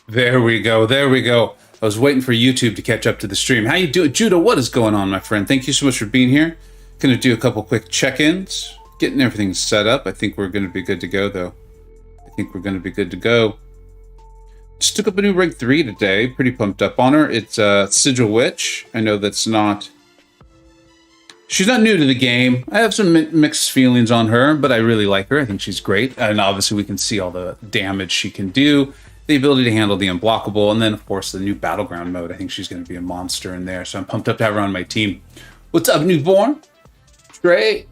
There we go. There we go. I was waiting for YouTube to catch up to the stream. How you doing? Judah, what is going on, my friend? Thank you so much for being here. Going to do a couple quick check-ins. Getting everything set up. I think we're going to be good to go, though. I think we're going to be good to go. Just took up a new rank 3 today. Pretty pumped up on her. It's Sigil Witch. I know that's not... She's not new to the game. I have some mixed feelings on her, but I really like her. I think she's great. And obviously we can see all the damage she can do. The ability to handle the unblockable. And then, of course, the new Battleground mode. I think she's going to be a monster in there. So I'm pumped up to have her on my team. What's up, Newborn? Troy.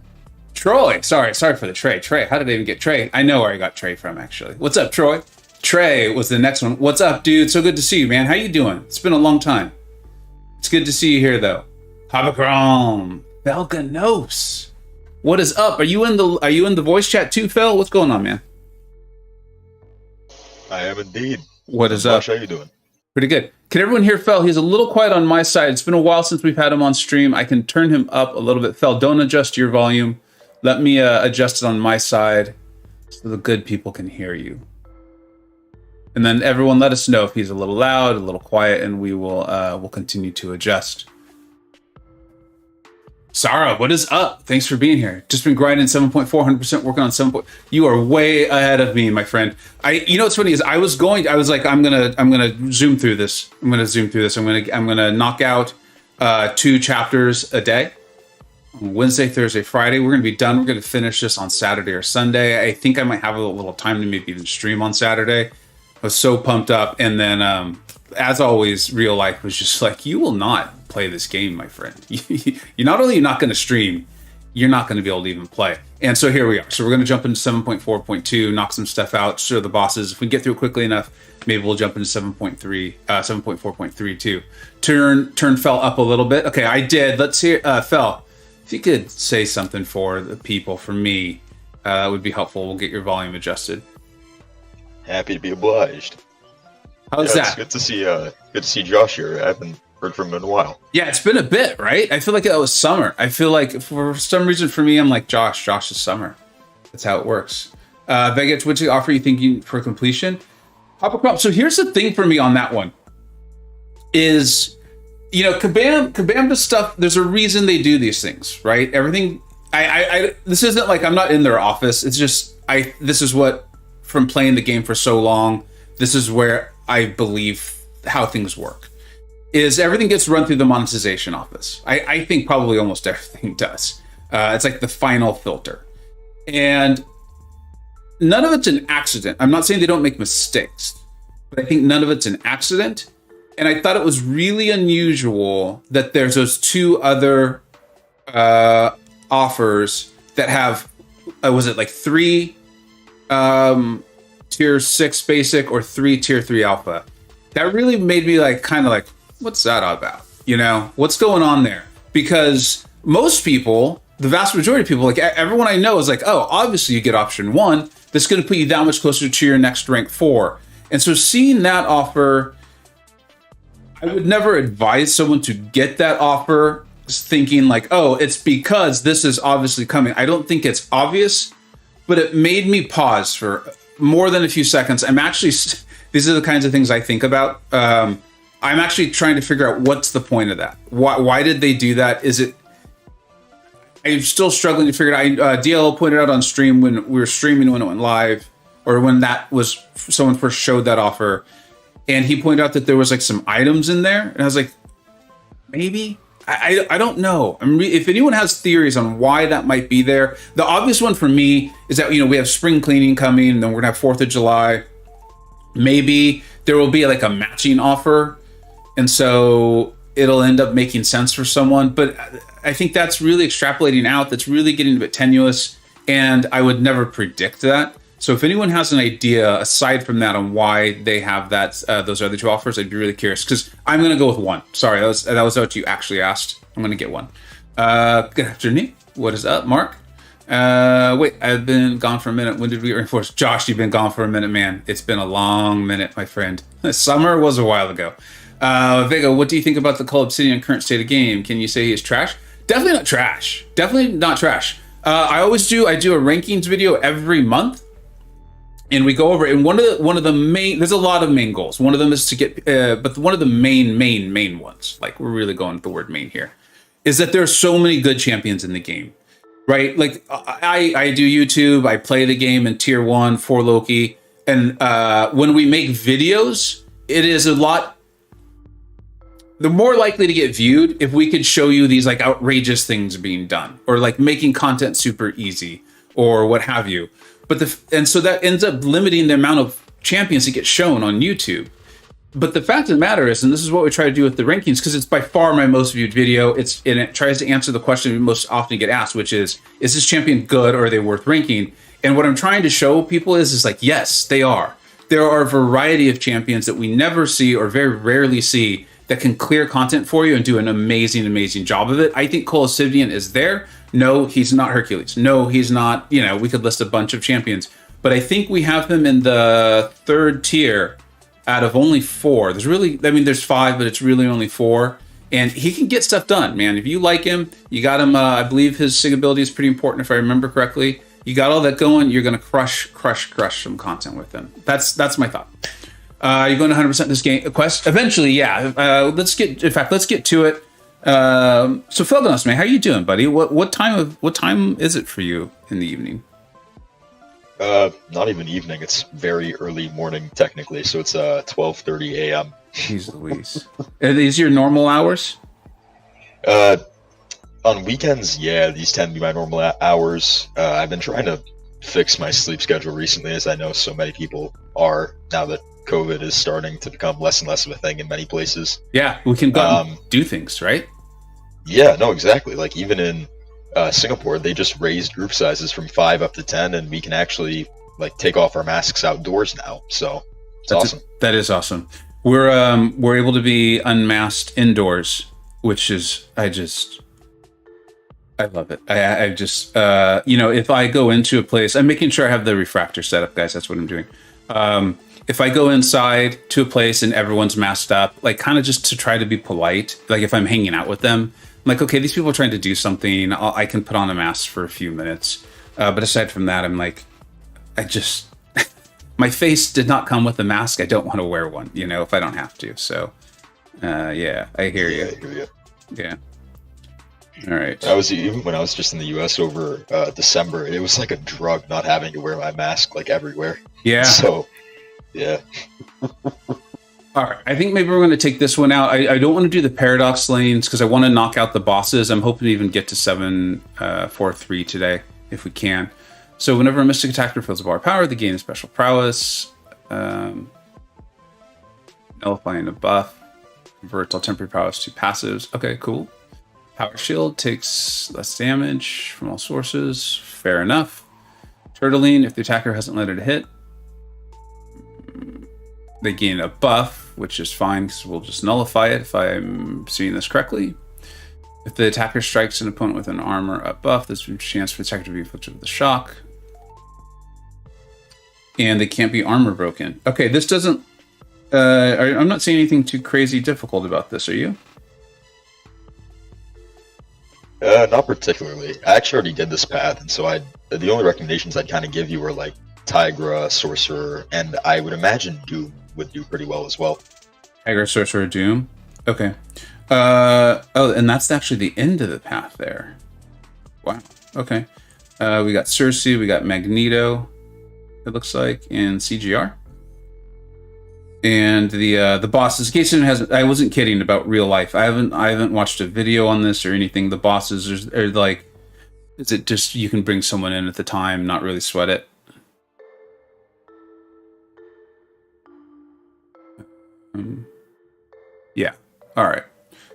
Sorry for the Trey. Trey, how did I even get Trey? I know where I got Trey from, actually. What's up, Troy? Trey was the next one. What's up, dude? So good to see you, man. How you doing? It's been a long time. It's good to see you here, though. Habakrom. Belganos. What is up? Are you in the voice chat too, Phil? What's going on, man? I am indeed. What is up? How you doing? Pretty good. Can everyone hear Fel? He's a little quiet on my side. It's been a while since we've had him on stream. I can turn him up a little bit. Fel, don't adjust your volume. Let me adjust it on my side so the good people can hear you. And then everyone let us know if he's a little loud, a little quiet, and we will we'll continue to adjust. Sarah, what is up? Thanks for being here. Just been grinding 7.4, 100% working on 7. You are way ahead of me, my friend. You know what's funny is I was like, I'm gonna zoom through this. I'm gonna knock out 2 chapters a day. Wednesday, Thursday, Friday. We're gonna be done. We're gonna finish this on Saturday or Sunday. I think I might have a little time to maybe even stream on Saturday. I was so pumped up, and then as always, real life was just like, you will not play this game, my friend. You're not only not going to stream, you're not going to be able to even play. And so here we are. So we're going to jump into 7.4.2, knock some stuff out, show the bosses. If we get through it quickly enough, maybe we'll jump into 7.4.3 too. Turn Fel up a little bit. Okay, I did. Let's hear Fel. If you could say something for the people, for me, that would be helpful. We'll get your volume adjusted. Happy to be obliged. How's that? It's good to see Josh here. I haven't heard from him in a while. Yeah, it's been a bit, right? I feel like that was summer. I feel like for some reason for me, I'm like, Josh is summer. That's how it works. Vegas, what's the offer you thinking for completion? Hopper. So here's the thing for me on that one is, you know, Kabam does stuff. There's a reason they do these things, right? Everything. This isn't like I'm not in their office. It's just this is what, from playing the game for so long, this is where I believe how things work. Is everything gets run through the monetization office. I think probably almost everything does. It's like the final filter. And none of it's an accident. I'm not saying they don't make mistakes, but I think none of it's an accident. And I thought it was really unusual that there's those 2 other offers that have, was it like 3 tier 6 basic or 3 tier 3 alpha? That really made me like kind of like, what's that about? You know, what's going on there? Because most people, the vast majority of people, like everyone I know is like, oh, obviously you get option 1. That's going to put you that much closer to your next rank 4. And so seeing that offer, I would never advise someone to get that offer thinking like, oh, it's because this is obviously coming. I don't think it's obvious, but it made me pause for more than a few seconds. These are the kinds of things I think about. I'm actually trying to figure out what's the point of that. Why did they do that? I'm still struggling to figure it out. DLL pointed out on stream when we were streaming when it went live, or when that was someone first showed that offer, and he pointed out that there was like some items in there, and I was like, maybe. I don't know. If anyone has theories on why that might be there, the obvious one for me is that, you know, we have spring cleaning coming, and then we're gonna have 4th of July. Maybe there will be like a matching offer, and so it'll end up making sense for someone. But I think that's really extrapolating out. That's really getting a bit tenuous, and I would never predict that. So if anyone has an idea aside from that on why they have that those other 2 offers, I'd be really curious, because I'm going to go with 1. Sorry, that was what you actually asked. I'm going to get 1. Good afternoon. What is up, Mark? Wait, I've been gone for a minute. When did we reinforce? Josh, you've been gone for a minute, man. It's been a long minute, my friend. Summer was a while ago. Vega, what do you think about the Call Obsidian current state of game? Can you say he is trash? Definitely not trash. Definitely not trash. I do a rankings video every month. and we go over. And one of the main, there's a lot of main goals. One of them is to get, but one of the main ones, like we're really going with the word main here, is that there are so many good champions in the game, right? Like I do YouTube, I play the game in tier 1 for Loki, and when we make videos, it is a lot. They're more likely to get viewed if we could show you these like outrageous things being done, or like making content super easy, or what have you. And so that ends up limiting the amount of champions that get shown on YouTube. But the fact of the matter is, and this is what we try to do with the rankings, because it's by far my most viewed video. And it tries to answer the question we most often get asked, which is this champion good, or are they worth ranking? And what I'm trying to show people is like, yes, they are. There are a variety of champions that we never see, or very rarely see, that can clear content for you and do an amazing job of it. I think Cole Obsidian is there. No, he's not Hercules. No, he's not, we could list a bunch of champions. But I think we have him in the 3rd tier out of only 4. There's 5, but it's really only 4. And he can get stuff done, man. If you like him, you got him, I believe his SIG ability is pretty important if I remember correctly. You got all that going, you're going to crush some content with him. That's my thought. You're going to 100% this game quest eventually. Yeah. Let's get to it. So Felganos, man, how you doing, buddy? What time is it for you in the evening? Not even evening. It's very early morning technically. So it's 12:30 a.m. Jeez Louise. Are these your normal hours? On weekends, yeah, these tend to be my normal hours. I've been trying to fix my sleep schedule recently, as I know so many people are now that COVID is starting to become less and less of a thing in many places. Yeah, we can go and do things, right? Yeah, no, exactly. Like even in Singapore, they just raised group sizes from 5 up to 10, and we can actually like take off our masks outdoors now. So it's awesome. That is awesome. We're able to be unmasked indoors, which is I love it. I just if I go into a place, I'm making sure I have the refractor set up, guys. That's what I'm doing. If I go inside to a place and everyone's masked up, like kind of just to try to be polite, like if I'm hanging out with them, I'm like, okay, these people are trying to do something. I can put on a mask for a few minutes. But aside from that, I'm like, my face did not come with a mask. I don't want to wear one, if I don't have to. So, yeah, I hear you. I hear you. Yeah. All right. Even when I was just in the U.S. over December, it was like a drug not having to wear my mask like everywhere. Yeah. So, yeah. All right. I think maybe we're going to take this one out. I don't want to do the paradox lanes because I want to knock out the bosses. I'm hoping to even get to 7-4-3 today if we can. So whenever a mystic attacker fills a bar of power, they gain a special prowess, nullifying a buff, converts all temporary prowess to passives. Okay, cool. Power shield takes less damage from all sources. Fair enough. Turtling, if the attacker hasn't let it hit, they gain a buff, which is fine because we'll just nullify it if I'm seeing this correctly. If the attacker strikes an opponent with an armor up buff, there's a chance for the attacker to be afflicted with a shock. And they can't be armor broken. Okay, this doesn't... I'm not seeing anything too crazy difficult about this, are you? Not particularly. I actually already did this path, and so the only recommendations I'd kind of give you were like Tigra, Sorcerer, and I would imagine Doom would do pretty well as well. Tigra, Sorcerer, Doom? Okay. And that's actually the end of the path there. Wow. Okay. We got Cersei, we got Magneto, it looks like, and CGR. And the bosses, in case anyone hasn't, I wasn't kidding about real life. I haven't watched a video on this or anything. The bosses are like, is it just you can bring someone in at the time, not really sweat it? Yeah. All right.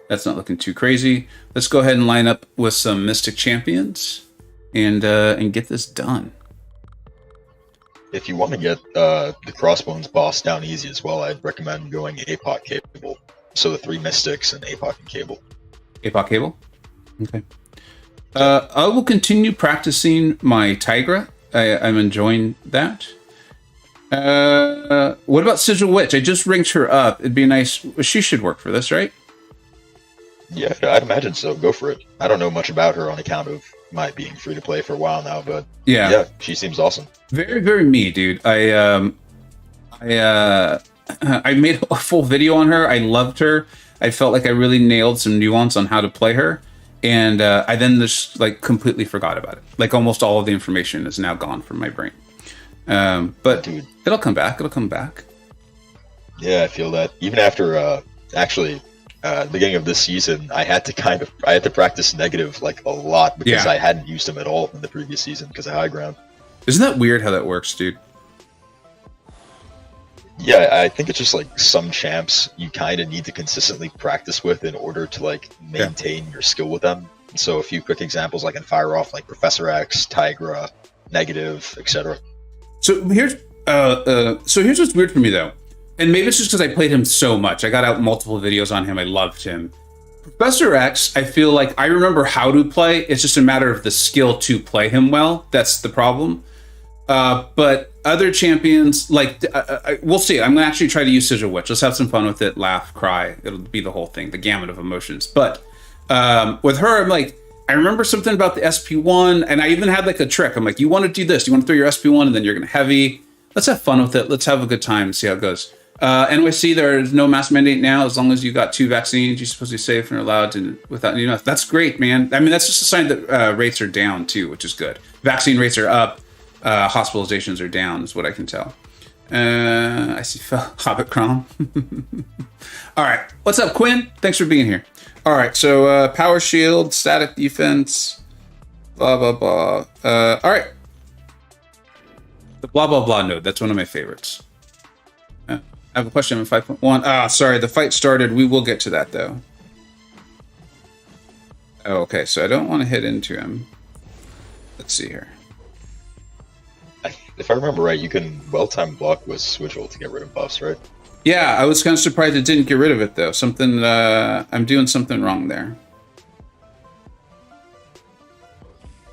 That's not looking too crazy. Let's go ahead and line up with some Mystic Champions and get this done. If you want to get the Crossbones boss down easy as well, I'd recommend going APOC Cable. So the 3 Mystics and APOC and Cable. APOC Cable? Okay. I will continue practicing my Tigra. I'm enjoying that. What about Sigil Witch? I just ringed her up. It'd be nice. She should work for this, right? Yeah, I'd imagine so. Go for it. I don't know much about her on account of my being free to play for a while now, but yeah, she seems awesome. Very, very me, dude. I made a full video on her. I loved her. I felt like I really nailed some nuance on how to play her, and I then just like completely forgot about it. Like almost all of the information is now gone from my brain. But dude, it'll come back. It'll come back. Yeah, I feel that. Even after the beginning of this season, I had to practice negative like a lot because I hadn't used them at all in the previous season because of high ground. Isn't that weird how that works, dude? Yeah, I think it's just like some champs you kind of need to consistently practice with in order to like maintain your skill with them. So a few quick examples I can fire off, like Professor X, Tigra, Negative, etc. So here's what's weird for me though, and maybe it's just because I played him so much. I got out multiple videos on him. I loved him. Professor X, I feel like I remember how to play. It's just a matter of the skill to play him well. That's the problem. But other champions, like, we'll see. I'm going to actually try to use Sigil Witch. Let's have some fun with it. Laugh, cry. It'll be the whole thing, the gamut of emotions. But with her, I'm like, I remember something about the SP1, and I even had like a trick. I'm like, you want to do this. You want to throw your SP1, and then you're going to heavy. Let's have fun with it. Let's have a good time and see how it goes. NYC, there's no mask mandate now. As long as you got 2 vaccines, you're supposed to be safe and allowed to, without, that's great, man. I mean, that's just a sign that rates are down too, which is good. Vaccine rates are up. Hospitalizations are down, is what I can tell. I see Hobbit Crom. All right. What's up, Quinn? Thanks for being here. All right. So power shield, static defense, blah, blah, blah. All right. The blah, blah, blah node. That's one of my favorites. I have a question on 5.1. Sorry. The fight started. We will get to that, though. Oh, okay. So I don't want to hit into him. Let's see here. If I remember right, you can well-time block with Switchel to get rid of buffs, right? Yeah, I was kind of surprised it didn't get rid of it though. Something, I'm doing something wrong there.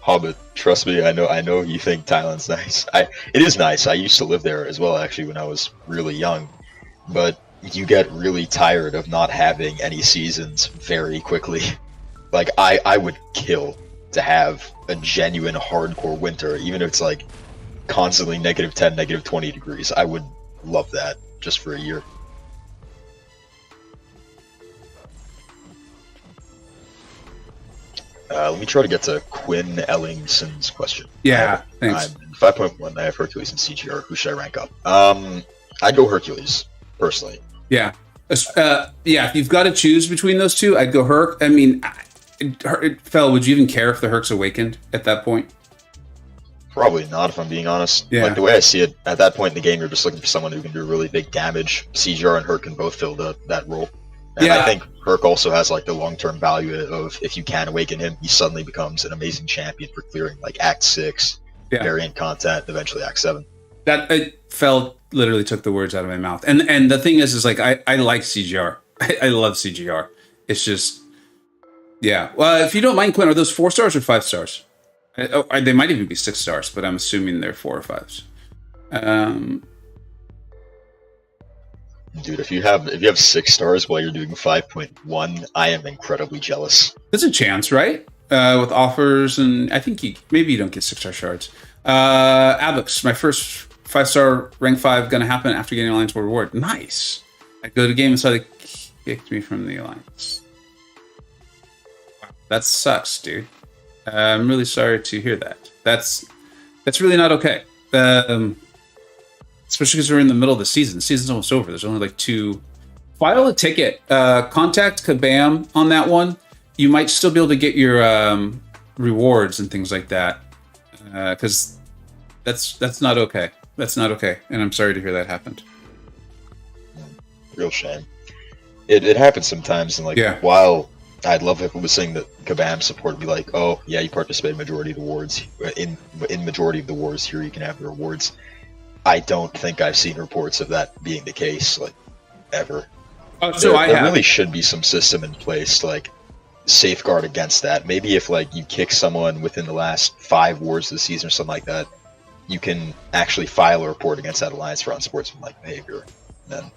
Hobbit, trust me, I know you think Thailand's nice. It is nice. I used to live there as well, actually, when I was really young. But you get really tired of not having any seasons very quickly. Like, I would kill to have a genuine hardcore winter, even if it's like constantly -10, -20 degrees. I would love that just for a year. Let me try to get to Quinn Ellingson's question. Yeah, thanks. 5.1, I have Hercules and CGR. Who should I rank up? I'd go Hercules, personally. Yeah. If you've got to choose between those two, I'd go Herc. I mean, Fel, would you even care if the Herc's awakened at that point? Probably not, if I'm being honest. Yeah. Like, the way I see it, at that point in the game, you're just looking for someone who can do really big damage. CGR and Herc can both fill that role. And I think Herc also has, like, the long-term value of, if you can awaken him, he suddenly becomes an amazing champion for clearing, like, Act 6, variant content, eventually Act 7. That Fel literally took the words out of my mouth. And the thing is like, I like CGR. I love CGR. It's just, yeah. Well, if you don't mind, Quinn, are those 4 stars or 5 stars? They might even be 6 stars, but I'm assuming they're 4 or 5s. Dude, if you have 6 stars while you're doing 5.1, I am incredibly jealous. There's a chance, right? With offers, and I think maybe you don't get 6-star shards. Abux, my first 5-star rank 5 gonna happen after getting Alliance World Reward. Nice. I go to game and so they kicked me from the Alliance. Wow, that sucks, dude. I'm really sorry to hear that. That's really not okay. Especially because we're in the middle of the season. The season's almost over. There's only like 2. File a ticket. Contact Kabam on that one. You might still be able to get your rewards and things like that. Because that's not okay. That's not okay. And I'm sorry to hear that happened. Real shame. It happens sometimes, and like while I'd love if it was saying that Kabam support would be like, oh yeah, you participated in majority of the wars. In majority of the wars, here you can have the rewards. I don't think I've seen reports of that being the case, like, ever. There really should be some system in place to, like, safeguard against that. Maybe if, like, you kick someone within the last 5 wars of the season or something like that, you can actually file a report against that alliance for unsportsmanlike behavior. And then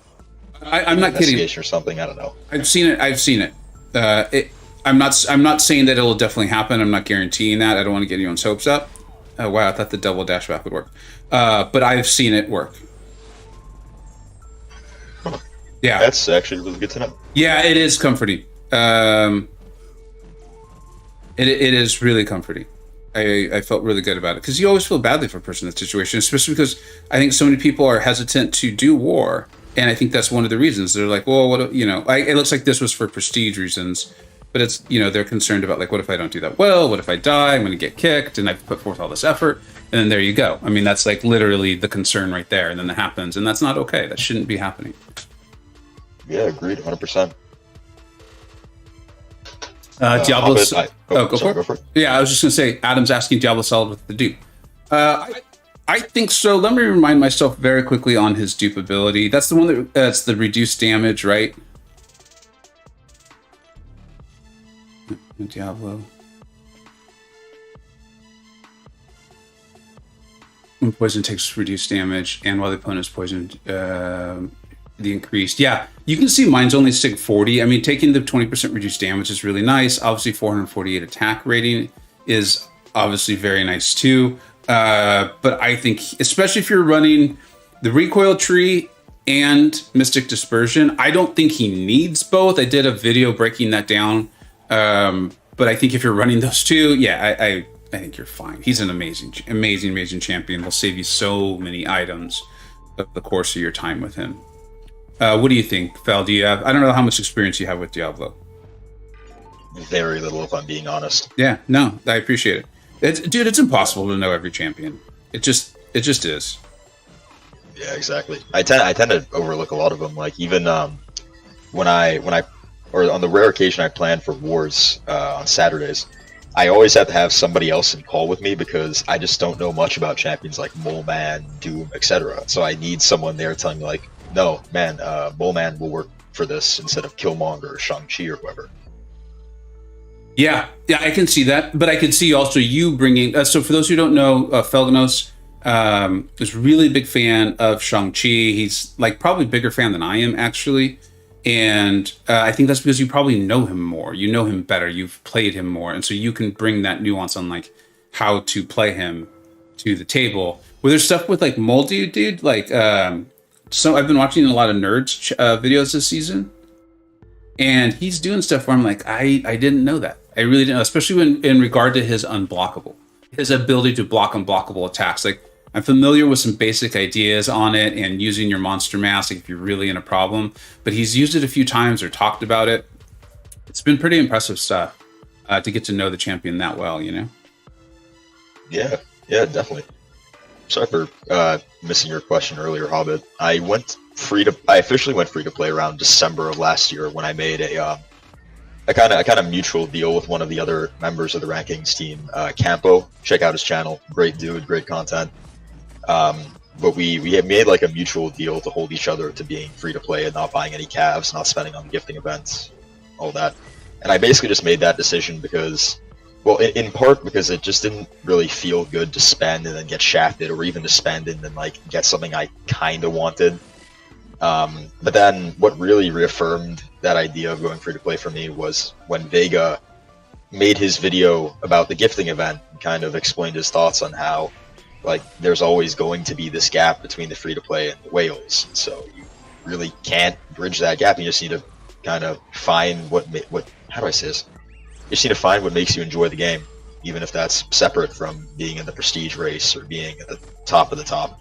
I'm not kidding. Or something, I don't know. I've seen it. I'm not saying that it'll definitely happen. I'm not guaranteeing that. I don't want to get anyone's hopes up. Oh wow, I thought the double dash back would work. But I've seen it work. Yeah, that's actually really good to know. Yeah, it is comforting. It is really comforting. I felt really good about it, because you always feel badly for a person in that situation, especially because I think so many people are hesitant to do war, and I think that's one of the reasons. They're like, well, what, you know, it looks like this was for prestige reasons, but it's, you know, they're concerned about, like, what if I don't do that well? What if I die? I'm going to get kicked, and I've put forth all this effort, and then there you go. I mean, that's like literally the concern right there, and then that happens, and that's not okay. That shouldn't be happening. Yeah, agreed, 100%. Diablo. Go for it. Yeah, I was just gonna say, Adam's asking Diablo Solid with the dupe. I think so. Let me remind myself very quickly on his dupe ability. That's the one that's the reduced damage, right? Diablo. When poison takes reduced damage, and while the opponent is poisoned, the increased. Yeah, you can see mine's only sig 40. I mean, taking the 20% reduced damage is really nice. Obviously, 448 attack rating is obviously very nice too. But I think, especially if you're running the recoil tree and Mystic Dispersion, I don't think he needs both. I did a video breaking that down. But I think if you're running those two, yeah, I think you're fine. He's an amazing champion. He'll save you so many items over the course of your time with him. What do you think, Val? Do you have? I don't know how much experience you have with Diablo. Very little, if I'm being honest. Yeah, no, I appreciate it. Dude, it's impossible to know every champion. It just is. Yeah, exactly. I tend to overlook a lot of them. Like even when I or on the rare occasion I plan for wars on Saturdays, I always have to have somebody else in call with me, because I just don't know much about champions like Mole Man, Doom, etc. So I need someone there telling me, like, no, man, Mole Man will work for this instead of Killmonger or Shang-Chi or whoever. Yeah, I can see that, but I can see also you bringing. So for those who don't know, Felgnos is really big fan of Shang-Chi. He's like probably a bigger fan than I am, actually. And I think that's because you probably know him more. You know him better. You've played him more. And so you can bring that nuance on like how to play him to the table. Where there's stuff with like Moldy, dude, like so I've been watching a lot of nerds videos this season. And he's doing stuff where I'm like, I didn't know that. I really didn't know, especially when in regard to his unblockable. His ability to block unblockable attacks. Like, I'm familiar with some basic ideas on it and using your monster mask if you're really in a problem, but he's used it a few times or talked about it. It's been pretty impressive stuff to get to know the champion that well, you know? Yeah, definitely. Sorry for missing your question earlier, Hobbit. I officially went free to play around December of last year when I made a kind of mutual deal with one of the other members of the rankings team, Campo. Check out his channel. Great dude, great content. But we had made like a mutual deal to hold each other to being free to play and not buying any calves, not spending on gifting events, all that. And I basically just made that decision because, well, in part because it just didn't really feel good to spend and then get shafted, or even to spend and then like get something I kind of wanted. But then what really reaffirmed that idea of going free to play for me was when Vega made his video about the gifting event and kind of explained his thoughts on how, like, there's always going to be this gap between the free to play and the whales. So you really can't bridge that gap. You just need to kind of find how do I say this? You just need to find what makes you enjoy the game, even if that's separate from being in the prestige race or being at the top of the top.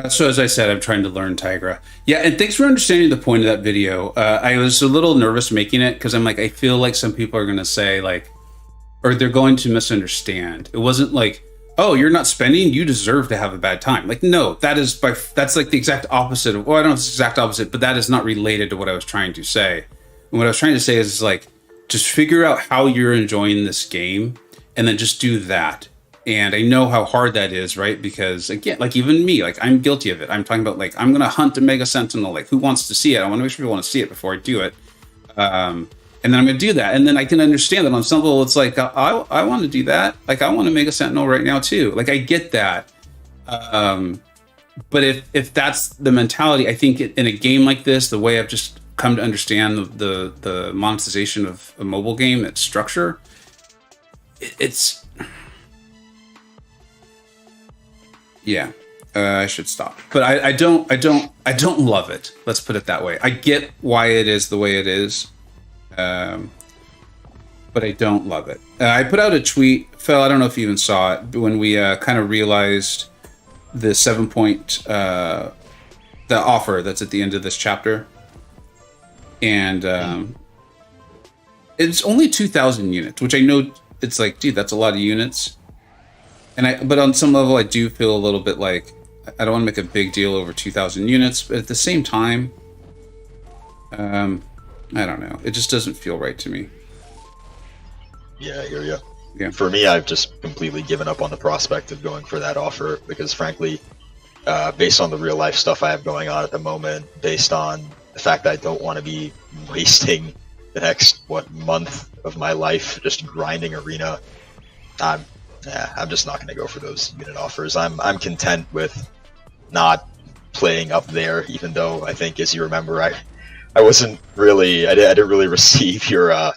So as I said, I'm trying to learn Tigra. Yeah, and thanks for understanding the point of that video. I was a little nervous making it because I'm like, I feel like some people are going to say like, or they're going to misunderstand. It wasn't like, oh, you're not spending, you deserve to have a bad time. Like, no, that's like the exact opposite of, well, I don't know if it's the exact opposite, but that is not related to what I was trying to say. And what I was trying to say is like, just figure out how you're enjoying this game and then just do that. And I know how hard that is, right? Because again, like even me, like I'm guilty of it. I'm talking about like, I'm going to hunt a Mega Sentinel. Like who wants to see it? I want to make sure people want to see it before I do it. And then I'm going to do that. And then I can understand that on some level, it's like, I want to do that. Like I want to make a Sentinel right now too. Like I get that. But if that's the mentality, I think in a game like this, the way I've just come to understand the monetization of a mobile game, its structure, it's yeah. I should stop, but I don't love it. Let's put it that way. I get why it is the way it is, but I don't love it. I put out a tweet, Phil. I don't know if you even saw it, when we kind of realized the 7-point the offer that's at the end of this chapter, and it's only 2,000 units, which I know it's like, dude, that's a lot of units. But on some level, I do feel a little bit like I don't want to make a big deal over 2,000 units, but at the same time, I don't know. It just doesn't feel right to me. Yeah, I hear you. Yeah. For me, I've just completely given up on the prospect of going for that offer because, frankly, based on the real life stuff I have going on at the moment, based on the fact that I don't want to be wasting the next month of my life just grinding arena, I'm just not going to go for those unit offers. I'm content with not playing up there, even though I think, as you remember, I didn't really receive your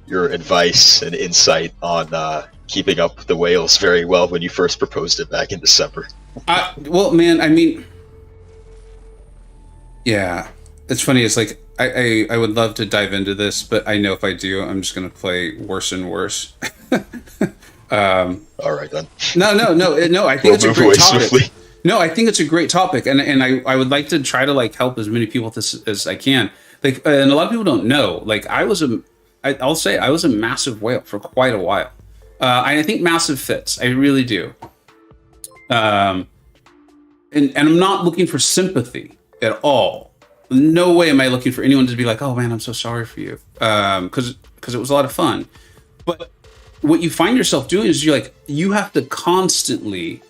advice and insight on keeping up the whales very well when you first proposed it back in December. Well, man, I mean, yeah, it's funny. It's like I would love to dive into this, but I know if I do, I'm just going to play worse and worse. All right then. No. I think it's a great topic. No, I think it's a great topic, and I would like to try to like help as many people as I can. Like, and a lot of people don't know. Like, I'll say I was a massive whale for quite a while. I think massive fits. I really do. And I'm not looking for sympathy at all. No way am I looking for anyone to be like, oh man, I'm so sorry for you. Because it was a lot of fun. But what you find yourself doing is you have to constantly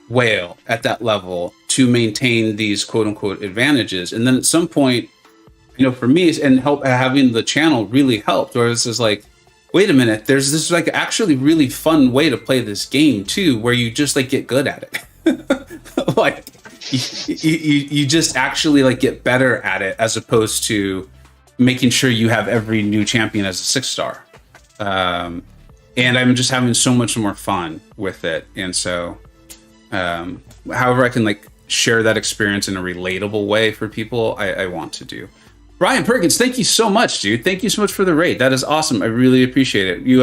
whale at that level to maintain these quote unquote advantages. And then at some point, for me, and having the channel really helped, where it's just like, wait a minute, there's this like actually really fun way to play this game too, where you just like get good at it. Like you just actually like get better at it, as opposed to making sure you have every new champion as a 6-star. And I'm just having so much more fun with it. And so, however I can like share that experience in a relatable way for people, I want to do. Ryan Perkins, thank you so much, dude. Thank you so much for the raid. That is awesome. I really appreciate it. We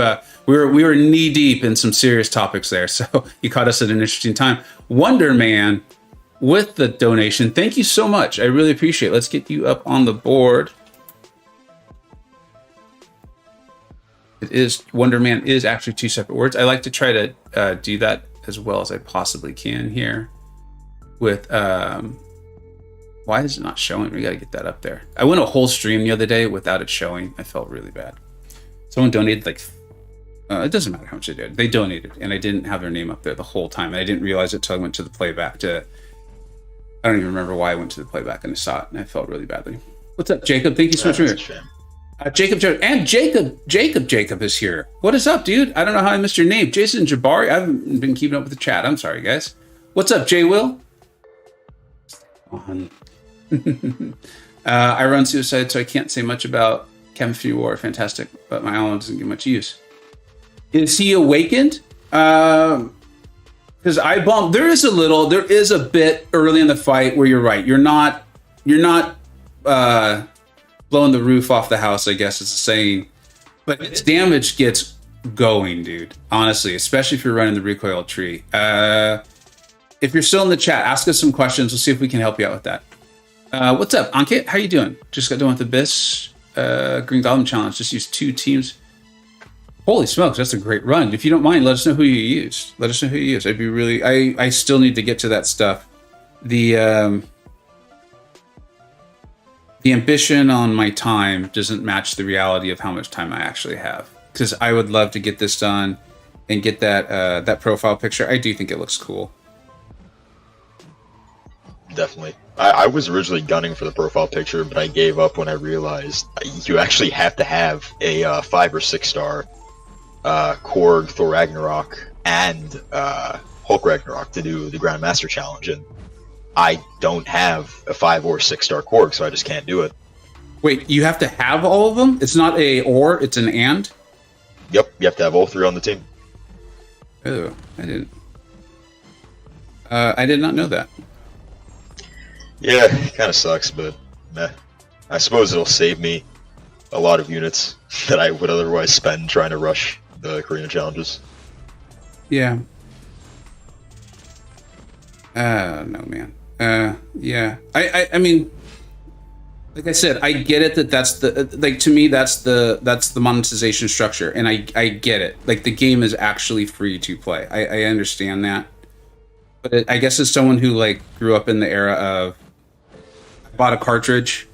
were knee deep in some serious topics there, so you caught us at an interesting time. Wonder Man with the donation. Thank you so much. I really appreciate it. Let's get you up on the board. Wonder Man is actually 2 separate words. I like to try to do that as well as I possibly can here with why is it not showing? We got to get that up there. I went a whole stream the other day without it showing. I felt really bad. Someone donated like it doesn't matter how much they did. They donated, and I didn't have their name up there the whole time, and I didn't realize it until I went to the playback. I don't even remember why I went to the playback, and I saw it, and I felt really badly. What's up, Jacob? Thank you so much for your Jacob is here. What is up, dude? I don't know how I missed your name. Jason Jabari. I haven't been keeping up with the chat. I'm sorry, guys. What's up, Jay Will? I run Suicide, so I can't say much about Chemistry War. Fantastic, but my island doesn't get much use. Is he awakened? Because I bumped. There is a bit early in the fight where you're right. You're not blowing the roof off the house, I guess is the saying. But its damage gets going, dude. Honestly, especially if you're running the recoil tree. If you're still in the chat, ask us some questions. We'll see if we can help you out with that. What's up, Ankit? How you doing? Just got done with the Abyss Green Goblin Challenge. Just used 2 teams. Holy smokes, that's a great run. If you don't mind, let us know who you used. I'd be really... I still need to get to that stuff. The ambition on my time doesn't match the reality of how much time I actually have. Because I would love to get this done and get that profile picture. I do think it looks cool. Definitely. I was originally gunning for the profile picture, but I gave up when I realized you actually have to have a 5 or 6 star Korg, Thor Ragnarok, and Hulk Ragnarok to do the Grandmaster Challenge, and I don't have a 5 or 6 star Korg, so I just can't do it. Wait, you have to have all of them? It's not a or, it's an and? Yep, you have to have all 3 on the team. Oh, I did not know that. Yeah, kind of sucks, but meh. I suppose it'll save me a lot of units that I would otherwise spend trying to rush the Korean challenges. Yeah. No, man. Yeah. I mean, like I said, I get it that that's the, like, to me, that's the monetization structure, and I get it. Like, the game is actually free to play. I understand that. But I guess as someone who, like, grew up in the era of, I bought a cartridge,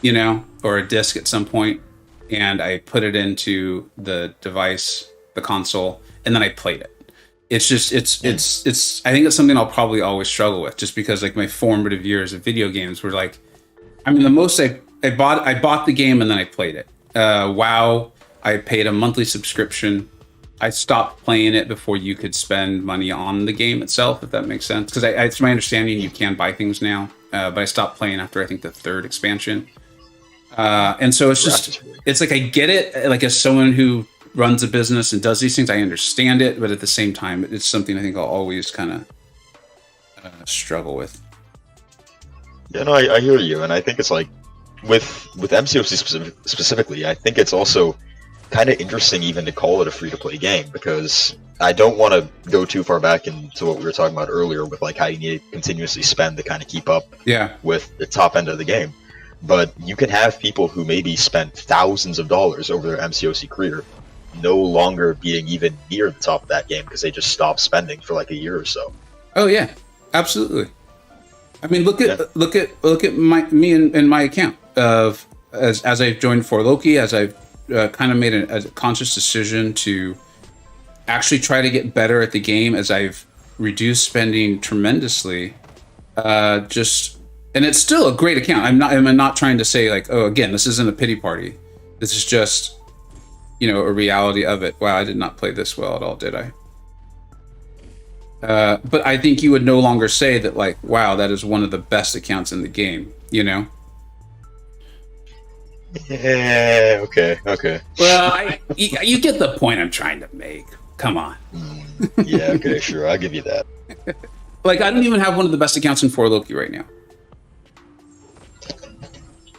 you know, or a disc at some point, and I put it into the device, the console, and then I played it. It's just it's I think it's something I'll probably always struggle with, just because, like, my formative years of video games were like, I mean, the most I bought the game and then I played it. WoW, I paid a monthly subscription. I stopped playing it before you could spend money on the game itself, if that makes sense. Because it's my understanding you can buy things now, but I stopped playing after, I think, the 3rd expansion. And so it's just, it's like, I get it. Like, as someone who runs a business and does these things, I understand it. But at the same time, it's something I think I'll always kind of struggle with. Yeah, no, I hear you, and I think it's like, with MCoC specifically, I think it's also kind of interesting even to call it a free-to-play game, because I don't want to go too far back into what we were talking about earlier with, like, how you need to continuously spend to kind of keep up with the top end of the game. But you can have people who maybe spent thousands of dollars over their MCoC career no longer being even near the top of that game because they just stopped spending for like a year or so. Oh yeah, absolutely. I mean, look at me and my account of as I've joined For Loki, as I've kind of made a conscious decision to actually try to get better at the game, as I've reduced spending tremendously. And it's still a great account. I'm not trying to say, like, oh, again, this isn't a pity party. This is just, you know, a reality of it. Wow, I did not play this well at all, did I? But I think you would no longer say that, like, wow, that is one of the best accounts in the game, you know? Yeah, okay. Well, you get the point I'm trying to make. Come on. Yeah, okay, sure, I'll give you that. Like, I don't even have one of the best accounts in For Loki right now.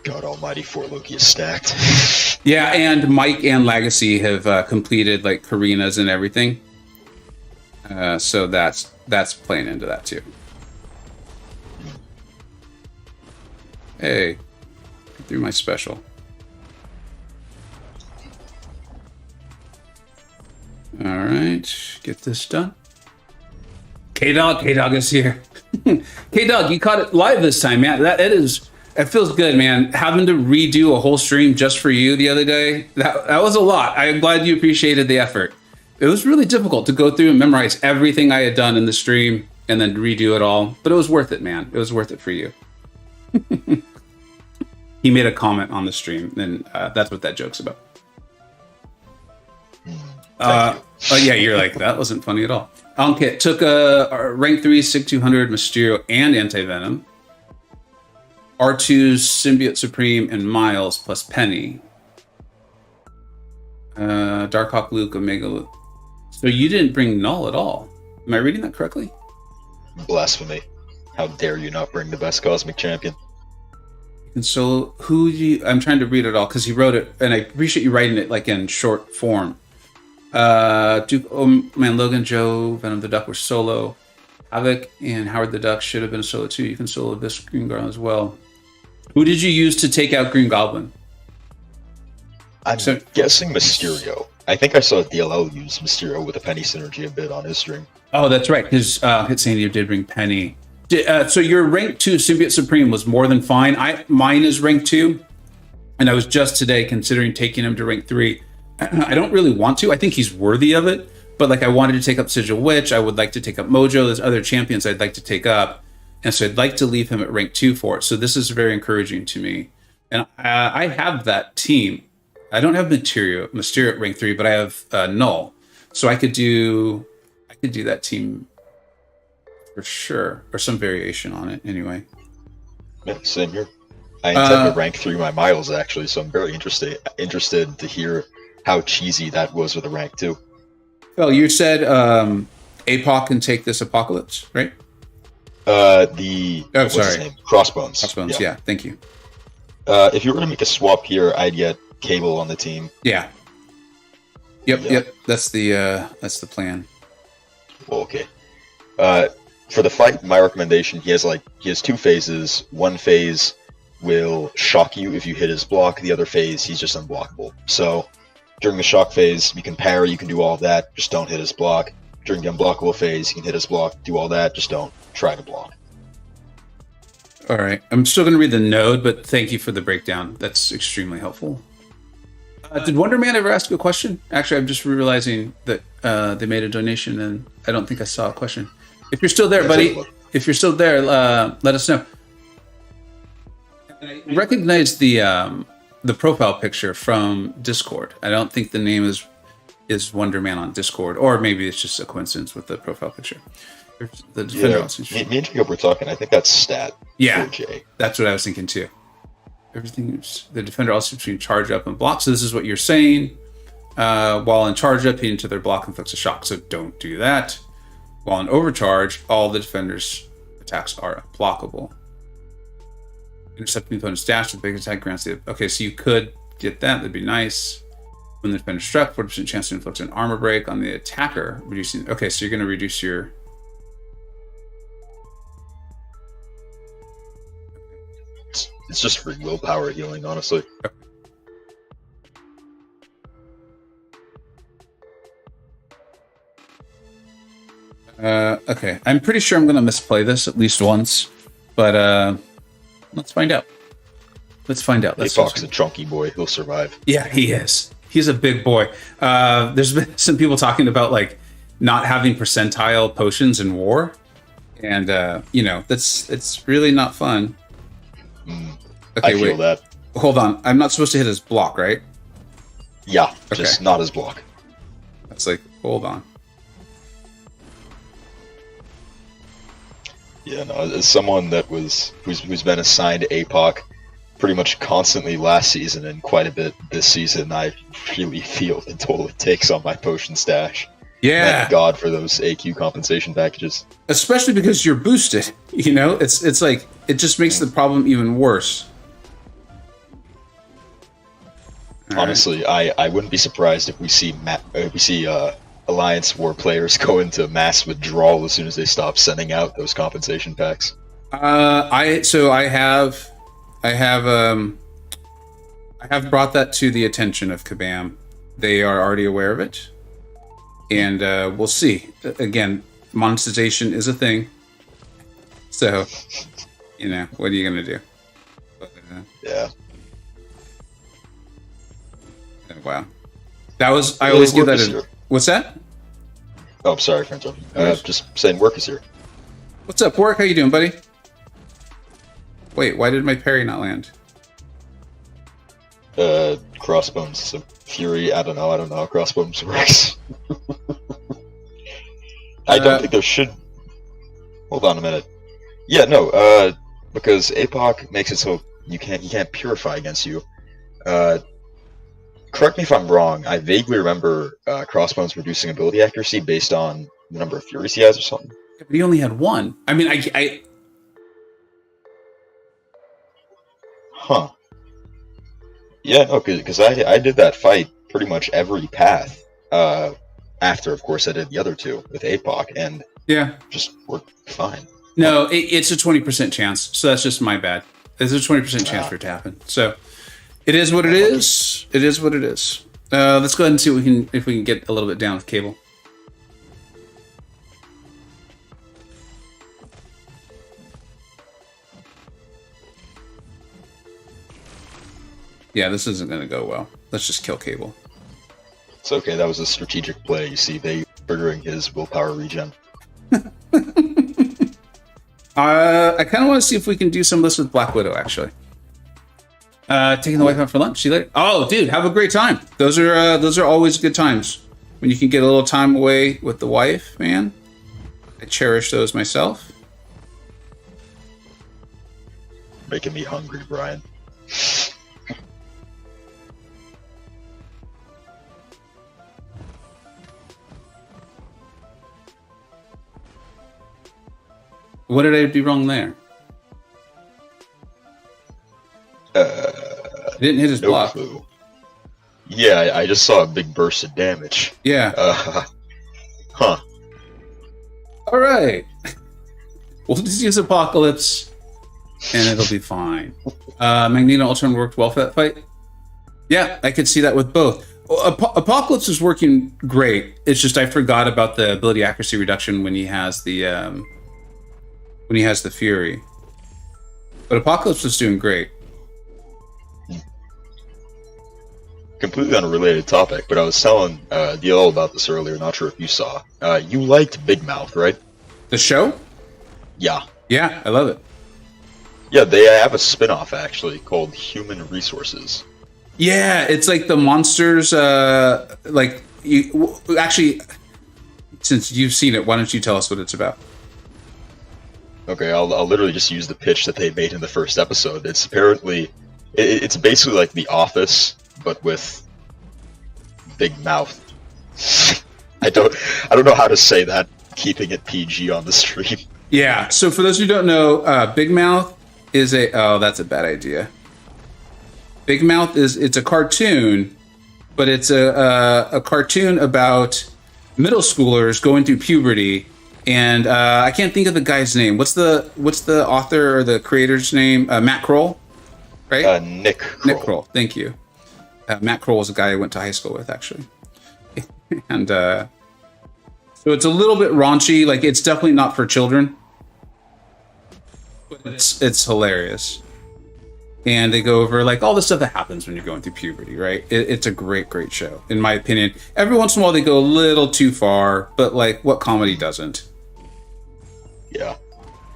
God almighty, For Loki is stacked. Yeah, and Mike and Legacy have completed, like, Karenas and everything. So that's playing into that too. Hey, get through my special. All right, get this done. K-Dog is here. K-Dog, you caught it live this time, man. It feels good, man. Having to redo a whole stream just for you the other day, that was a lot. I'm glad you appreciated the effort. It was really difficult to go through and memorize everything I had done in the stream and then redo it all. But it was worth it, man. It was worth it for you. He made a comment on the stream, and that's what that joke's about. Yeah, you're like, that wasn't funny at all. Ankit took a rank 3 Sig 200 Mysterio and Anti-Venom. R2's Symbiote Supreme and Miles plus Penny. Darkhawk Luke, Omega Luke. So you didn't bring Null at all. Am I reading that correctly? Blasphemy. How dare you not bring the best Cosmic Champion? And so I'm trying to read it all because he wrote it, and I appreciate you writing it like in short form. Duke, oh man, Logan, Joe, Venom the Duck were solo. Havoc and Howard the Duck should have been solo too. You can solo this Green Goblin as well. Who did you use to take out Green Goblin? I'm guessing Mysterio. I think I saw DLL use Mysterio with a Penny synergy a bit on his stream. Oh, that's right, because Hit Sandy did bring Penny. So your rank 2 Symbiote Supreme was more than fine. Mine is rank 2, and I was just today considering taking him to rank 3. I don't really want to. I think he's worthy of it, but like I wanted to take up Sigil Witch. I would like to take up Mojo. There's other champions I'd like to take up, and so I'd like to leave him at rank 2 for it. So this is very encouraging to me, and I have that team. I don't have Mysterio at rank 3, but I have Null, so I could do that team for sure, or some variation on it anyway. Yeah, same here. I intend to rank through my miles actually, so I'm very interested to hear how cheesy that was with a rank 2. Well, you said APOC can take this Apocalypse, right? What's his name? Crossbones. Crossbones, yeah. Thank you. If you were to make a swap here, I'd get Cable on the team. Yeah. Yep. That's the plan. Well, okay. For the fight, my recommendation, he has 2 phases. One phase will shock you if you hit his block. The other phase, he's just unblockable. So during the shock phase, you can parry, you can do all of that, just don't hit his block. During the unblockable phase, you can hit his block, do all that, just don't try to block. All right. I'm still going to read the node, but thank you for the breakdown. That's extremely helpful. Did Wonderman ever ask a question? Actually, I'm just realizing that they made a donation, and I don't think I saw a question. If you're still there, buddy, if you're still there, let us know. I recognize the profile picture from Discord. I don't think the name is Wonderman on Discord, or maybe it's just a coincidence with the profile picture. The defender me and Jacob were talking. I think that's stat. Yeah, that's what I was thinking too. The defender also between charge up and block. So this is what you're saying. While in charge up, hitting to their block inflicts a shock. So don't do that. While in overcharge, all the defender's attacks are unblockable. Intercepting the opponent's dash with big attack grants the... Okay, so you could get that. That'd be nice. When the defender struck, 40% chance to inflict an armor break on the attacker, reducing... Okay, so you're going to reduce your... It's just free willpower healing, honestly. Okay, I'm pretty sure I'm going to misplay this at least once, but let's find out. APOC's a chunky boy. He'll survive. Yeah, he is. He's a big boy. There's been some people talking about not having percentile potions in war, and it's really not fun. Okay, I feel that. Hold on. I'm not supposed to hit his block, right? Yeah, just not his block. That's hold on. Yeah, no, as someone who's been assigned APOC pretty much constantly last season and quite a bit this season, I really feel the toll it takes on my potion stash. Yeah. Thank God for those AQ compensation packages. Especially because you're boosted. It's it just makes the problem even worse. Honestly, I wouldn't be surprised if we see Alliance War players go into mass withdrawal as soon as they stop sending out those compensation packs. I have brought that to the attention of Kabam. They are already aware of it, and we'll see. Again, monetization is a thing, so what are you gonna do? Yeah. Wow, that was. I always give that. What's that? Oh, I'm sorry, friends. Just saying, work is here. What's up, Work? How you doing, buddy? Wait, why did my parry not land? Crossbones, some fury. I don't know how Crossbones works. I don't think there should. Hold on a minute. Yeah, no. Because APOC makes it so he can't purify against you. Correct me if I'm wrong. I vaguely remember Crossbones reducing ability accuracy based on the number of furies he has or something. Yeah, but he only had one. I mean, I Huh. Yeah, no, because I did that fight pretty much every path. After, of course, I did the other two with APOC, and just worked fine. No, it's a 20% chance, so that's just my bad. There's a 20% chance for it to happen. So it is what it is. It is what it is. Let's go ahead and see if we can get a little bit down with Cable. Yeah, this isn't going to go well. Let's just kill Cable. It's okay. That was a strategic play. You see, they triggering his willpower regen. I kind of want to see if we can do some of this with Black Widow, actually. Taking the wife out for lunch. See you later. Oh, dude, have a great time. Those are always good times when you can get a little time away with the wife, man. I cherish those myself. making me hungry, Brian. What did I do wrong there? I didn't hit his block. Clue. Yeah, I just saw a big burst of damage. Yeah. Huh. All right. We'll just use Apocalypse, and it'll be fine. Magneto Ultron worked well for that fight. Yeah, I could see that with both. Apocalypse is working great. It's just I forgot about the ability accuracy reduction when he has the Fury. But Apocalypse is doing great. Completely unrelated topic, but I was telling DL about this earlier. Not sure if you saw. You liked Big Mouth, right? The show? Yeah. Yeah, I love it. Yeah, they have a spin-off actually called Human Resources. Yeah, it's like the monsters. Actually, since you've seen it, why don't you tell us what it's about? Okay, I'll literally just use the pitch that they made in the first episode. It's apparently, it's basically like The Office, but with Big Mouth. I don't know how to say that, keeping it PG on the stream. Yeah. So for those who don't know, Big Mouth is that's a bad idea. Big Mouth it's a cartoon, but it's a cartoon about middle schoolers going through puberty. And I can't think of the guy's name. What's the author or the creator's name? Matt Kroll, right? Nick Kroll. Nick Kroll. Thank you. Matt Kroll was a guy I went to high school with, actually. And so it's a little bit raunchy. Like, it's definitely not for children. But it's hilarious. And they go over, like, all the stuff that happens when you're going through puberty, right? It's a great, great show, in my opinion. Every once in a while, they go a little too far. But, like, what comedy doesn't? Yeah.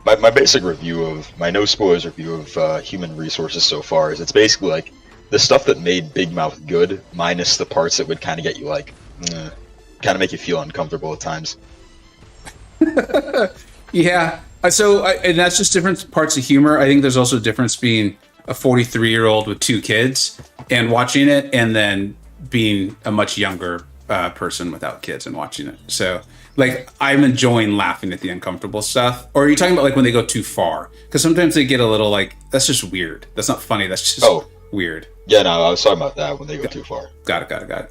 My basic review of, my no spoilers review of Human Resources so far is it's basically like the stuff that made Big Mouth good, minus the parts that would kind of get you like, kind of make you feel uncomfortable at times. Yeah. And that's just different parts of humor. I think there's also a difference being a 43-year-old with 2 kids and watching it, and then being a much younger person without kids and watching it. So, like, I'm enjoying laughing at the uncomfortable stuff. Or are you talking about, like, when they go too far? Because sometimes they get a little, like, that's just weird. That's not funny. That's just weird. Yeah, no, I was talking about that when they go too far. Got it.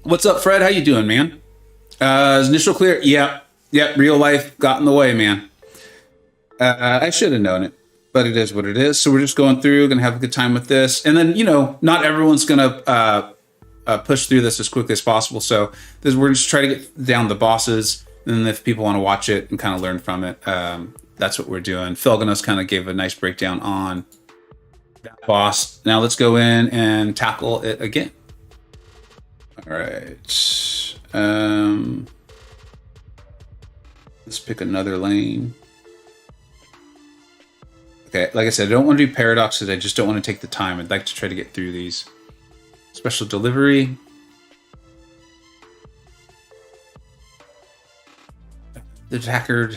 What's up, Fred? How you doing, man? Is initial clear? Yeah, real life got in the way, man. I should have known it, but it is what it is. So we're just going through, going to have a good time with this. And then, not everyone's going to push through this as quickly as possible. So we're just trying to get down the bosses. And then if people want to watch it and kind of learn from it, that's what we're doing. Felganos kind of gave a nice breakdown on that boss. Now let's go in and tackle it again. All right. Let's pick another lane. Okay, like I said, I don't want to do paradoxes. I just don't want to take the time. I'd like to try to get through these. Special delivery. The attacker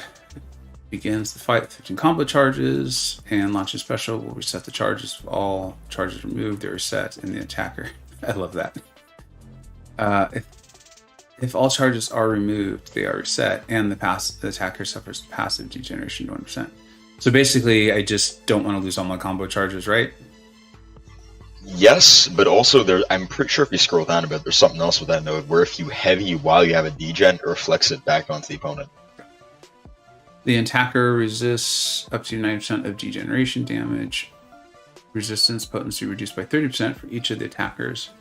begins the fight with 15 combo charges and launches special. Will reset the charges. If all charges removed, they're reset in the attacker. I love that. If all charges are removed, they are reset, and the attacker suffers passive degeneration to 1%. So basically, I just don't want to lose all my combo charges, right? Yes, but also I'm pretty sure if you scroll down a bit, there's something else with that node where if you heavy while you have a degen, it reflects it back onto the opponent. The attacker resists up to 90% of degeneration damage. Resistance potency reduced by 30% for each of the attackers.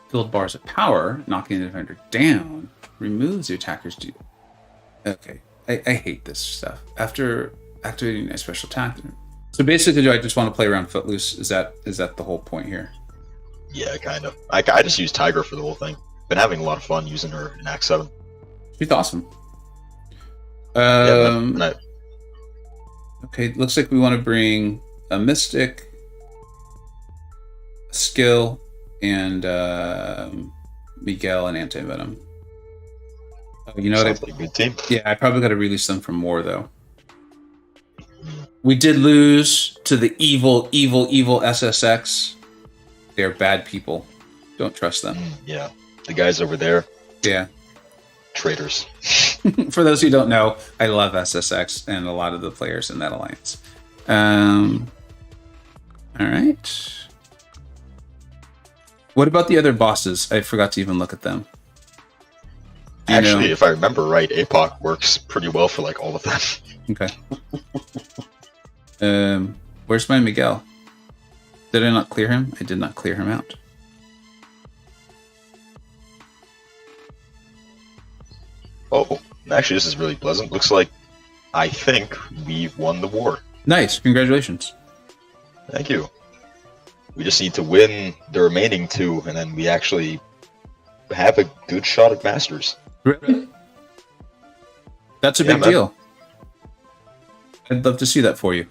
Filled bars of power, knocking the defender down, removes the attacker's Okay, I hate this stuff. After activating a special attack. So basically, do I just want to play around Footloose? Is that the whole point here? Yeah, kind of. I just use Tiger for the whole thing. Been having a lot of fun using her in Act 7. She's awesome. Okay, looks like we want to bring a Mystic, a Skill, and Miguel and Anti-Venom. You know what? Like a good team. Yeah, I probably got to release them for more, though. We did lose to the evil, evil, evil SSX. They're bad people. Don't trust them. Yeah. The guys over there, Yeah. traitors. For those who don't know, I love SSX and a lot of the players in that alliance. All right. What about the other bosses? I forgot to even look at them. Actually, if I remember right, APOC works pretty well for like all of them. Okay. Where's my Miguel? Did I not clear him? I did not clear him out. Oh, actually, this is really pleasant. Looks like I think we've won the war. Nice. Congratulations. Thank you. We just need to win the remaining 2, and then we actually have a good shot at Masters. Really? That's a big deal. I'd love to see that for you.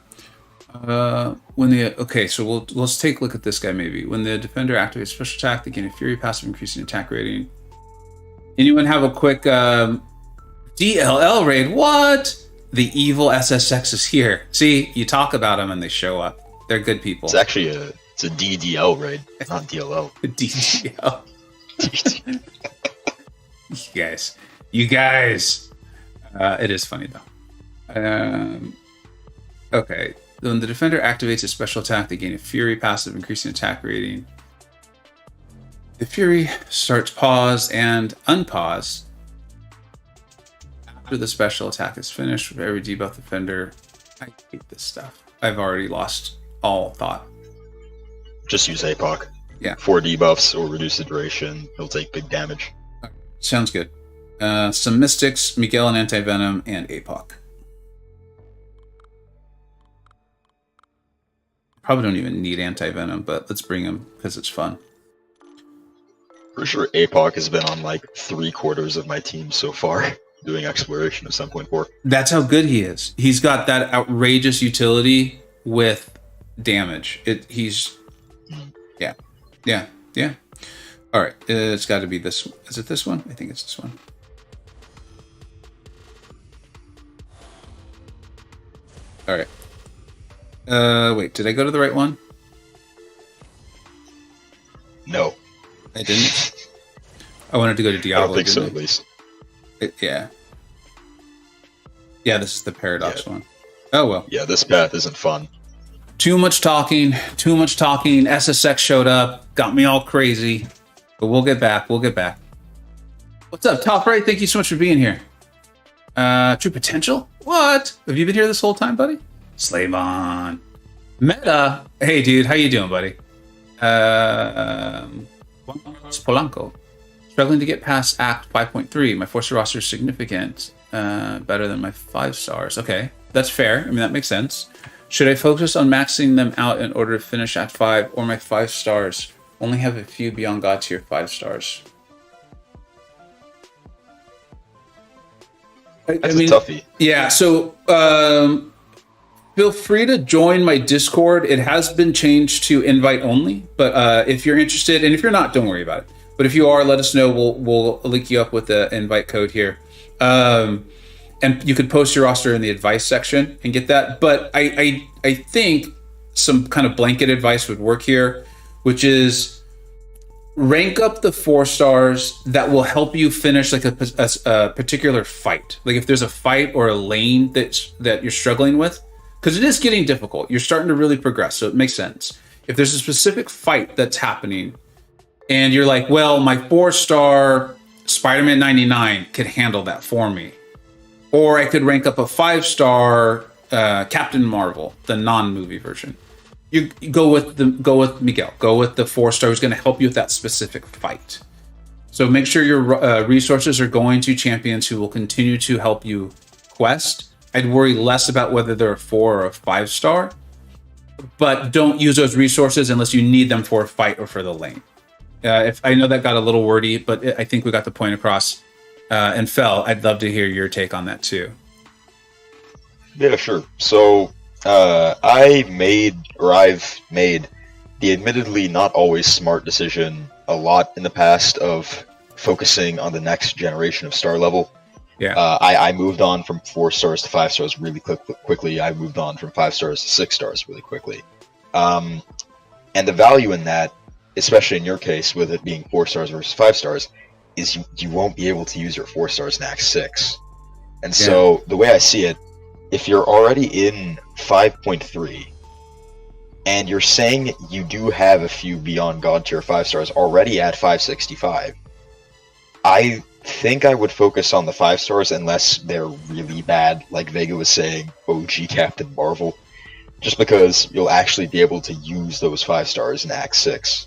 Okay, so let's take a look at this guy maybe. When the defender activates special attack, they gain a fury passive increasing attack rating. Anyone have a quick DLL raid? What? The evil SSX is here. See, you talk about them and they show up. They're good people. It's actually it's a DDL raid, not DLL. DDL. You guys. It is funny though. Okay. When the defender activates a special attack, they gain a fury passive, increasing attack rating. The fury starts pause and unpause after the special attack is finished. For every debuff defender, I hate this stuff. I've already lost all thought. Just use APOC. Yeah. 4 debuffs or reduce the duration. He'll take big damage. Sounds good. Some Mystics, Miguel and Anti-Venom, and APOC. Probably don't even need Anti-Venom, but let's bring him because it's fun. For sure, APOC has been on like 3/4 of my team so far, doing exploration of 7.4. That's how good he is. He's got that outrageous utility with damage. Yeah. All right, it's got to be this one. Is it this one? I think it's this one. All right. Wait, did I go to the right one? No. I didn't. I wanted to go to Diablo. I don't think so, at least. Yeah. Yeah, this is the Paradox one. Oh, well. Yeah, this path isn't fun. Too much talking. SSX showed up. Got me all crazy. But we'll get back. What's up, Top Right? Thank you so much for being here. True Potential? What? Have you been here this whole time, buddy? Slave on. Meta. Hey, dude. How you doing, buddy? Polanco. Struggling to get past Act 5.3. My force roster is significant. Better than my 5 stars. Okay. That's fair. I mean, that makes sense. Should I focus on maxing them out in order to finish Act 5 or my 5 stars? Only have a few Beyond God tier 5 stars. That's a toughie. Yeah, so feel free to join my Discord. It has been changed to invite only, but if you're interested, and if you're not, don't worry about it. But if you are, let us know. We'll link you up with the invite code here. And you could post your roster in the advice section and get that. But I think some kind of blanket advice would work here, which is rank up the 4 stars that will help you finish like a particular fight. Like if there's a fight or a lane that you're struggling with, because it is getting difficult. You're starting to really progress, so it makes sense. If there's a specific fight that's happening and you're like, well, my 4-star Spider-Man 99 could handle that for me. Or I could rank up a 5-star Captain Marvel, the non-movie version. You go with Miguel. Go with the 4-star who's going to help you with that specific fight. So make sure your resources are going to champions who will continue to help you quest. I'd worry less about whether they're a 4 or a 5-star, but don't use those resources unless you need them for a fight or for the lane. If I know that got a little wordy, but I think we got the point across. And Fel, I'd love to hear your take on that too. Yeah, sure. So I've made the admittedly not always smart decision a lot in the past of focusing on the next generation of star level Yeah. I moved on from 4 stars to 5 stars really quickly. I moved on from 5 stars to 6 stars really quickly. And the value in that, especially in your case, with it being 4 stars versus 5 stars, is you won't be able to use your 4 stars in Act 6. And so the way I see it, if you're already in 5.3, and you're saying you do have a few Beyond God tier 5 stars already at 565, I think I would focus on the 5 stars unless they're really bad, like Vega was saying, OG Captain Marvel, just because you'll actually be able to use those 5 stars in Act 6.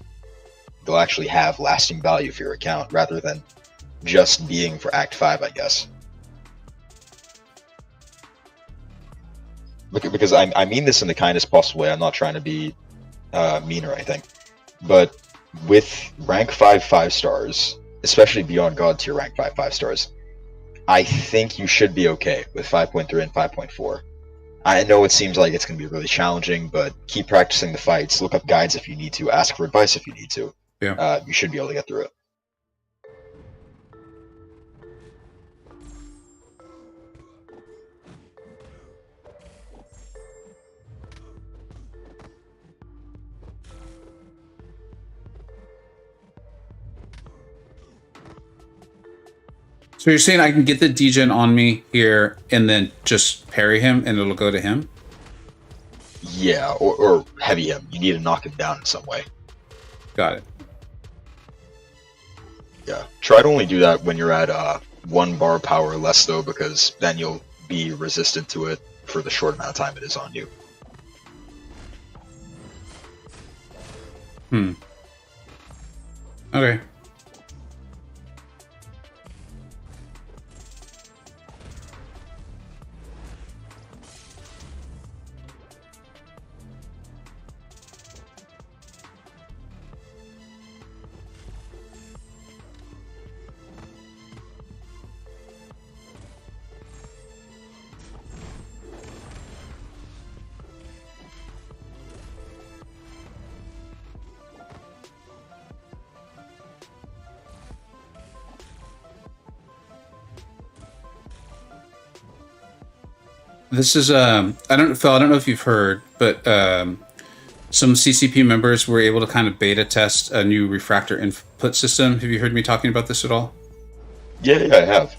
They'll actually have lasting value for your account, rather than just being for Act 5, I guess. Because I mean this in the kindest possible way, I'm not trying to be mean or anything, but with rank 5 5 stars, especially Beyond God tier rank 5 5 stars, I think you should be okay with 5.3 and 5.4. I know it seems like it's going to be really challenging, but keep practicing the fights, look up guides if you need to, ask for advice if you need to. Yeah. You should be able to get through it. So you're saying I can get the degen on me here and then just parry him and it'll go to him? Yeah, or heavy him. You need to knock him down in some way. Got it. Yeah. Try to only do that when you're at 1 bar power or less, though, because then you'll be resistant to it for the short amount of time it is on you. Okay. This is Phil, I don't know if you've heard, but some CCP members were able to kind of beta test a new refractor input system. Have you heard me talking about this at all? Yeah, I have.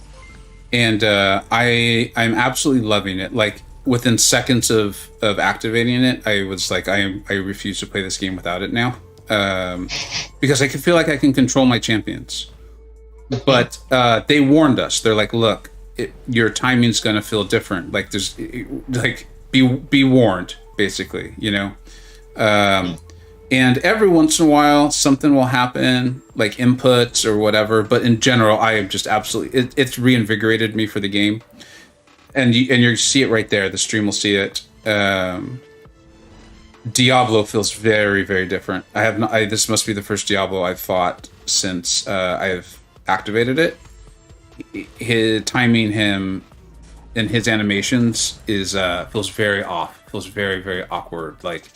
And I'm absolutely loving it. Like within seconds of activating it, I was like, I refuse to play this game without it now, because I can feel like I can control my champions. But they warned us. They're like, look, your timing's gonna feel different. Like there's like be warned, basically, you know. And every once in a while something will happen, like inputs or whatever, but in general I am just absolutely it's reinvigorated me for the game. And you see it right there, the stream will see it. Diablo feels very, very different. This must be the first Diablo I've fought since I've activated it. His timing, him and his animations is feels very off, feels very, very awkward. Like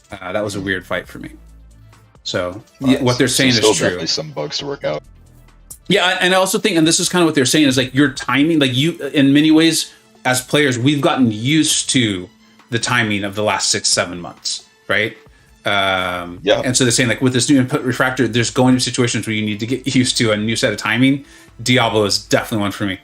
that was a weird fight for me. So what they're saying is true. Definitely some bugs to work out. Yeah, and I also think, and this is kind of what they're saying, is like your timing, like you, in many ways, as players, we've gotten used to the timing of the last 6-7 months, right? Yeah. And so they're saying, like, with this new input refractor, there's going to be situations where you need to get used to a new set of timing. Diablo is definitely one for me.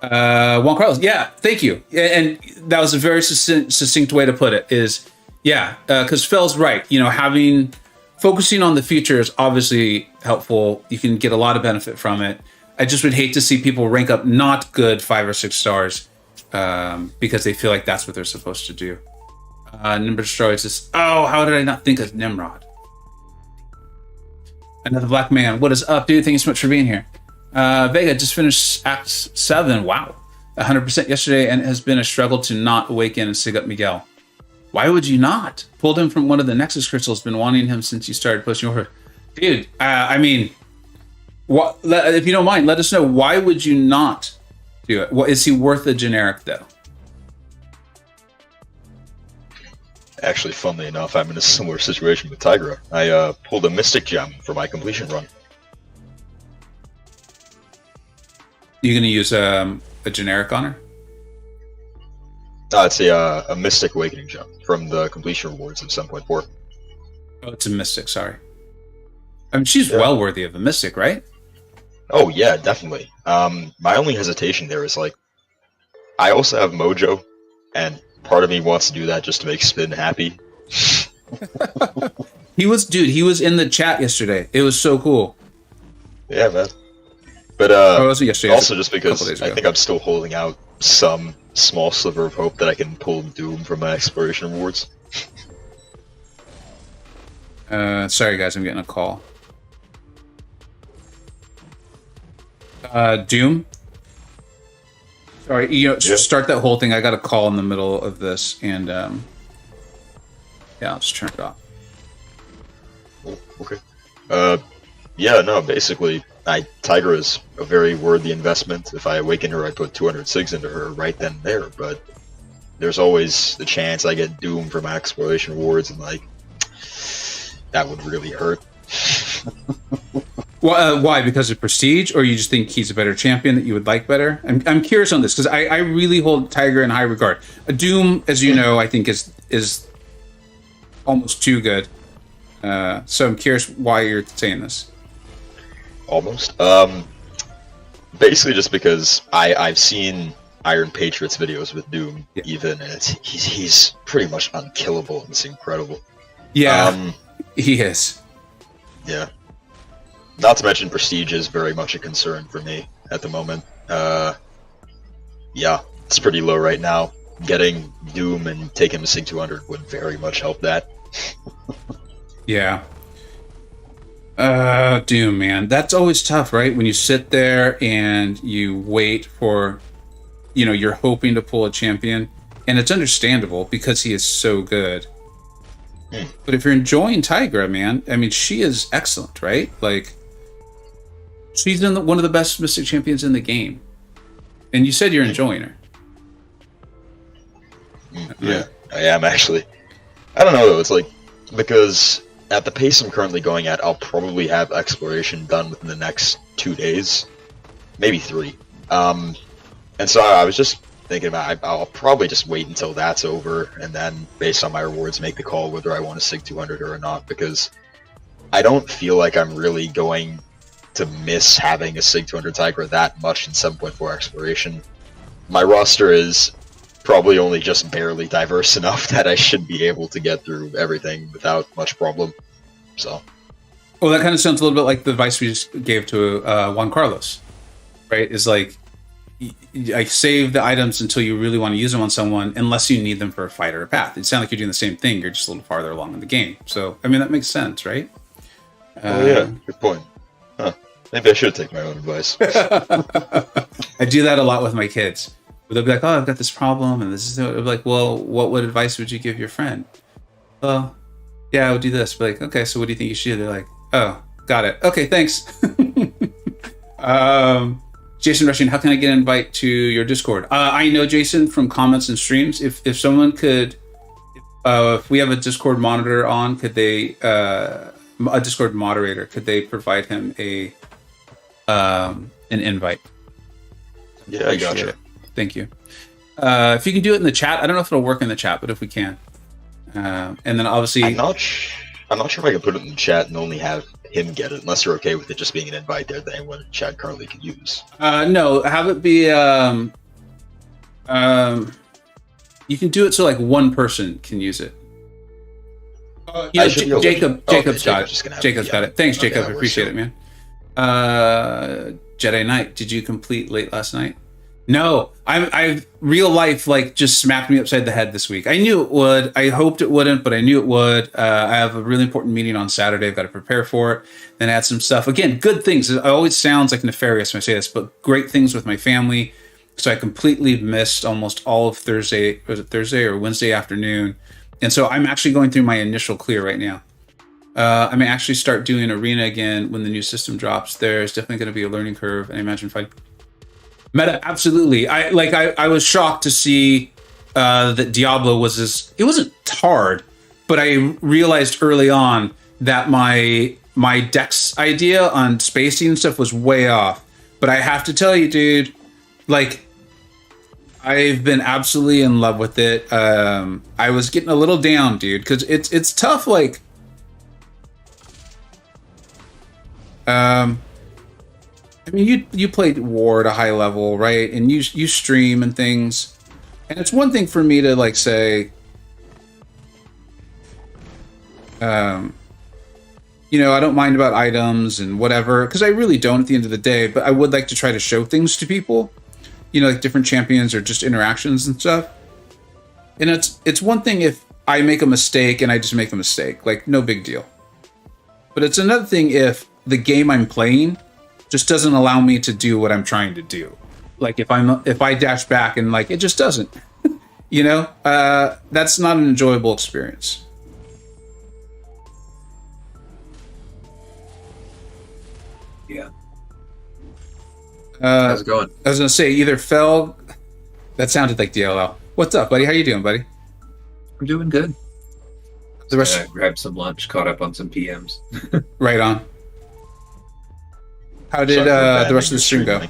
Juan Carlos, yeah, thank you. And that was a very succinct way to put it, is, yeah, because Phil's right. You know, focusing on the future is obviously helpful. You can get a lot of benefit from it. I just would hate to see people rank up not good 5 or 6 stars because they feel like that's what they're supposed to do. Nimrod Destroyer says, oh, how did I not think of Nimrod? Another black man. What is up, dude? Thank you so much for being here. Vega just finished Act 7. Wow. 100% yesterday, and it has been a struggle to not awaken and sig up Miguel. Why would you not? Pulled him from one of the Nexus crystals. Been wanting him since you started pushing over. Dude, I mean, if you don't mind, let us know. Why would you not do it? Is he worth a generic, though? Actually, funnily enough, I'm in a similar situation with Tigra. I pulled a Mystic Gem for my completion run. You gonna use a generic on her? It's a Mystic Awakening jump from the completion rewards of 7.4. Oh, it's a mystic. Sorry. I mean, she's well worthy of a mystic, right? Oh yeah, definitely. My only hesitation there is like, I also have Mojo, and part of me wants to do that just to make Spin happy. He was in the chat yesterday. It was so cool. Yeah, man. But it wasn't yesterday. Also just because I think I'm still holding out some small sliver of hope that I can pull Doom from my exploration rewards. Sorry guys, I'm getting a call. Doom? Sorry, start that whole thing. I got a call in the middle of this, and yeah, I'll just turn it off. Oh, okay. Yeah, no, basically, Tigra is a very worthy investment. If I awaken her, I put 200 SIGs into her right then and there, but there's always the chance I get Doom for my exploration rewards, and like, that would really hurt. Well, why? Because of prestige, or you just think he's a better champion that you would like better? I'm curious on this because I really hold Tiger in high regard. Doom, as you know, I think is almost too good. So I'm curious why you're saying this. Almost. Basically, just because I've seen Iron Patriots videos with Doom, even, and he's pretty much unkillable. It's incredible. Yeah, he is. Yeah. Not to mention prestige is very much a concern for me at the moment. Yeah, it's pretty low right now. Getting Doom and taking him to Sig 200 would very much help that. Yeah. Doom, man. That's always tough, right? When you sit there and you wait for, you're hoping to pull a champion, and it's understandable because he is so good. But if you're enjoying Tigra, man, I mean, she is excellent, right? Like, she's one of the best Mystic champions in the game. And you said you're enjoying her. Yeah, I am actually. I don't know though, it's like, because at the pace I'm currently going at, I'll probably have exploration done within the next 2 days. Maybe 3. And so I was just thinking about, I'll probably just wait until that's over, and then, based on my rewards, make the call whether I want to Sig 200 or not, because I don't feel like I'm really going to miss having a Sig 200 Tigra that much in 7.4 exploration. My roster is probably only just barely diverse enough that I should be able to get through everything without much problem. So, well, that kind of sounds a little bit like the advice we just gave to Juan Carlos, right? Is like, save the items until you really want to use them on someone, unless you need them for a fight or a path. It sounds like you're doing the same thing. You're just a little farther along in the game. So, I mean, that makes sense, right? Oh yeah, good point. Huh. Maybe I should take my own advice. I do that a lot with my kids. They'll be like, "Oh, I've got this problem, and this is." I'll be like, "Well, what advice would you give your friend?" Well, yeah, I would do this. But like, okay, so what do you think you should do? They're like, "Oh, got it. Okay, thanks." Jason Rushing, how can I get an invite to your Discord? I know Jason from comments and streams. If someone could, if we have a Discord monitor on, could they, a Discord moderator, could they provide him an invite? Yeah, I got you. Thank you. If you can do it in the chat, I don't know if it'll work in the chat, but if we can, and then obviously, I'm not sure if I can put it in the chat and only have him get it, unless you're okay with it just being an invite there that anyone in chat currently can use. No, have it be. You can do it so like one person can use it. Jacob's got it. Jacob's got it. Thanks, Jacob. I appreciate it, man. Jedi Knight, did you complete late last night? No, I real life like just smacked me upside the head this week. I knew it would. I hoped it wouldn't, but I knew it would. I have a really important meeting on Saturday. I've got to prepare for it. Then add some stuff. Again, good things. It always sounds like nefarious when I say this, but great things with my family. So I completely missed almost all of Thursday. Was it Thursday or Wednesday afternoon? And so I'm actually going through my initial clear right now. I may actually start doing Arena again when the new system drops. There's definitely going to be a learning curve, and I imagine if I meta, absolutely. I was shocked to see that Diablo was it wasn't hard, but I realized early on that my Dex idea on spacing and stuff was way off. But I have to tell you, dude, like, I've been absolutely in love with it. I was getting a little down, dude, because it's tough. Like, I mean, you played War at a high level, right? And you stream and things, and it's one thing for me to like say, you know, I don't mind about items and whatever, because I really don't at the end of the day. But I would like to try to show things to people, you know, like different champions or just interactions and stuff. And it's one thing if I make a mistake and I just make a mistake, like no big deal. But it's another thing if the game I'm playing just doesn't allow me to do what I'm trying to do. Like if I dash back and like it just doesn't, you know, that's not an enjoyable experience. Yeah. How's it going? I was gonna say either fell. That sounded like DLL. What's up, buddy? How you doing, buddy? I'm doing good. The rest Grabbed some lunch, caught up on some PMs. right on. How did the rest of the stream go?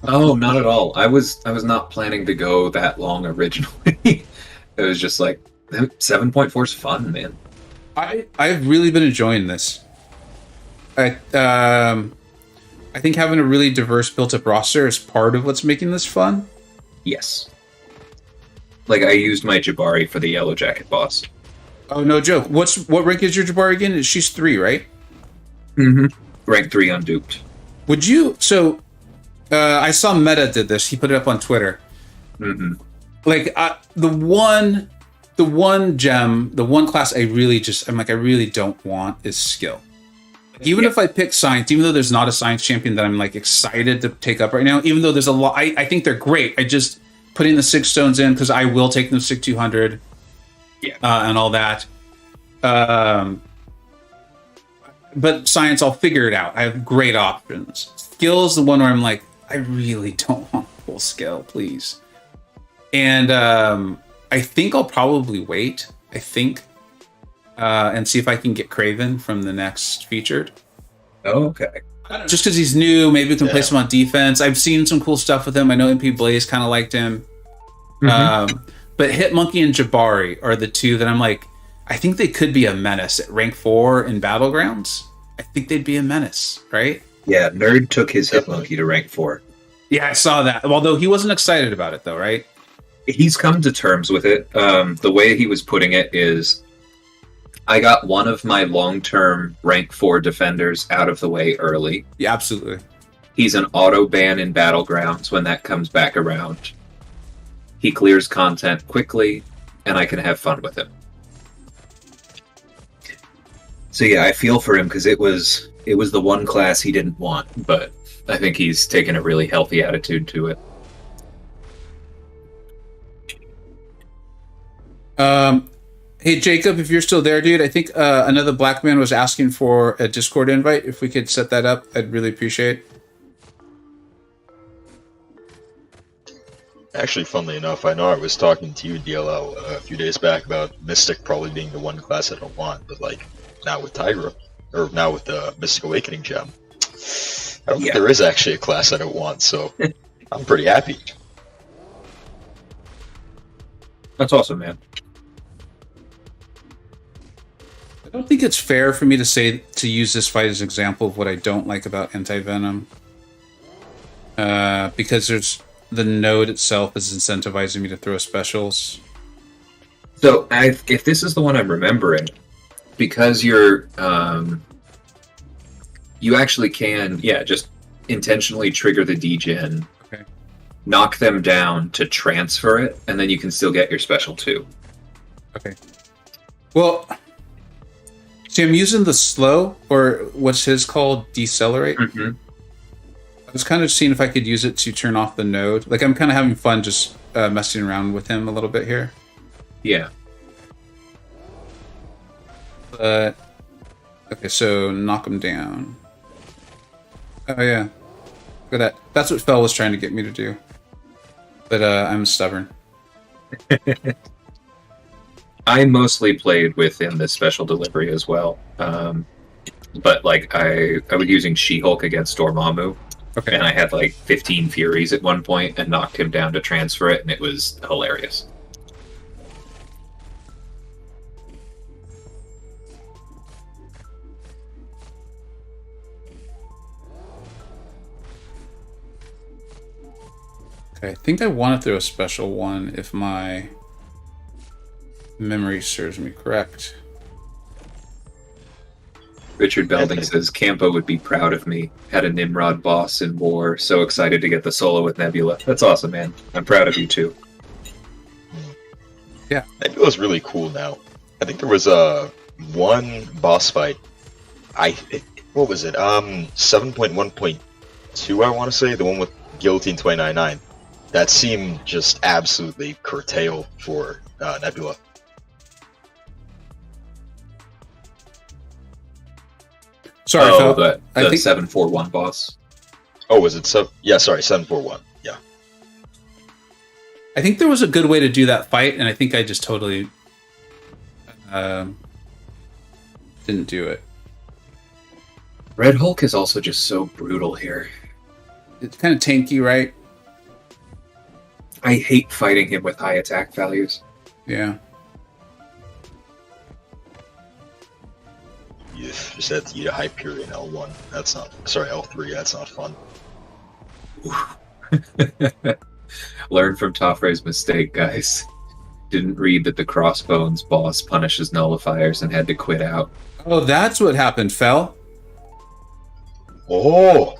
Oh, not at all. I was not planning to go that long originally. It was just like 7.4 is fun, man. I've really been enjoying this. I think having a really diverse built-up roster is part of what's making this fun. Yes. Like I used my Jabari for the Yellowjacket boss. Oh, no joke. What rank is your Jabari again? She's 3, right? Mm-hmm. Rank 3 unduped. Would you... So, I saw Meta did this. He put it up on Twitter. Mm-hmm. Like, the one gem, the one class I really don't want is skill. Even if I pick science, even though there's not a science champion that I'm like excited to take up right now, even though there's a lot, I think they're great. I just putting the 6 stones in because I will take them 6-200, and all that. But science, I'll figure it out. I have great options. Skill is the one where I'm like, I really don't want full skill, please. And I think I'll probably wait. And see if I can get Craven from the next featured. Oh, okay. Just because he's new, maybe we can place him on defense. I've seen some cool stuff with him. I know MP Blaze kind of liked him. Mm-hmm. But Hitmonkey and Jabari are the two that I'm like, I think they could be a menace at rank 4 in Battlegrounds. I think they'd be a menace, right? Yeah, Nerd took his Hitmonkey to rank 4. Yeah, I saw that. Although he wasn't excited about it, though, right? He's come to terms with it. The way he was putting it is, I got one of my long-term rank 4 defenders out of the way early. Yeah, absolutely. He's an auto ban in Battlegrounds when that comes back around. He clears content quickly, and I can have fun with him. So yeah, I feel for him because it was the one class he didn't want, but I think he's taken a really healthy attitude to it. Hey, Jacob, if you're still there, dude, I think another black man was asking for a Discord invite. If we could set that up, I'd really appreciate it. Actually, funnily enough, I know I was talking to you, DLL, a few days back about Mystic probably being the one class I don't want, but like now with Tigra, or now with the Mystic Awakening gem, I don't think there is actually a class I don't want, so I'm pretty happy. That's awesome, man. I don't think it's fair for me to use this fight as an example of what I don't like about Anti-Venom. Because the node itself is incentivizing me to throw specials. So if this is the one I'm remembering, because you're you actually can just intentionally trigger the degen, knock them down to transfer it, and then you can still get your special too. Okay. Well, see, I'm using the slow, or what's his called, decelerate. Mm-hmm. I was kind of seeing if I could use it to turn off the node. Like, I'm kind of having fun just messing around with him a little bit here. Yeah. But okay, so knock him down. Oh yeah, look at that. That's what Fel was trying to get me to do. But I'm stubborn. I mostly played within this special delivery as well. But like I was using She-Hulk against Dormammu. Okay. And I had like 15 Furies at one point and knocked him down to transfer it, and it was hilarious. Okay, I think I want to throw a special one if my memory serves me correct. Richard Belding says, Campo would be proud of me. Had a Nimrod boss in war. So excited to get the solo with Nebula. That's awesome, man. I'm proud of you, too. Yeah. Nebula's really cool now. I think there was one boss fight. What was it? 7.1.2, I want to say. The one with Guillotine 299. That seemed just absolutely curtailed for Nebula. Sorry, oh, Phil. the 741 boss. Oh, was it 741. Yeah. I think there was a good way to do that fight, and I think I just totally didn't do it. Red Hulk is also just so brutal here. It's kind of tanky, right? I hate fighting him with high attack values. Yeah. You just had to eat a Hyperion L1. That's not... Sorry, L3. That's not fun. Learn from Toffrey's mistake, guys. Didn't read that the Crossbones boss punishes nullifiers and had to quit out. Oh, that's what happened, Fel. Oh!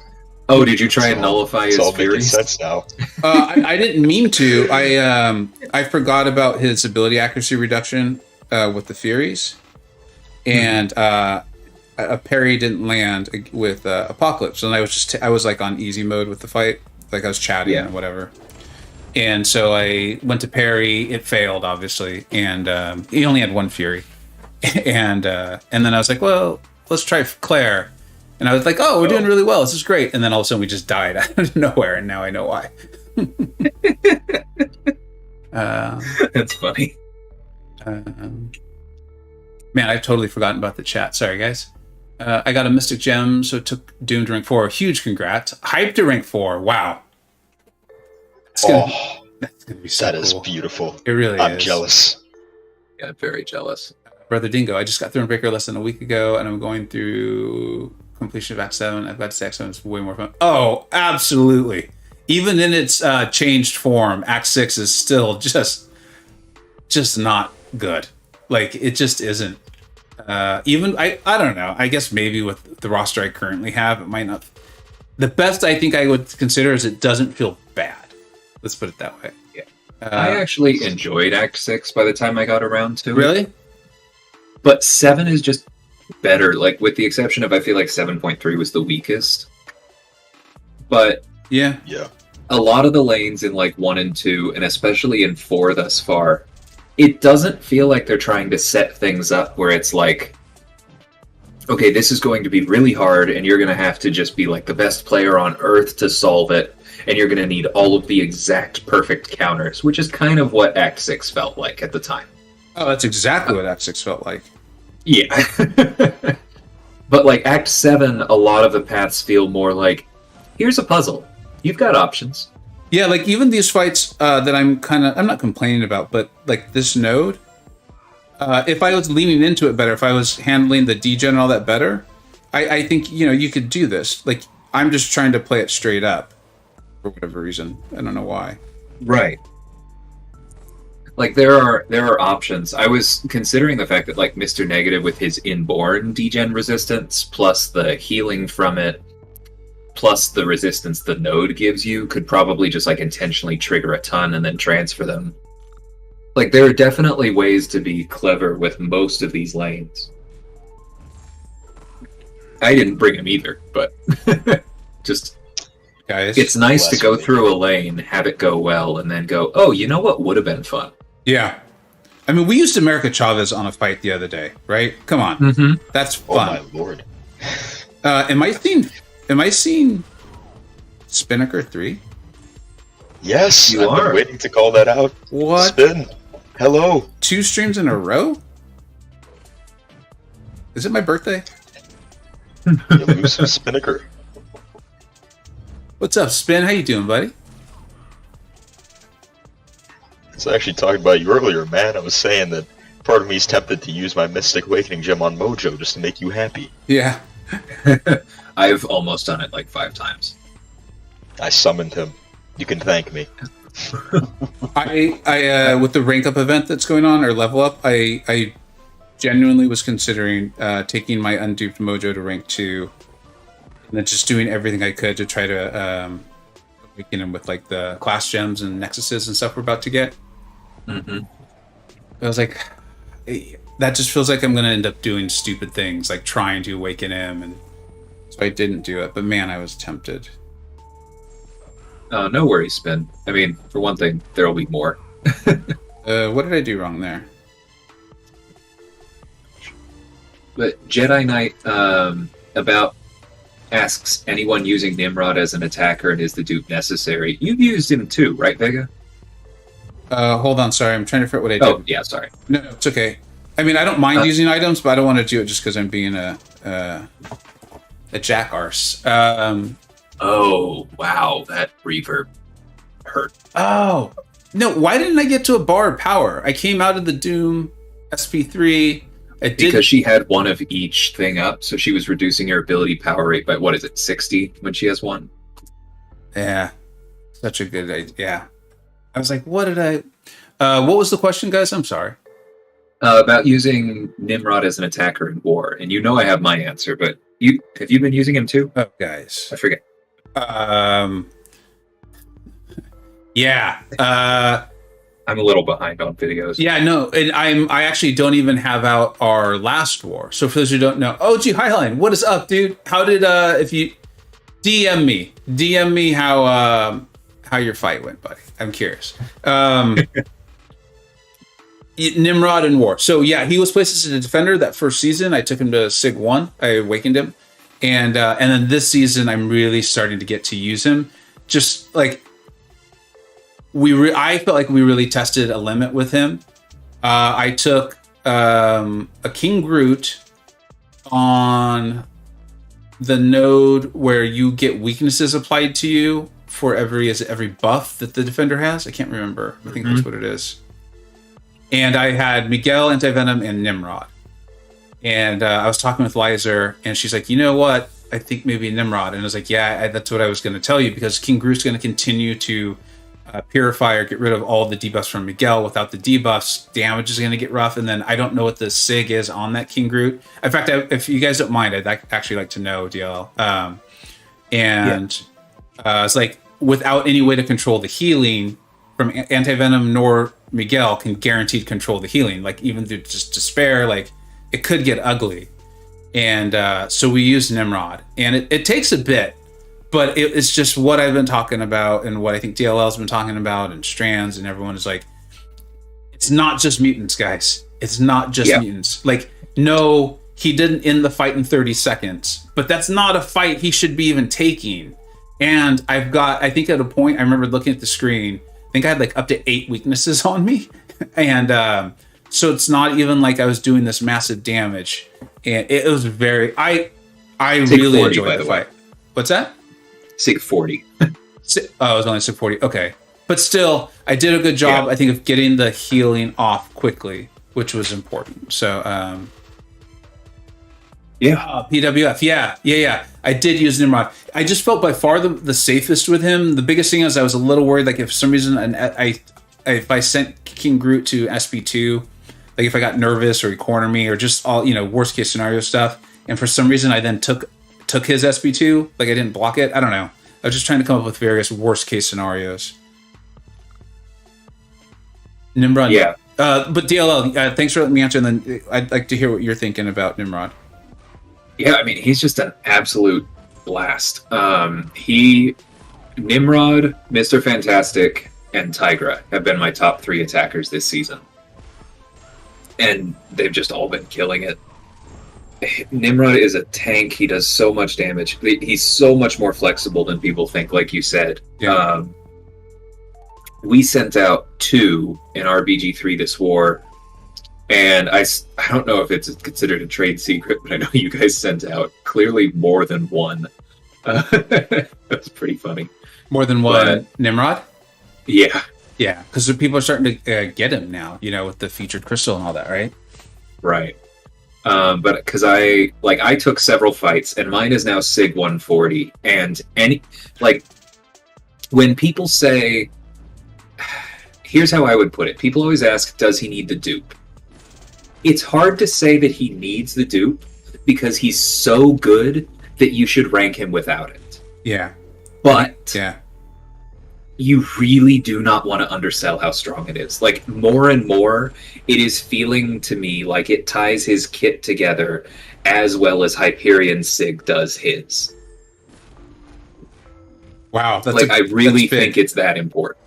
Oh, did you try and nullify his It's all making Furies? sense now. I didn't mean to. I forgot about his ability accuracy reduction with the Furies. And a parry didn't land with Apocalypse. And I was like on easy mode with the fight. Like I was chatting and whatever. And so I went to parry. It failed, obviously. And he only had one Fury. And then I was like, well, let's try Claire. And I was like, oh, we're doing really well. This is great. And then all of a sudden we just died out of nowhere. And now I know why. That's funny. Man, I've totally forgotten about the chat. Sorry, guys. I got a Mystic Gem, so it took Doom to rank 4. Huge congrats. Hype to rank 4. Wow. That's gonna be so that cool. is beautiful. It really is. I'm jealous. Yeah, very jealous. Brother Dingo, I just got Thornbreaker less than a week ago, and I'm going through completion of Act 7. I've got to say Act 7 is way more fun. Oh, absolutely. Even in its changed form, Act 6 is still just not good. Like, it just isn't. Even, I don't know. I guess maybe with the roster I currently have, it might not. The best I think I would consider is it doesn't feel bad. Let's put it that way. Yeah. I actually enjoyed Act 6 by the time I got around to it. Really? But 7 is just better, like with the exception of I feel like 7.3 was the weakest. But yeah, a lot of the lanes in like 1 and 2, and especially in 4 thus far, it doesn't feel like they're trying to set things up where it's like, okay, this is going to be really hard, and you're going to have to just be like the best player on Earth to solve it, and you're going to need all of the exact perfect counters, which is kind of what Act 6 felt like at the time. Oh, that's exactly what Act 6 felt like. Yeah. But like Act 7, a lot of the paths feel more like, here's a puzzle. You've got options. Yeah, like even these fights that I'm not complaining about, but like this node, if I was leaning into it better, if I was handling the degen and all that better, I think, you could do this. Like, I'm just trying to play it straight up for whatever reason. I don't know why. Right. Like, there are options. I was considering the fact that, like, Mr. Negative with his inborn degen resistance, plus the healing from it, plus the resistance the node gives you, could probably just, like, intentionally trigger a ton and then transfer them. Like, there are definitely ways to be clever with most of these lanes. I didn't bring him either, but just... Guys, it's nice to go through a lane, have it go well, and then go, oh, you know what would have been fun? Yeah. I mean, we used America Chavez on a fight the other day, right? Come on. Mm-hmm. That's fun. Oh, my lord. Am I seeing Spinnaker 3? Yes, You I've are. been waiting to call that out. What? Spin. Hello. 2 streams in a row? Is it my birthday? Elusive Spinnaker. What's up, Spin? How you doing, buddy? So I actually talked about you earlier, man. I was saying that part of me is tempted to use my Mystic Awakening gem on Mojo just to make you happy. Yeah. I've almost done it like 5 times. I summoned him. You can thank me. I with the rank up event that's going on, or level up, I genuinely was considering taking my unduped Mojo to rank 2, and then just doing everything I could to try to awaken him with like the class gems and nexuses and stuff we're about to get. Mm-hmm. I was like, that just feels like I'm going to end up doing stupid things, like trying to awaken him, and so I didn't do it. But man, I was tempted. No worries, Spin. I mean, for one thing, there'll be more. What did I do wrong there? But Jedi Knight about asks anyone using Nimrod as an attacker and is the dupe necessary. You've used him too, right, Vega? Hold on, sorry, I'm trying to figure out what I did. Oh, yeah, sorry. No, it's okay. I mean, I don't mind using items, but I don't want to do it just because I'm being a jackarse. Oh, wow, that reverb hurt. Oh, no, why didn't I get to a bar of power? I came out of the Doom SP3. Because she had one of each thing up, so she was reducing her ability power rate by, 60 when she has one? Yeah, such a good idea. Yeah. I was like, what did I... what was the question, guys? I'm sorry. About using Nimrod as an attacker in war. And you know I have my answer, but have you been using him too? Oh, guys. I forget. Yeah. I'm a little behind on videos. Yeah, no, and I actually don't even have out our last war. So for those who don't know, OG Highline, what is up, dude? How did if you DM me how your fight went, buddy? I'm curious. Nimrod in war. So yeah, he was placed as a defender that first season. I took him to Sig 1. I awakened him, and then this season I'm really starting to get to use him. Just like I felt like we really tested a limit with him. I took a King Groot on the node where you get weaknesses applied to you for every buff that the defender has. I can't remember. I think that's what it is. And I had Miguel, Anti-Venom, and Nimrod. And I was talking with Lizer, and she's like, you know what? I think maybe Nimrod. And I was like, yeah, that's what I was going to tell you, because King Groot's going to continue to purify or get rid of all the debuffs from Miguel. Without the debuffs, damage is going to get rough. And then I don't know what the SIG is on that King Groot. In fact, if you guys don't mind, I'd actually like to know, DL. It's like, without any way to control the healing from Anti-Venom nor Miguel can guaranteed control the healing. Like, even through just despair, like, it could get ugly. And so we used Nimrod. And it takes a bit, but it's just what I've been talking about and what I think DLL's been talking about, and Strands, and everyone is like, it's not just mutants, guys. It's not just mutants. Like, no, he didn't end the fight in 30 seconds, but that's not a fight he should be even taking. And I think at a point, I remember looking at the screen, I think I had like up to 8 weaknesses on me. And so it's not even like I was doing this massive damage. And it was very, I really enjoyed the fight. What's that? Sig 40. Oh, it was only Sig 40. Okay. But still, I did a good job, I think, of getting the healing off quickly, which was important. So, PWF. Yeah. I did use Nimrod. I just felt by far the safest with him. The biggest thing is I was a little worried, like, if for some reason if I sent King Groot to SP2, like if I got nervous or he cornered me or just all, worst case scenario stuff, and for some reason I then took his SP2, like I didn't block it. I don't know. I was just trying to come up with various worst case scenarios. Nimrod. Yeah. But DLL, thanks for letting me answer, and then I'd like to hear what you're thinking about Nimrod. Yeah, I mean, he's just an absolute blast. Nimrod, Mr. Fantastic, and Tigra have been my top 3 attackers this season. And they've just all been killing it. Nimrod is a tank. He does so much damage. He's so much more flexible than people think, like you said. Yeah. We sent out 2 in RBG3 this war. And I don't know if it's considered a trade secret, but I know you guys sent out clearly more than 1. That's pretty funny. More than one Nimrod? Yeah. Yeah, because people are starting to get him now, with the featured crystal and all that, right? Right. But because I took several fights, and mine is now Sig 140, and when people say, here's how I would put it. People always ask, does he need the dupe? It's hard to say that he needs the dupe because he's so good that you should rank him without it. Yeah. But yeah, you really do not want to undersell how strong it is. Like, more and more, it is feeling to me like it ties his kit together as well as Hyperion Sig does his. Wow. I really think it's that important.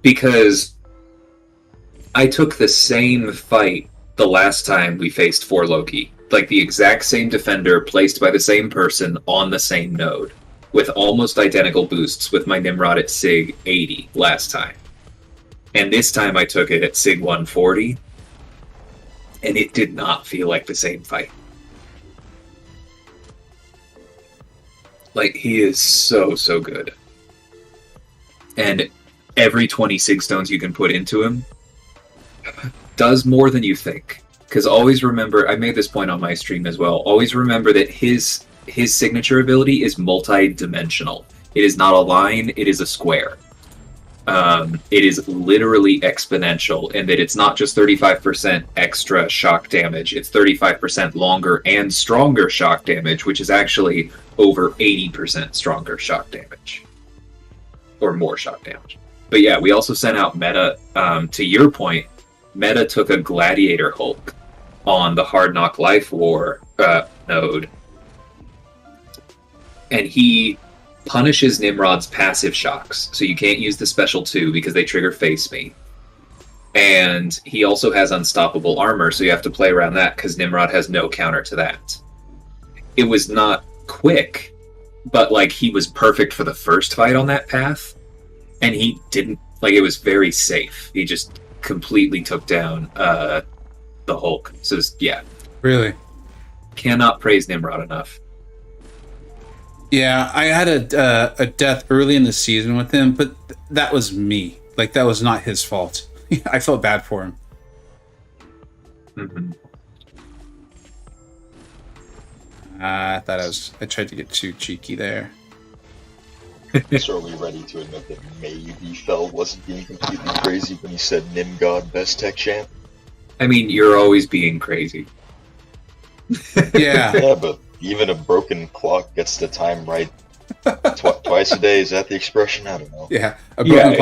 Because I took the same fight the last time we faced 4 Loki. Like, the exact same defender placed by the same person on the same node, with almost identical boosts with my Nimrod at Sig 80 last time. And this time I took it at Sig 140, and it did not feel like the same fight. Like, he is so good. And every 20 Sig Stones you can put into him does more than you think. Because always remember, I made this point on my stream as well, always remember that his signature ability is multi-dimensional. It is not a line, it is a square. It is literally exponential, in that it's not just 35% extra shock damage, it's 35% longer and stronger shock damage, which is actually over 80% stronger shock damage. Or more shock damage. But yeah, we also sent out Meta, to your point, Meta took a Gladiator Hulk on the Hard Knock Life War node, and he punishes Nimrod's passive shocks, so you can't use the special 2 because they trigger Face Me. And he also has unstoppable armor, so you have to play around that because Nimrod has no counter to that. It was not quick, but he was perfect for the first fight on that path, and he didn't, it was very safe. He just completely took down the Hulk. So yeah, really cannot praise Nimrod enough. Yeah, I had a death early in the season with him, but that was me. That was not his fault. I felt bad for him. Mm-hmm. I tried to get too cheeky there. So are we ready to admit that maybe Fell wasn't being completely crazy when he said Nim God best tech champ? I mean, you're always being crazy. Yeah. Yeah, but even a broken clock gets the time right twice a day. Is that the expression? I don't know. Yeah, a broken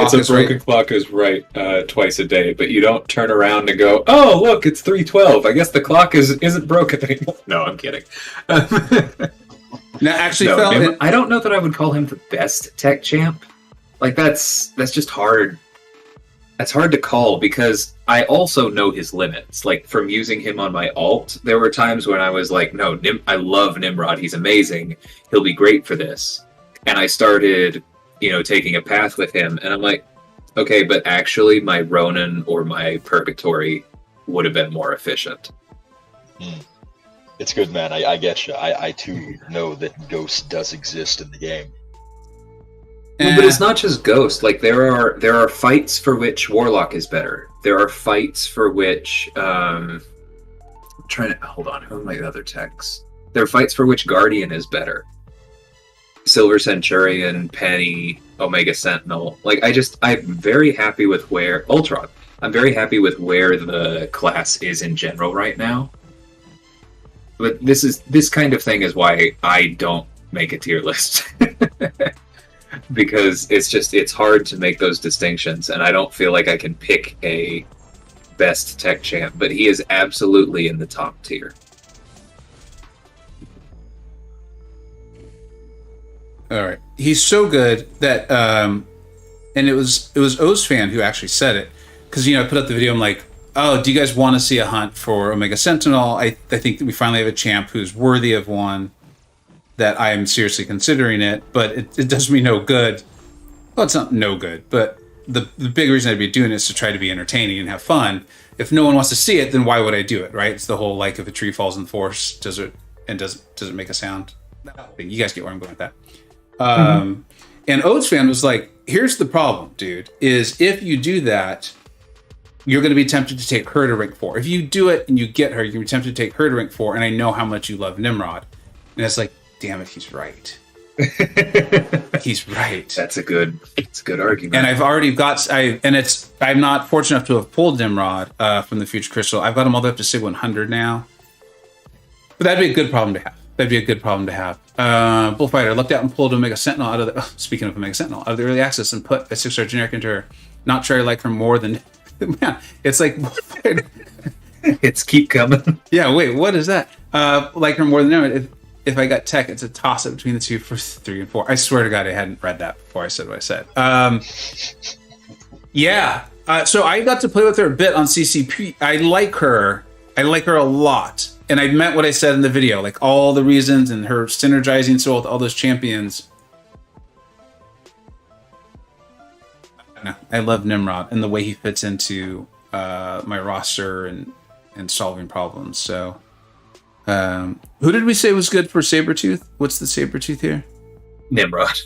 clock is right twice a day, but you don't turn around and go, oh, look, it's 3:12. I guess the clock isn't broken anymore. No, I'm kidding. Now, actually, I don't know that I would call him the best tech champ. That's just hard. That's hard to call because I also know his limits. From using him on my alt, there were times when I was like, no, I love Nimrod. He's amazing. He'll be great for this. And I started, taking a path with him, and I'm like, okay, but actually my Ronin or my Purgatory would have been more efficient. It's good, man. I get you. I too know that Ghost does exist in the game. Well, but it's not just Ghost. There are fights for which Warlock is better. There are fights for which I'm trying to hold on. Who are my other techs? There are fights for which Guardian is better. Silver Centurion, Penny, Omega Sentinel. I'm very happy with where Ultron. I'm very happy with where the class is in general right now. But this kind of thing is why I don't make a tier list. Because it's hard to make those distinctions, and I don't feel like I can pick a best tech champ, but he is absolutely in the top tier. All right, he's so good that and it was Ozfan who actually said it, because I put up the video. I'm like, oh, do you guys want to see a hunt for Omega Sentinel? I think that we finally have a champ who's worthy of one. That I am seriously considering it, but it does me no good. Well, it's not no good, but the big reason I'd be doing it is to try to be entertaining and have fun. If no one wants to see it, then why would I do it, right? It's the whole if a tree falls in the forest, does it and doesn't make a sound. You guys get where I'm going with that. And Oats fan was like, here's the problem, dude, is if you do that, you're going to be tempted to take her to rank 4. If you do it and you get her, you're going to be tempted to take her to rank 4, and I know how much you love Nimrod. And it's like, damn it, he's right. He's right. It's a good argument. And I've already got, I'm not fortunate enough to have pulled Nimrod from the Future Crystal. I've got him all the way up to Sig 100 now. But that'd be a good problem to have. Bullfighter looked out and pulled Omega Sentinel out of the, speaking of Omega Sentinel, out of the early access and put a 6-star generic into her. Not sure I like her more than, man, it's like, it's keep coming. Yeah, wait, what is that? Like her more than ever. If I got tech, it's a toss up between the two for 3 and 4. I swear to God, I hadn't read that before I said what I said. So I got to play with her a bit on CCP. I like her a lot. And I meant what I said in the video, like all the reasons and her synergizing so with all those champions. I love Nimrod and the way he fits into my roster and solving problems. So, who did we say was good for Sabretooth? What's the Sabretooth here? Nimrod.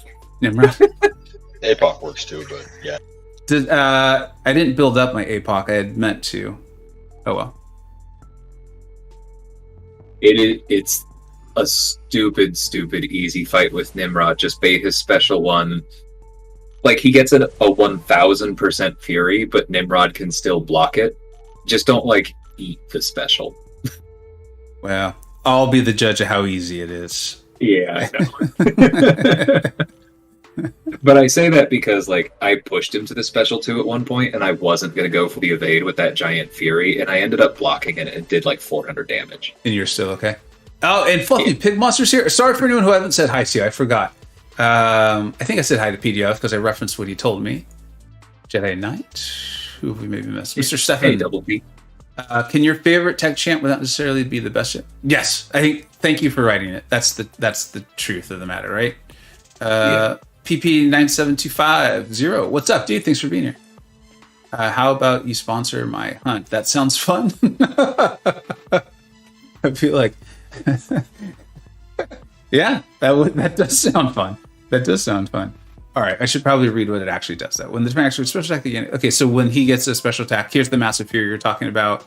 APOC works too, but yeah. I didn't build up my APOC. I had meant to. Oh well. It's a stupid easy fight with Nimrod. Just bait his special one. Like, he gets a 1000% Fury, but Nimrod can still block it. Just don't, like, eat the special. Well, I'll be the judge of how easy it is. Yeah, I know. But I say that because, like, I pushed him to the special 2 at one point, and I wasn't going to go for the evade with that giant Fury, and I ended up blocking it and it did, like, 400 damage. And you're still okay? Oh, and Fluffy Pig Monster's here. Sorry for anyone who I haven't said hi to. I forgot. I think I said hi to PDF because I referenced what he told me. Jedi Knight? Who have we maybe missed? Mr. Stefan. Hey, Double P. Can your favorite tech champ without necessarily be the best champ? Yes. I think, thank you for writing it. That's the truth of the matter, right? PP97250. What's up, dude? Thanks for being here. How about you sponsor my hunt? That sounds fun. I feel like, yeah, that does sound fun. That does sound fun. All right, I should probably read what it actually does, though. When the maximum special attack again. Okay, so when he gets a special attack, here's the massive fury you're talking about.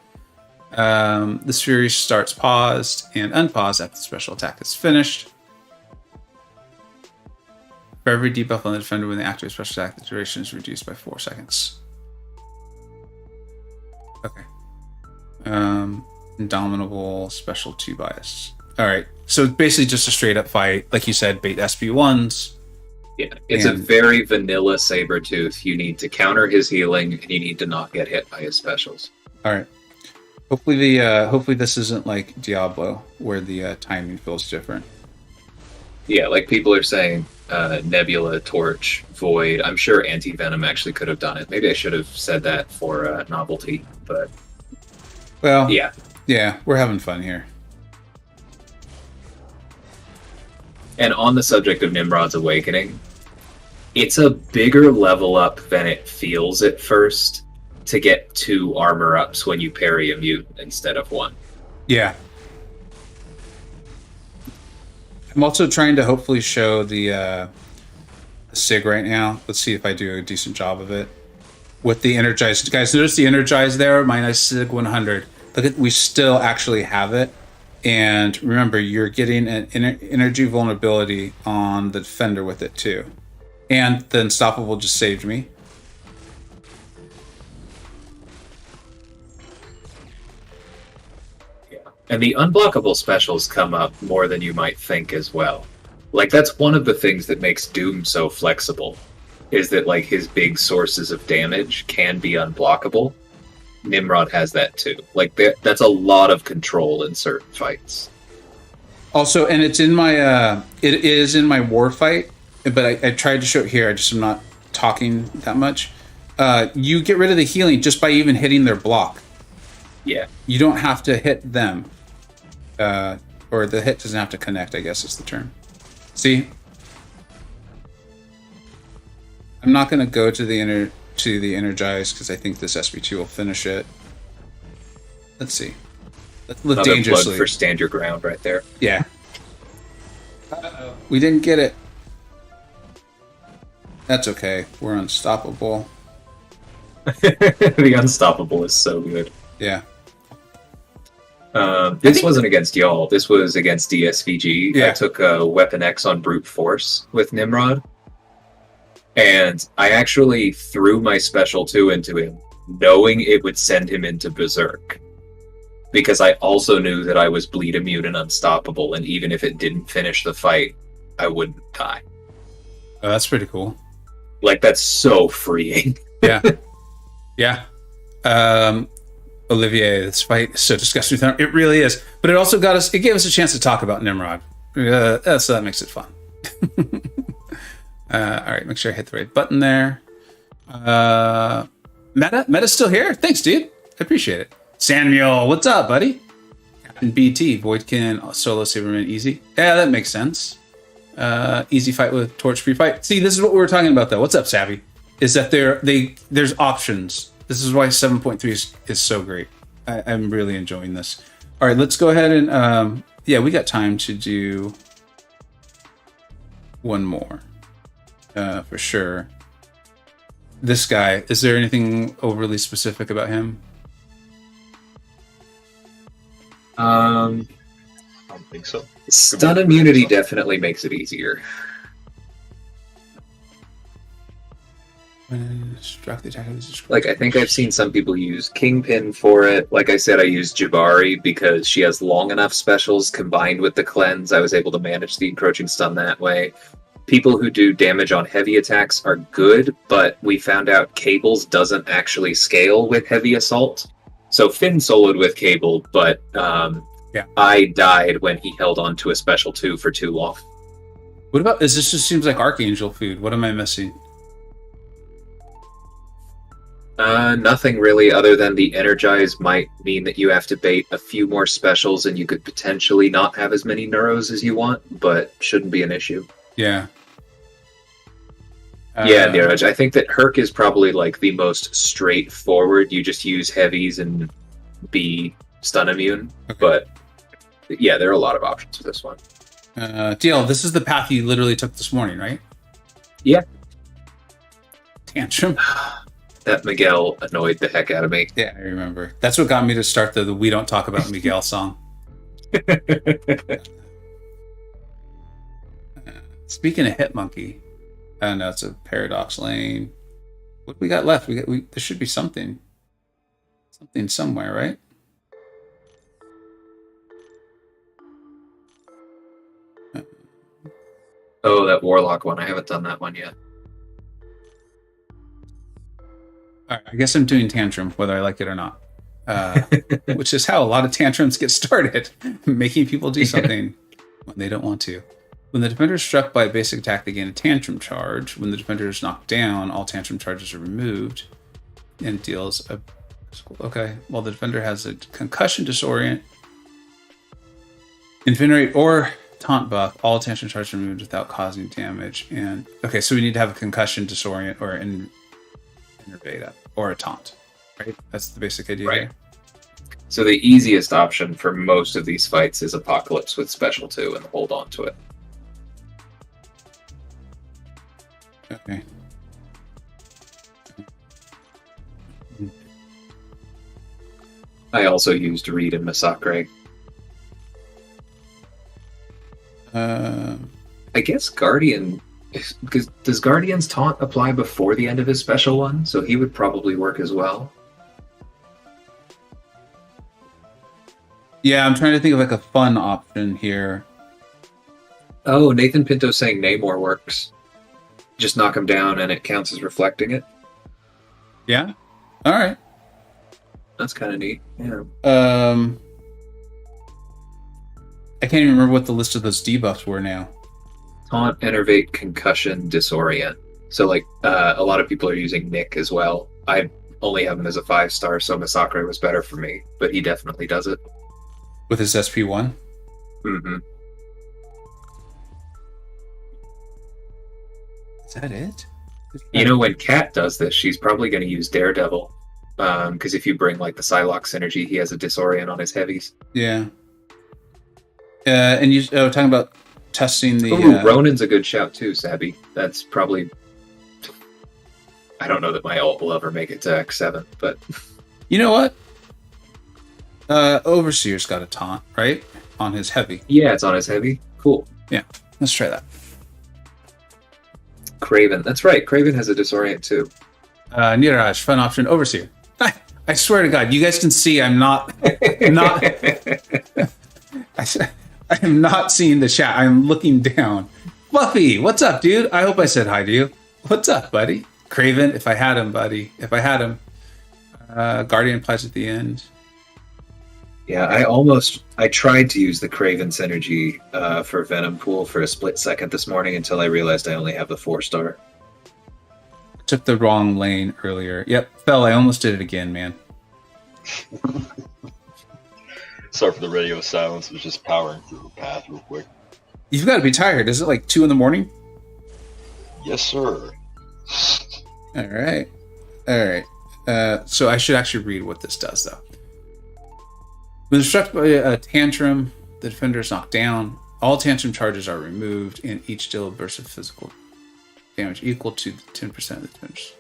This fury starts paused and unpaused after the special attack is finished. For every debuff on the defender when they activate special attack, the duration is reduced by 4 seconds. Okay. Indomitable special 2 bias. All right. So basically just a straight up fight. Like you said, bait SP1s. Yeah, it's a very vanilla Sabretooth. You need to counter his healing, and you need to not get hit by his specials. All right. Hopefully this isn't like Diablo, where the timing feels different. Yeah, like people are saying, Nebula, Torch, Void. I'm sure Anti-Venom actually could have done it. Maybe I should have said that for novelty, but... Well, yeah, we're having fun here. And on the subject of Nimrod's Awakening, it's a bigger level up than it feels at first to get 2 armor ups when you parry a mutant instead of 1. Yeah. I'm also trying to hopefully show the SIG right now. Let's see if I do a decent job of it. With the Energized. Guys, notice the Energized there? Minus SIG 100. Look at, we still actually have it. And remember, you're getting an energy vulnerability on the defender with it too. And the Unstoppable just saved me. Yeah. And the unblockable specials come up more than you might think as well. Like, that's one of the things that makes Doom so flexible, is that, like, his big sources of damage can be unblockable. Nimrod has that too. Like, that's a lot of control in certain fights. Also, and it's in my it is in my war fight, but I tried to show it here. I just am not talking that much. You get rid of the healing just by even hitting their block. Yeah. You don't have to hit them. Or the hit doesn't have to connect, I guess is the term. See? I'm not going to go to the Energize because I think this SB2 will finish it. Let's see. Look Another dangerously. plug for stand your ground right there. Yeah. Uh-oh. We didn't get it. That's okay. We're unstoppable. The unstoppable is so good. Yeah. This wasn't against y'all. This was against DSVG. Yeah. I took a Weapon X on brute force with Nimrod, and I actually threw my special 2 into him, knowing it would send him into berserk. Because I also knew that I was bleed immune and unstoppable, and even if it didn't finish the fight, I wouldn't die. Oh, that's pretty cool. Like, that's so freeing. Yeah. Yeah. Olivier, this fight is so disgusting. It really is. But it also gave us a chance to talk about Nimrod. So that makes it fun. All right, make sure I hit the right button there. Meta's still here? Thanks, dude. I appreciate it. Samuel, what's up, buddy? Captain BT, Voidkin, solo Saberman, easy. Yeah, that makes sense. Easy fight with torch free fight. See, this is what we were talking about, though. What's up, Savvy? Is that there's options. This is why 7.3 is so great. I'm really enjoying this. All right, let's go ahead and we got time to do one more for sure. This guy, is there anything overly specific about him? I don't think so. Stun immunity definitely makes it easier. Struck the attacker. Like, I think I've seen some people use Kingpin for it. Like I said, I used Jabari because she has long enough specials combined with the cleanse. I was able to manage the encroaching stun that way. People who do damage on heavy attacks are good, but we found out Cables doesn't actually scale with heavy assault. So Finn soloed with Cable, but I died when he held on to a special 2 for too long. What about, this just seems like Archangel food. What am I missing? Nothing really, other than the Energize might mean that you have to bait a few more specials and you could potentially not have as many Neuros as you want, but shouldn't be an issue. Yeah. Yeah, Neeraj, I think that Herc is probably like the most straightforward. You just use heavies and be stun immune. Okay. But yeah, there are a lot of options for this one. DL, this is the path you literally took this morning, right? Yeah. Tantrum. That Miguel annoyed the heck out of me. Yeah, I remember. That's what got me to start the We Don't Talk About Miguel song. Speaking of Hitmonkey, I don't know, it's a Paradox Lane. What do we got left? There should be something somewhere, right? Oh, that Warlock one. I haven't done that one yet. All right, I guess I'm doing Tantrum, whether I like it or not. Which is how a lot of tantrums get started, making people do something when they don't want to. When the defender is struck by a basic attack, they gain a tantrum charge. When the defender is knocked down, all tantrum charges are removed and deals a... Okay, while the defender has a concussion, disorient, infinite, or taunt buff, all tantrum charges are removed without causing damage. And okay, so we need to have a concussion, disorient, or innervate, or a taunt, right? That's the basic idea. Right. Here. So the easiest option for most of these fights is Apocalypse with Special 2 and hold on to it. Okay. I also used Reed and Massacre. I guess Guardian... Because does Guardian's taunt apply before the end of his special one? So he would probably work as well. Yeah, I'm trying to think of like a fun option here. Oh, Nathan Pinto saying Namor works. Just knock him down and it counts as reflecting it. Yeah? Alright. That's kind of neat. Yeah. I can't even remember what the list of those debuffs were now. Taunt, Enervate, Concussion, Disorient. So, like, a lot of people are using Nick as well. I only have him as a 5-star, so Massacre was better for me, but he definitely does it. With his SP1? Mm-hmm. Is that it? You know, when Kat does this, she's probably going to use Daredevil. Because if you bring like the Psylocke synergy, he has a disorient on his heavies. Yeah. And you talking about testing the... Ronin's a good shout too, Sabby. That's probably... I don't know that my ult will ever make it to X7, but... You know what? Overseer's got a taunt, right? On his heavy. Yeah, it's on his heavy. Cool. Yeah, let's try that. Craven. That's right. Craven has a disorient too. Niraj, fun option. Overseer. I swear to God, you guys can see I'm not... I am not seeing the chat. I'm looking down. Fluffy, what's up, dude? I hope I said hi to you. What's up, buddy? Craven, if I had him, buddy. If I had him. Guardian applies at the end. Yeah, I tried to use the Craven synergy for Venom Pool for a split second this morning until I realized I only have the 4-star. Took the wrong lane earlier. Yep, fell. I almost did it again, man. Sorry for the radio silence. It was just powering through the path real quick. You've got to be tired. Is it like 2 a.m? Yes, sir. All right. So I should actually read what this does, though. When struck by a tantrum, the defender is knocked down. All tantrum charges are removed, and each deal a burst of physical damage equal to 10% of the damage.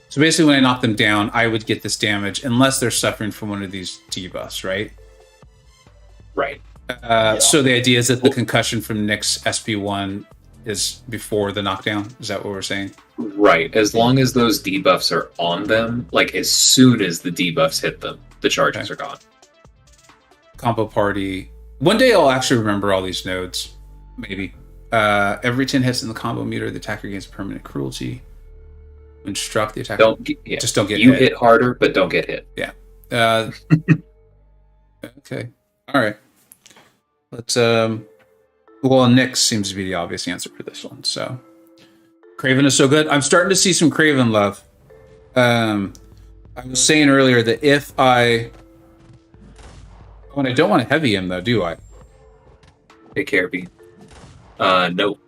So basically, when I knock them down, I would get this damage, unless they're suffering from one of these debuffs, right? Right. So the idea is that the concussion from Nick's SP1 is before the knockdown? Is that what we're saying? Right. As long as those debuffs are on them, like as soon as the debuffs hit them, the charges are gone. Combo party. One day I'll actually remember all these nodes. Maybe. Every 10 hits in the combo meter, the attacker gains permanent cruelty. When struck, the attacker just don't get hit. You hit harder, but don't get hit. Yeah. Okay. All right. Let's well, Nyx seems to be the obvious answer for this one. So Craven is so good. I'm starting to see some Craven love. I was saying earlier that if I don't want to heavy him though, do I? Take care, B. No.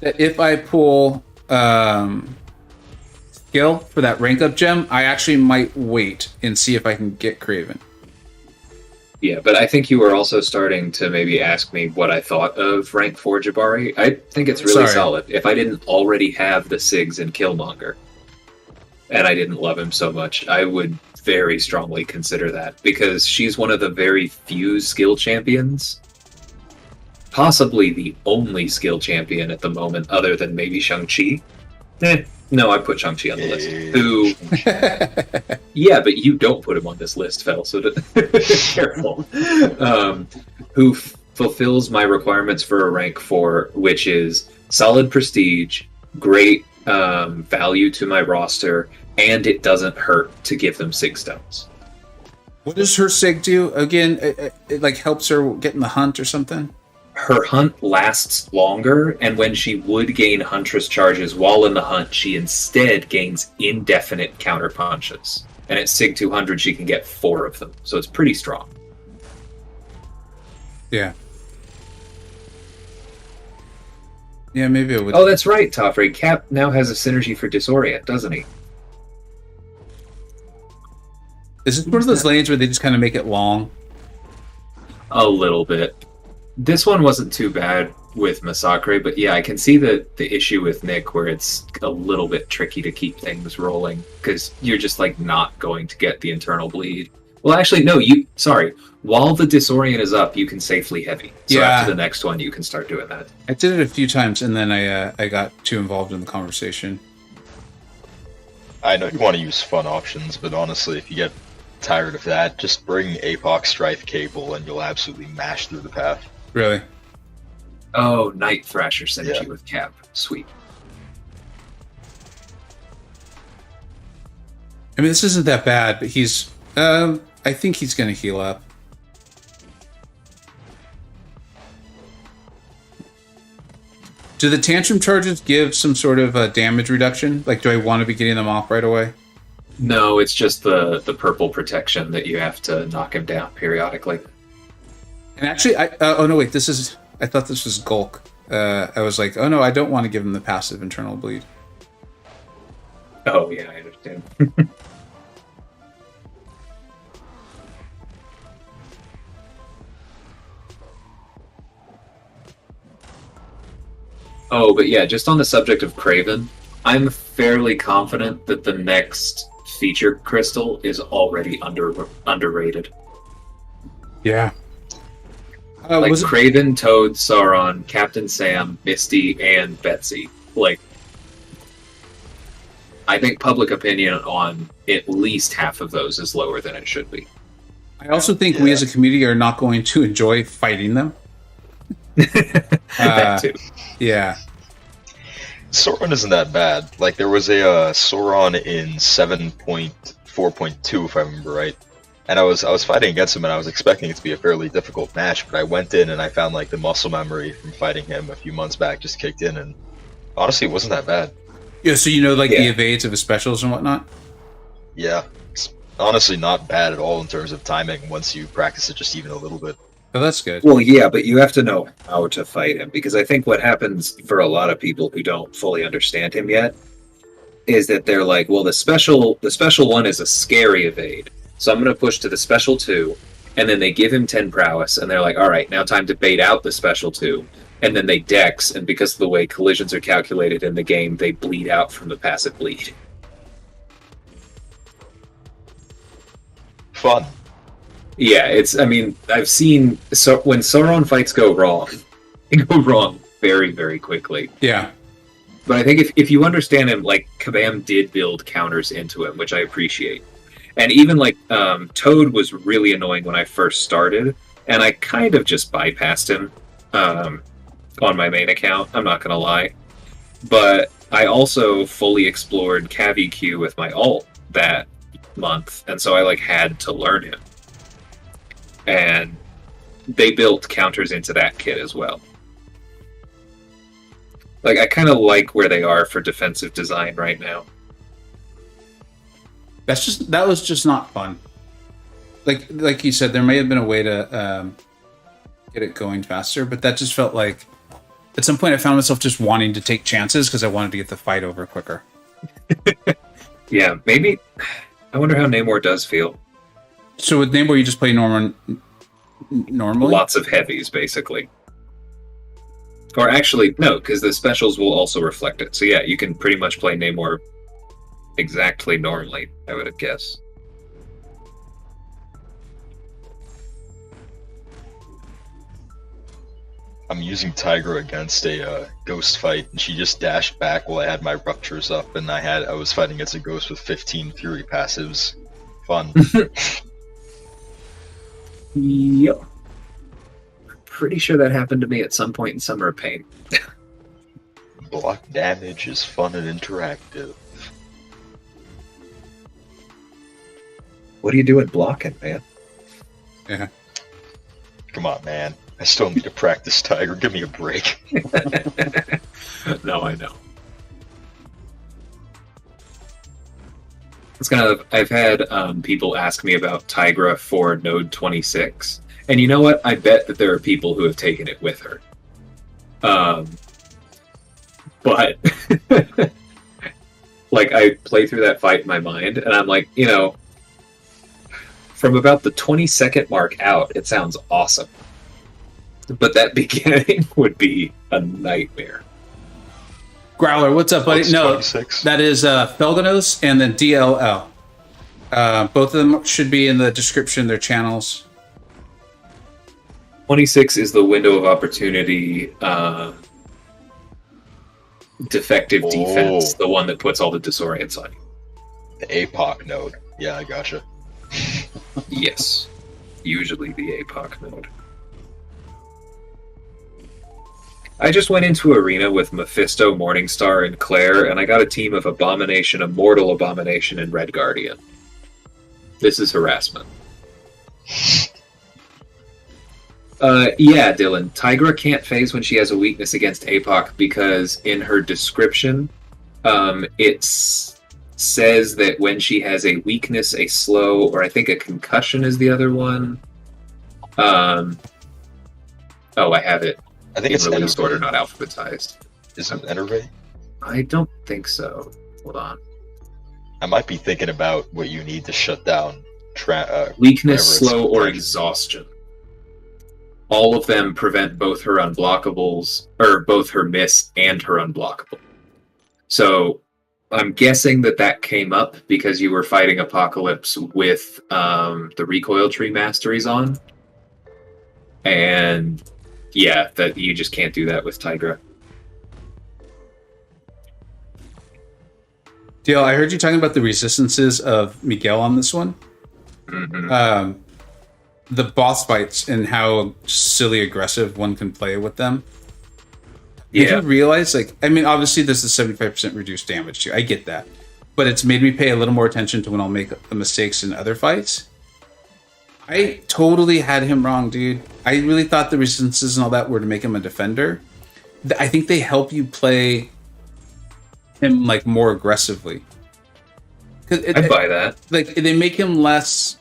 If I pull skill for that rank up gem, I actually might wait and see if I can get Craven. Yeah, but I think you were also starting to maybe ask me what I thought of rank 4 Jabari. I think it's really solid. If I didn't already have the Sigs and Killmonger, and I didn't love him so much, I would very strongly consider that, because she's one of the very few skill champions, possibly the only skill champion at the moment, other than maybe Shang-Chi. No, I put Shang-Chi on the list. Who? Yeah, but you don't put him on this list, Fel, so careful. Who fulfills my requirements for a rank 4, which is solid prestige, great value to my roster, and it doesn't hurt to give them Sig Stones. What does her Sig do? Again, it like helps her get in the hunt or something? Her hunt lasts longer, and when she would gain Huntress charges while in the hunt, she instead gains indefinite counter punches. And at Sig 200, she can get 4 of them, so it's pretty strong. Yeah. Yeah, maybe it would. Oh, that's right, Toffrey. Cap now has a synergy for Disorient, doesn't he? Is it one of those lanes where they just kind of make it long? A little bit. This one wasn't too bad with Massacre, but yeah, I can see the issue with Nick where it's a little bit tricky to keep things rolling, because you're just like not going to get the internal bleed. Well, actually, no, while the Disorient is up, you can safely heavy. So after the next one, you can start doing that. I did it a few times, and then I got too involved in the conversation. I know you want to use fun options, but honestly, if you get tired of that, just bring APOC Strife Cable and you'll absolutely mash through the path. Really? Oh, Night Thrasher synergy with Cap. Sweet. I mean, this isn't that bad, but he's... I think he's going to heal up. Do the Tantrum charges give some sort of damage reduction? Like, do I want to be getting them off right away? No, it's just the purple protection that you have to knock him down periodically. And actually, oh no, wait, I thought this was Gulk. I was like, oh no, I don't want to give him the passive internal bleed. Oh yeah, I understand. Oh, but yeah, just on the subject of Craven, I'm fairly confident that the next feature crystal is already underrated. Yeah. Like Was it? Craven, Toad, Sauron, Captain Sam, Misty, and Betsy. Like, I think public opinion on at least half of those is lower than it should be. I also think we as a community are not going to enjoy fighting them. That too. Yeah. Sauron isn't that bad. Like, there was a Sauron in 7.4.2, if I remember right. And I was fighting against him, and I was expecting it to be a fairly difficult match, but I went in and I found like the muscle memory from fighting him a few months back just kicked in, and honestly, it wasn't that bad. Yeah, so you know, like the evades of his specials and whatnot? Yeah, it's honestly not bad at all in terms of timing once you practice it just even a little bit. Oh, that's good. Well, yeah, but you have to know how to fight him, because I think what happens for a lot of people who don't fully understand him yet is that they're like, well, the special one is a scary evade, so I'm going to push to the special 2, and then they give him 10 prowess, and they're like, all right, now time to bait out the special 2, and then they dex, and because of the way collisions are calculated in the game, they bleed out from the passive bleed. Fun. Yeah, I've seen, so when Sauron fights go wrong, they go wrong very, very quickly. Yeah. But I think if you understand him, like, Kabam did build counters into him, which I appreciate. And even, like, Toad was really annoying when I first started, and I kind of just bypassed him on my main account, I'm not going to lie. But I also fully explored CaviQ with my alt that month, and so I, like, had to learn him. And they built counters into that kit as well. Like, I kind of like where they are for defensive design right now. That was just not fun. Like you said, there may have been a way to get it going faster, but that just felt like at some point I found myself just wanting to take chances because I wanted to get the fight over quicker. Yeah, maybe. I wonder how Namor does feel. So with Namor, you just play normally? Lots of heavies, basically. Or actually, no, because the specials will also reflect it. So yeah, you can pretty much play Namor exactly normally, I would guess. I'm using Tigra against a ghost fight, and she just dashed back while I had my ruptures up, and I was fighting against a ghost with 15 fury passives. Fun. Yep. I'm pretty sure that happened to me at some point in Summer of Pain. Block damage is fun and interactive. What are you doing blocking, man? Yeah. Come on, man. I still need to practice Tiger. Give me a break. No, I know. It's kind of, I've had people ask me about Tigra for Node 26, and you know what? I bet that there are people who have taken it with her. But like, I play through that fight in my mind, and I'm like, you know, from about the 20-second mark out, it sounds awesome. But that beginning would be a nightmare. Growler, what's up, buddy? No, 26? that is Felganos and then DLL. Both of them should be in the description, their channels. 26 is the window of opportunity, defective defense, the one that puts all the disorients on you. The APOC node. Yeah, I gotcha. Yes. Usually the APOC node. I just went into Arena with Mephisto, Morningstar, and Claire, and I got a team of Abomination, Immortal Abomination, and Red Guardian. This is harassment. Yeah, Dylan. Tigra can't phase when she has a weakness against APOC because in her description, it says that when she has a weakness, a slow, or I think a concussion is the other one. Oh, I have it I think in it's release order, Enervate. not alphabetized. Is it Enervate? I don't think so. Hold on. I might be thinking about what you need to shut down Weakness, whatever it's slow, or attached. exhaustion. All of them prevent both her unblockables, or both her miss and her unblockable. So I'm guessing that came up because you were fighting Apocalypse with the recoil tree masteries on. And yeah, that you just can't do that with Tigra. Dale, I heard you talking about the resistances of Miguel on this one. Mm-hmm. The boss fights and how silly aggressive one can play with them. Did you realize, like, I mean, obviously this is 75% reduced damage too. I get that. But it's made me pay a little more attention to when I'll make the mistakes in other fights. I totally had him wrong, dude. I really thought the resistances and all that were to make him a defender. I think they help you play him, like, more aggressively. I buy that. Like, they make him less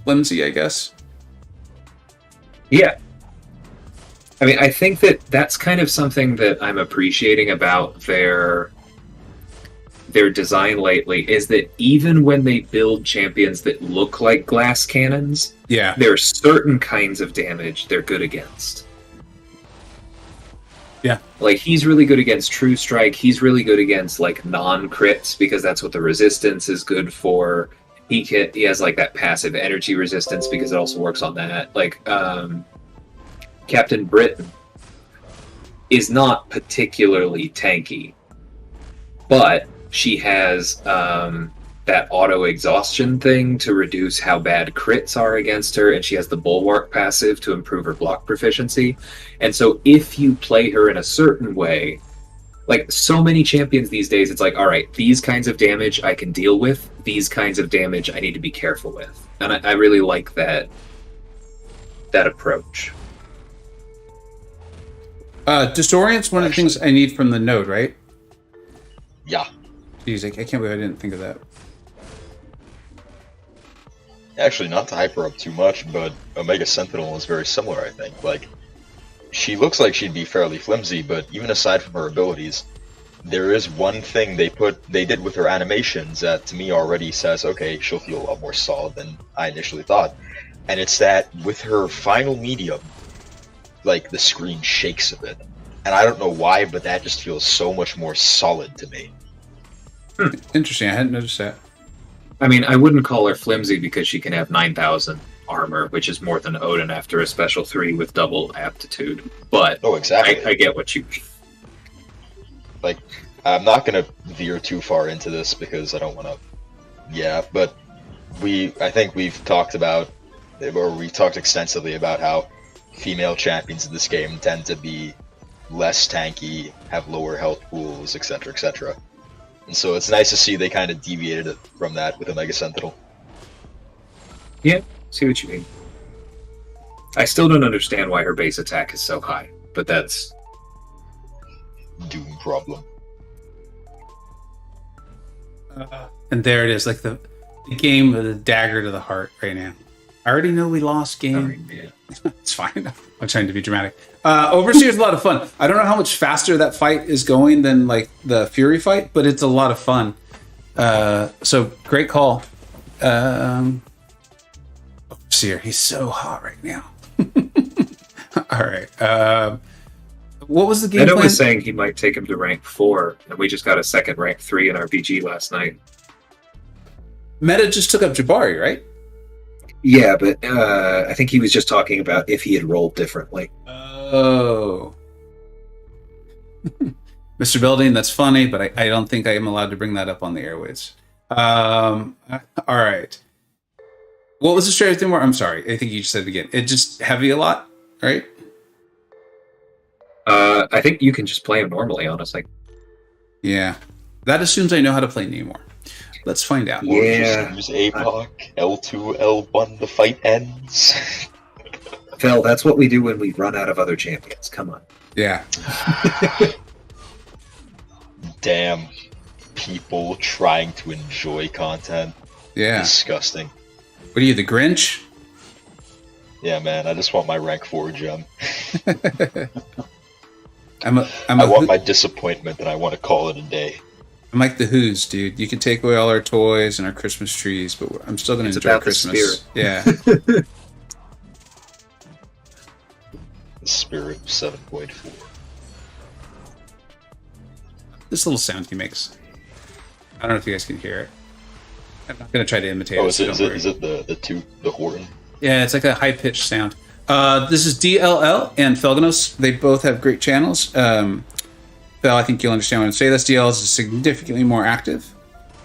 flimsy, I guess. Yeah. I mean, I think that's kind of something that I'm appreciating about their design lately, is that even when they build champions that look like glass cannons, there are certain kinds of damage they're good against. Yeah. Like, he's really good against True Strike, he's really good against, like, non-crits, because that's what the resistance is good for. He has, like, that passive energy resistance, because it also works on that. Like, Captain Britain is not particularly tanky, but she has that auto-exhaustion thing to reduce how bad crits are against her, and she has the Bulwark passive to improve her block proficiency. And so if you play her in a certain way, like, so many champions these days, it's like, all right, these kinds of damage I can deal with, these kinds of damage I need to be careful with. And I really like that approach. Disorient's one of the things I need from the node, right? Yeah. Jeez, I can't believe I didn't think of that. Actually, not to hype her up too much, but Omega Sentinel is very similar, I think. Like, she looks like she'd be fairly flimsy, but even aside from her abilities, there is one thing they did with her animations that to me already says, okay, she'll feel a lot more solid than I initially thought. And it's that with her final medium, like, the screen shakes a bit. And I don't know why, but that just feels so much more solid to me. Interesting, I hadn't noticed that. I mean, I wouldn't call her flimsy because she can have 9,000 armor, which is more than Odin after a special 3 with double aptitude. But oh, exactly. I get what you mean. Like, I'm not going to veer too far into this because I don't want to... Yeah, but I think we've talked about, or we talked extensively about how female champions in this game tend to be less tanky, have lower health pools, etc., etc. And so it's nice to see they kind of deviated it from that with Omega Sentinel. Yeah, see what you mean. I still don't understand why her base attack is so high, but that's... Doom problem. And there it is, like the game with a dagger to the heart right now. I already know we lost game. It's fine. I'm trying to be dramatic. Overseer is a lot of fun. I don't know how much faster that fight is going than, like, the Fury fight, but it's a lot of fun. So great call. Overseer, he's so hot right now. All right. What was the game plan? was saying he might take him to rank 4, and we just got a second rank 3 in RPG last night. Meta just took up Jabari, right? Yeah, but I think he was just talking about if he had rolled differently. Oh. Mr. Building, that's funny, but I don't think I am allowed to bring that up on the airways. All right. What was the strategy more? I'm sorry. I think you just said it again. It just heavy a lot, right? I think you can just play him normally, honestly. Yeah. That assumes I know how to play Namor. Let's find out. Or just use APOC, L2, L1, the fight ends. Phil, that's what we do when we run out of other champions. Come on. Yeah. Damn. People trying to enjoy content. Yeah. Disgusting. What are you, the Grinch? Yeah, man. I just want my rank 4 gem. I want my disappointment, and I want to call it a day. I'm like the Who's, dude. You can take away all our toys and our Christmas trees, but I'm still going to enjoy Christmas. Yeah. The spirit of 7.4. This little sound he makes. I don't know if you guys can hear it. I'm not going to try to imitate it. Oh, is it the Horton? Yeah, it's like a high-pitched sound. This is DLL and Felganos. They both have great channels. Phil, I think you'll understand when I say this. DLL is significantly more active,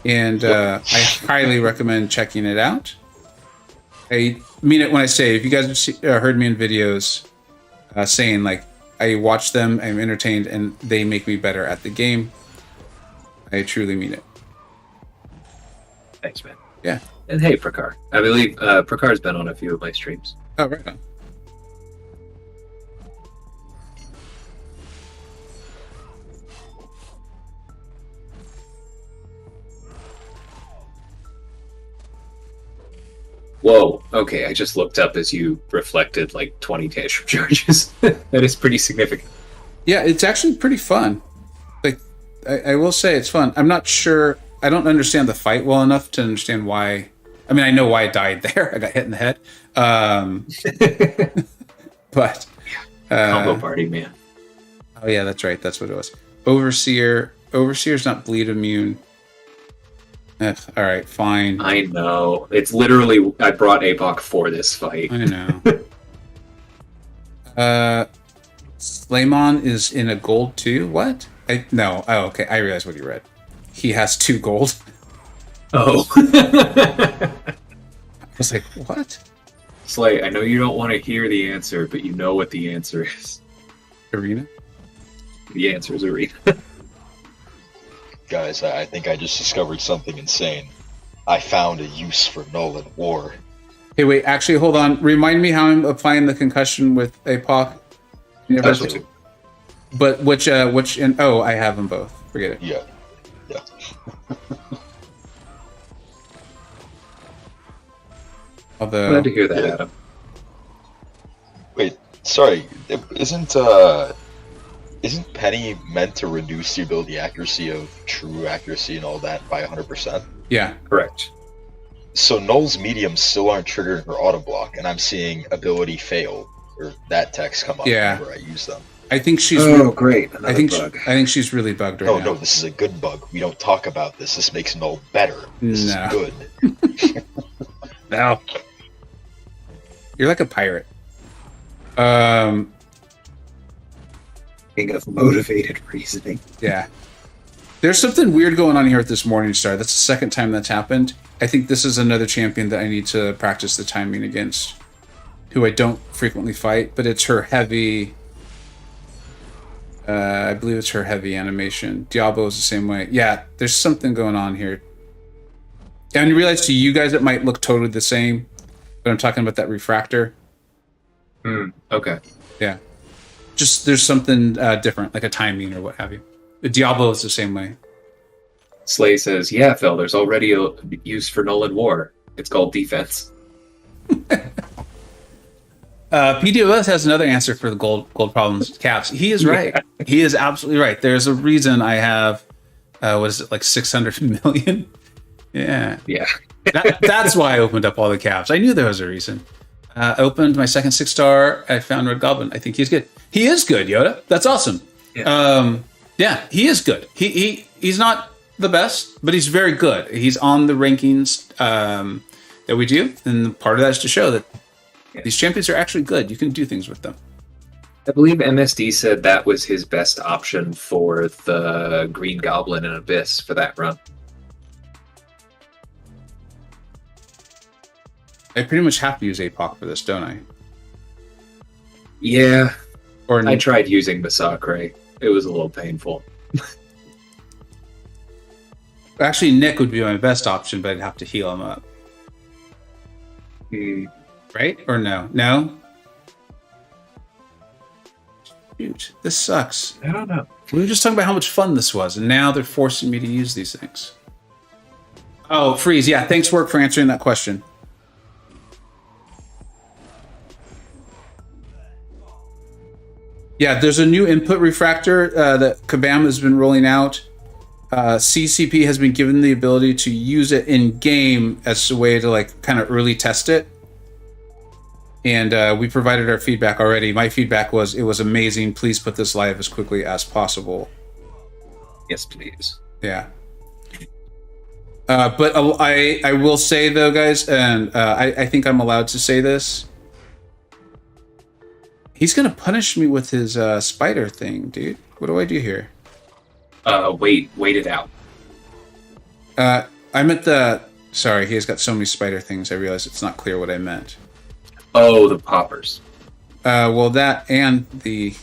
and I highly recommend checking it out. I mean it when I say, if you guys have heard me in videos saying, like, I watch them, I'm entertained, and they make me better at the game, I truly mean it. Thanks, man. Yeah. And hey, Prakar. I believe Prakar's been on a few of my streams. Oh, right on. Whoa. Okay, I just looked up as you reflected like 20 tantrum charges. That is pretty significant. Yeah, it's actually pretty fun. Like, I will say it's fun. I'm not sure. I don't understand the fight well enough to understand why. I mean, I know why I died there. I got hit in the head. But combo party, man. Oh yeah, that's right. That's what it was. Overseer. Overseer's not bleed immune. All right, fine. I know. It's literally, I brought APOC for this fight. I know. Slaymon is in a gold too? What? No. Oh, okay. I realized what you read. He has 2 gold. Oh. I was like, what? Slay, I know you don't want to hear the answer, but you know what the answer is. Arena? The answer is Arena. Guys, I think I just discovered something insane. I found a use for Null in War. Hey, wait. Actually, hold on. Remind me how I'm applying the concussion with APOC. But which and I have them both. Forget it. Yeah. Although, Glad to hear that, Adam. Wait, sorry. Isn't Penny meant to reduce the ability accuracy of true accuracy and all that by 100%? yeah. Correct. So Null's mediums still aren't triggering her auto block, and I'm seeing ability fail or that text come up whenever I use them. I think she's. Great! I think she's really bugged right now. No, this is a good bug. We don't talk about this. This makes Null better. This is good. No. You're like a pirate. King of motivated reasoning. Yeah. There's something weird going on here at this Morningstar. That's the second time that's happened. I think this is another champion that I need to practice the timing against, who I don't frequently fight, but it's her heavy... I believe it's her heavy animation. Diablo is the same way. Yeah, there's something going on here. And you realize to you guys it might look totally the same, but I'm talking about that refractor. Okay. Yeah. Just there's something different, like a timing or what have you. The Diablo is the same way. Slay says, yeah, Phil, there's already a use for Null in War. It's called defense. PDOS has another answer for the gold problems caps. He is right. He is absolutely right. There's a reason I have, what is it, like 600 million? Yeah. Yeah. That's why I opened up all the caps. I knew there was a reason. Opened my second 6-star. I found Red Goblin. I think he's good. He is good, Yoda. That's awesome. Yeah, he is good. He's not the best, but he's very good. He's on the rankings that we do, and part of that is to show that these champions are actually good. You can do things with them. I believe MSD said that was his best option for the Green Goblin and Abyss for that run. I pretty much have to use APOC for this, don't I? Yeah. Or I tried using Masacre. It was a little painful. Actually, Nick would be my best option, but I'd have to heal him up. Right? Or no? No? Shoot, this sucks. I don't know. We were just talking about how much fun this was, and now they're forcing me to use these things. Oh, Freeze, yeah, thanks, Work, for answering that question. Yeah, there's a new input refractor that Kabam has been rolling out. CCP has been given the ability to use it in game as a way to like kind of early test it. And we provided our feedback already. My feedback was it was amazing. Please put this live as quickly as possible. Yes, please. Yeah. But I will say though, guys, and I think I'm allowed to say this. He's gonna punish me with his spider thing, dude. What do I do here? Wait it out. I meant the... Sorry, he's got so many spider things, I realize it's not clear what I meant. Oh, the poppers. Well, that and the...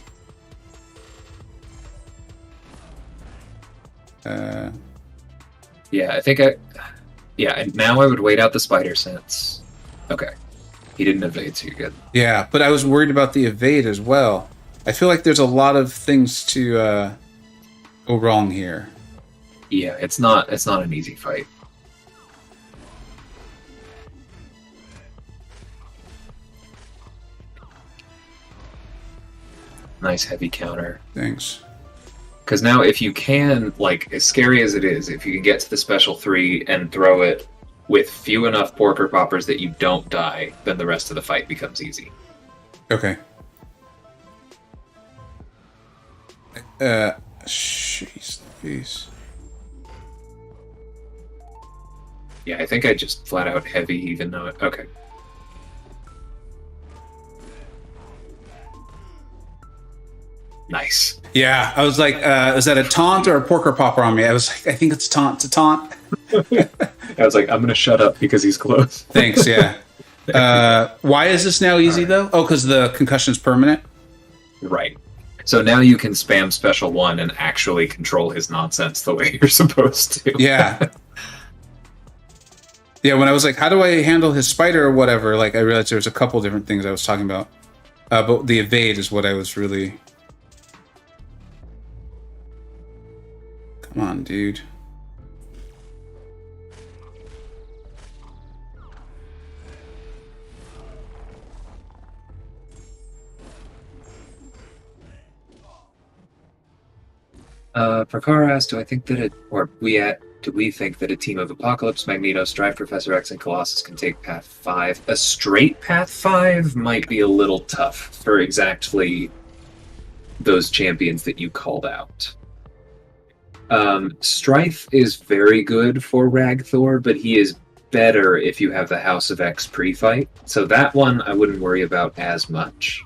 Yeah, I think Yeah, now I would wait out the spider sense. Okay. He didn't evade, so you're good. Yeah, but I was worried about the evade as well. I feel like there's a lot of things to go wrong here. Yeah, it's not an easy fight. Nice heavy counter. Thanks. Because now if you can, like, as scary as it is, if you can get to the special 3 and throw it with few enough porker poppers that you don't die, then the rest of the fight becomes easy. Okay. Jeez Louise. Yeah, I think I just flat out heavy even though it... Okay. Nice. Yeah, I was like, is that a taunt or a porker popper on me? I was like, I think it's a taunt. It's a taunt. I was like, I'm going to shut up because he's close. Thanks, yeah. Why is this now easy, though? Oh, because the concussion's permanent? Right. So now you can spam special 1 and actually control his nonsense the way you're supposed to. Yeah. Yeah, when I was like, how do I handle his spider or whatever, like, I realized there was a couple different things I was talking about. But the evade is what I was really... Come on, dude. Prakara asked, do we think that a team of Apocalypse, Magneto, Strife, Professor X, and Colossus can take Path 5? A straight Path 5 might be a little tough for exactly those champions that you called out. Strife is very good for Ragthor, but he is better if you have the House of X pre-fight. So that one I wouldn't worry about as much.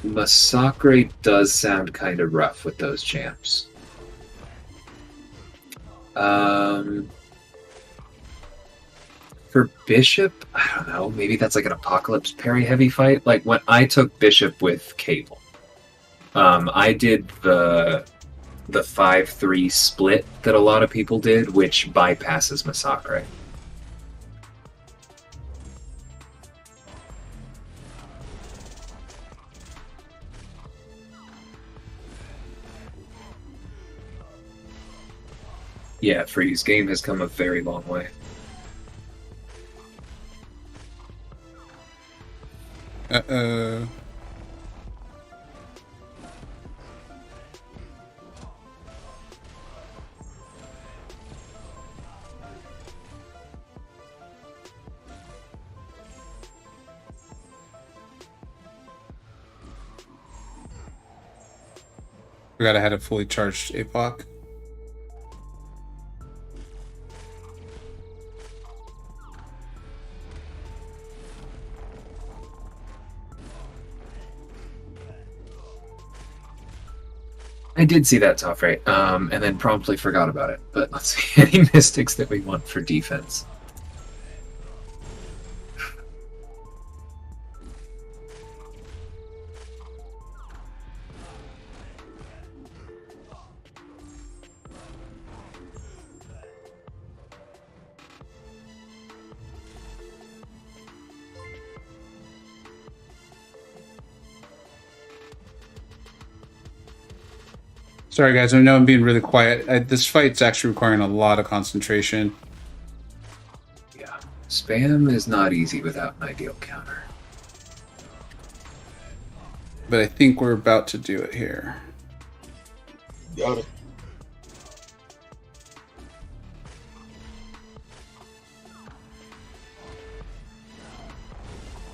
Massacre does sound kind of rough with those champs. For Bishop, I don't know, maybe that's like an Apocalypse parry heavy fight. Like when I took Bishop with Cable, I did the 5-3 split that a lot of people did, which bypasses Massacre. Yeah, Freeze game has come a very long way. Uh-oh. Forgot I had a fully charged APOC. I did see that top rate, and then promptly forgot about it. But let's see any mystics that we want for defense. Sorry, guys. I know I'm being really quiet. This fight's actually requiring a lot of concentration. Yeah, spam is not easy without an ideal counter. but I think we're about to do it here. Got it.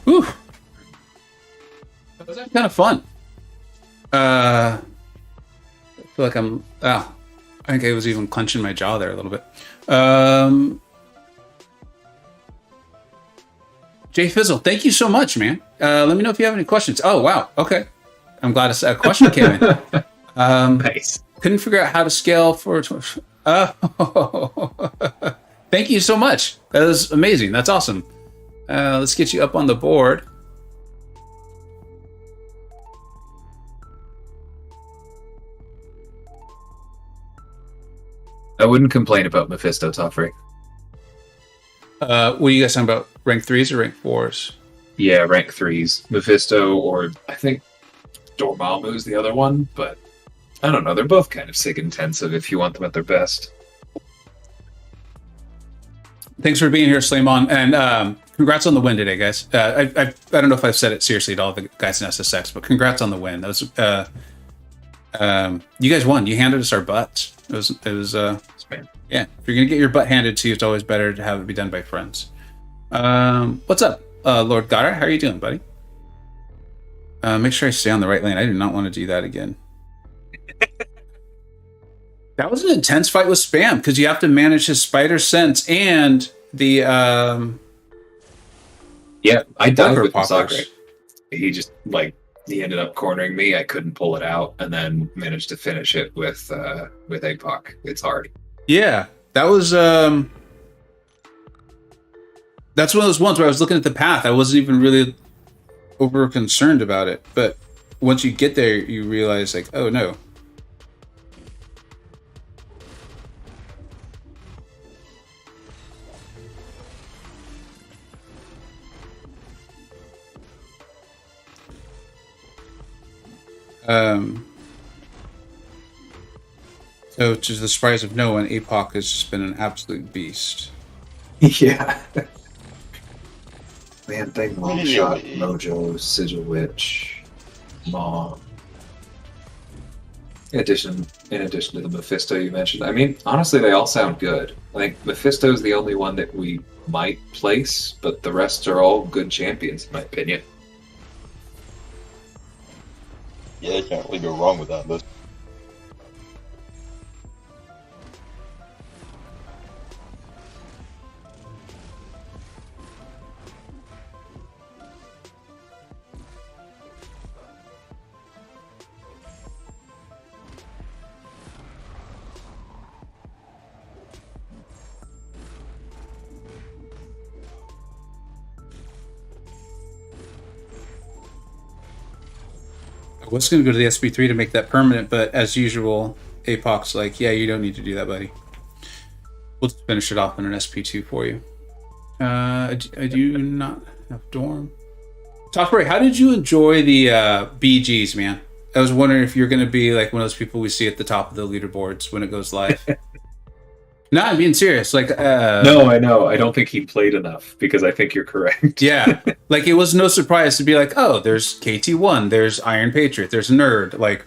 Whew. That was kind of fun. I feel like I'm. Oh, I think I was even clenching my jaw there a little bit. Jay Fizzle, thank you so much, man. Let me know if you have any questions. Oh, wow. Okay. I'm glad a question came in. Nice. Couldn't figure out how to scale for. Thank you so much. That was amazing. That's awesome. Let's get you up on the board. I wouldn't complain about Mephisto Toffrey. What are you guys talking about? Rank 3s or rank 4s? Yeah, rank 3s. Mephisto, or I think Dormammu is the other one, but I don't know. They're both kind of sig intensive if you want them at their best. Thanks for being here, Slayman, and congrats on the win today, guys. I don't know if I've said it seriously to all the guys in SSX, but congrats on the win. That was you guys won. You handed us our butts. It was yeah. If you're gonna get your butt handed to you, it's always better to have it be done by friends. What's up, Lord Goddard? How are you doing, buddy? Make sure I stay on the right lane. I do not want to do that again. That was an intense fight with Spam because you have to manage his spider sense and the yeah, I died with poppers. MCoC. He just he ended up cornering me. I couldn't pull it out, and then managed to finish it with MCoC. It's hard. Yeah, that was that's one of those ones where I was looking at the path. I wasn't even really over concerned about it, but once you get there, you realize like, oh no. So to the surprise of no one, MCoC has just been an absolute beast. Yeah. Man, Thing Long Shot, Mojo, Sigil Witch, Maw. In addition to the Mephisto you mentioned, I mean, honestly, they all sound good. I think Mephisto is the only one that we might place, but the rest are all good champions, in my opinion. Yeah, you can't really go wrong with that list. I was going to go to the SP3 to make that permanent, but as usual, MCoC's like, yeah, you don't need to do that, buddy. We'll just finish it off in an SP2 for you. I do not have Dorm. Toffrey, how did you enjoy the BGs, man? I was wondering if you're going to be like one of those people we see at the top of the leaderboards when it goes live. No, I'm being serious. Like, no, I know. I don't think he played enough because I think you're correct. Yeah, like it was no surprise to be like, oh, there's KT1, there's Iron Patriot, there's Nerd. Like,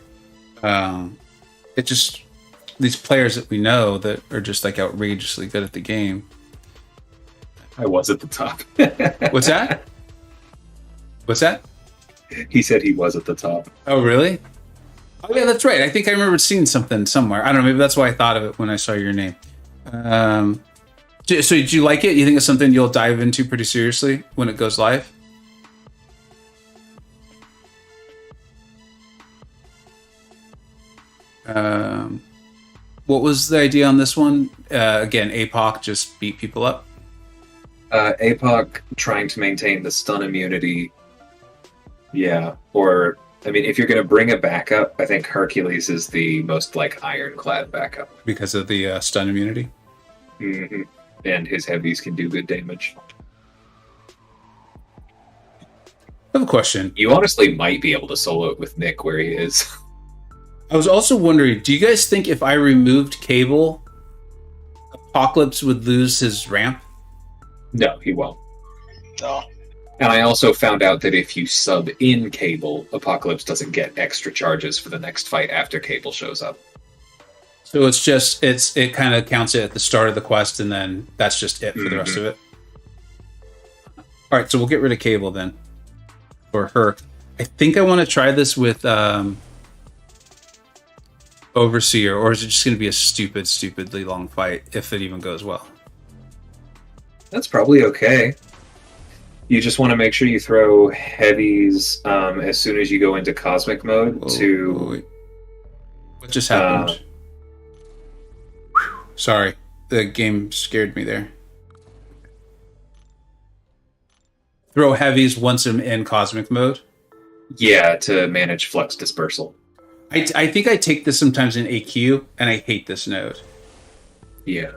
it just these players that we know that are just like outrageously good at the game. I was at the top. What's that? What's that? He said he was at the top. Oh, really? Oh, yeah, that's right. I think I remember seeing something somewhere. I don't know. Maybe that's why I thought of it when I saw your name. So did you like it? You think it's something you'll dive into pretty seriously when it goes live? What was the idea on this one? Again, MCoC just beat people up. MCoC trying to maintain the stun immunity. Yeah, or I mean, if you're going to bring a backup, I think Hercules is the most ironclad backup because of the stun immunity. Mm-hmm. And his heavies can do good damage. I have a question. You honestly might be able to solo it with Nick where he is. I was also wondering, do you guys think if I removed Cable, Apocalypse would lose his ramp? No, he won't. No. And I also found out that if you sub in Cable, Apocalypse doesn't get extra charges for the next fight after Cable shows up. So it kind of counts it at the start of the quest, and then that's just it for the rest of it. All right, so we'll get rid of Cable then, or her. I think I want to try this with Overseer, or is it just going to be a stupidly long fight if it even goes well? That's probably okay. You just want to make sure you throw heavies as soon as you go into Cosmic mode. Wait. What just happened? Sorry, the game scared me there. Throw heavies once I'm in Cosmic mode? Yeah, to manage Flux Dispersal. I think I take this sometimes in AQ, and I hate this node. Yeah.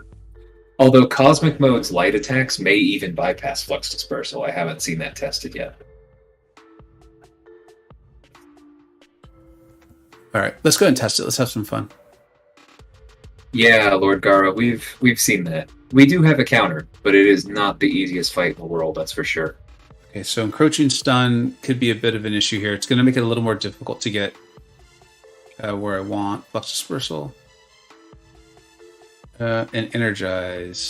Although Cosmic mode's light attacks may even bypass Flux Dispersal. I haven't seen that tested yet. All right, let's go and test it. Let's have some fun. Yeah, Lord Gara, we've seen that. We do have a counter, but it is not the easiest fight in the world, that's for sure. Okay, so encroaching stun could be a bit of an issue here. It's going to make it a little more difficult to get where I want. Flux Dispersal. And energize.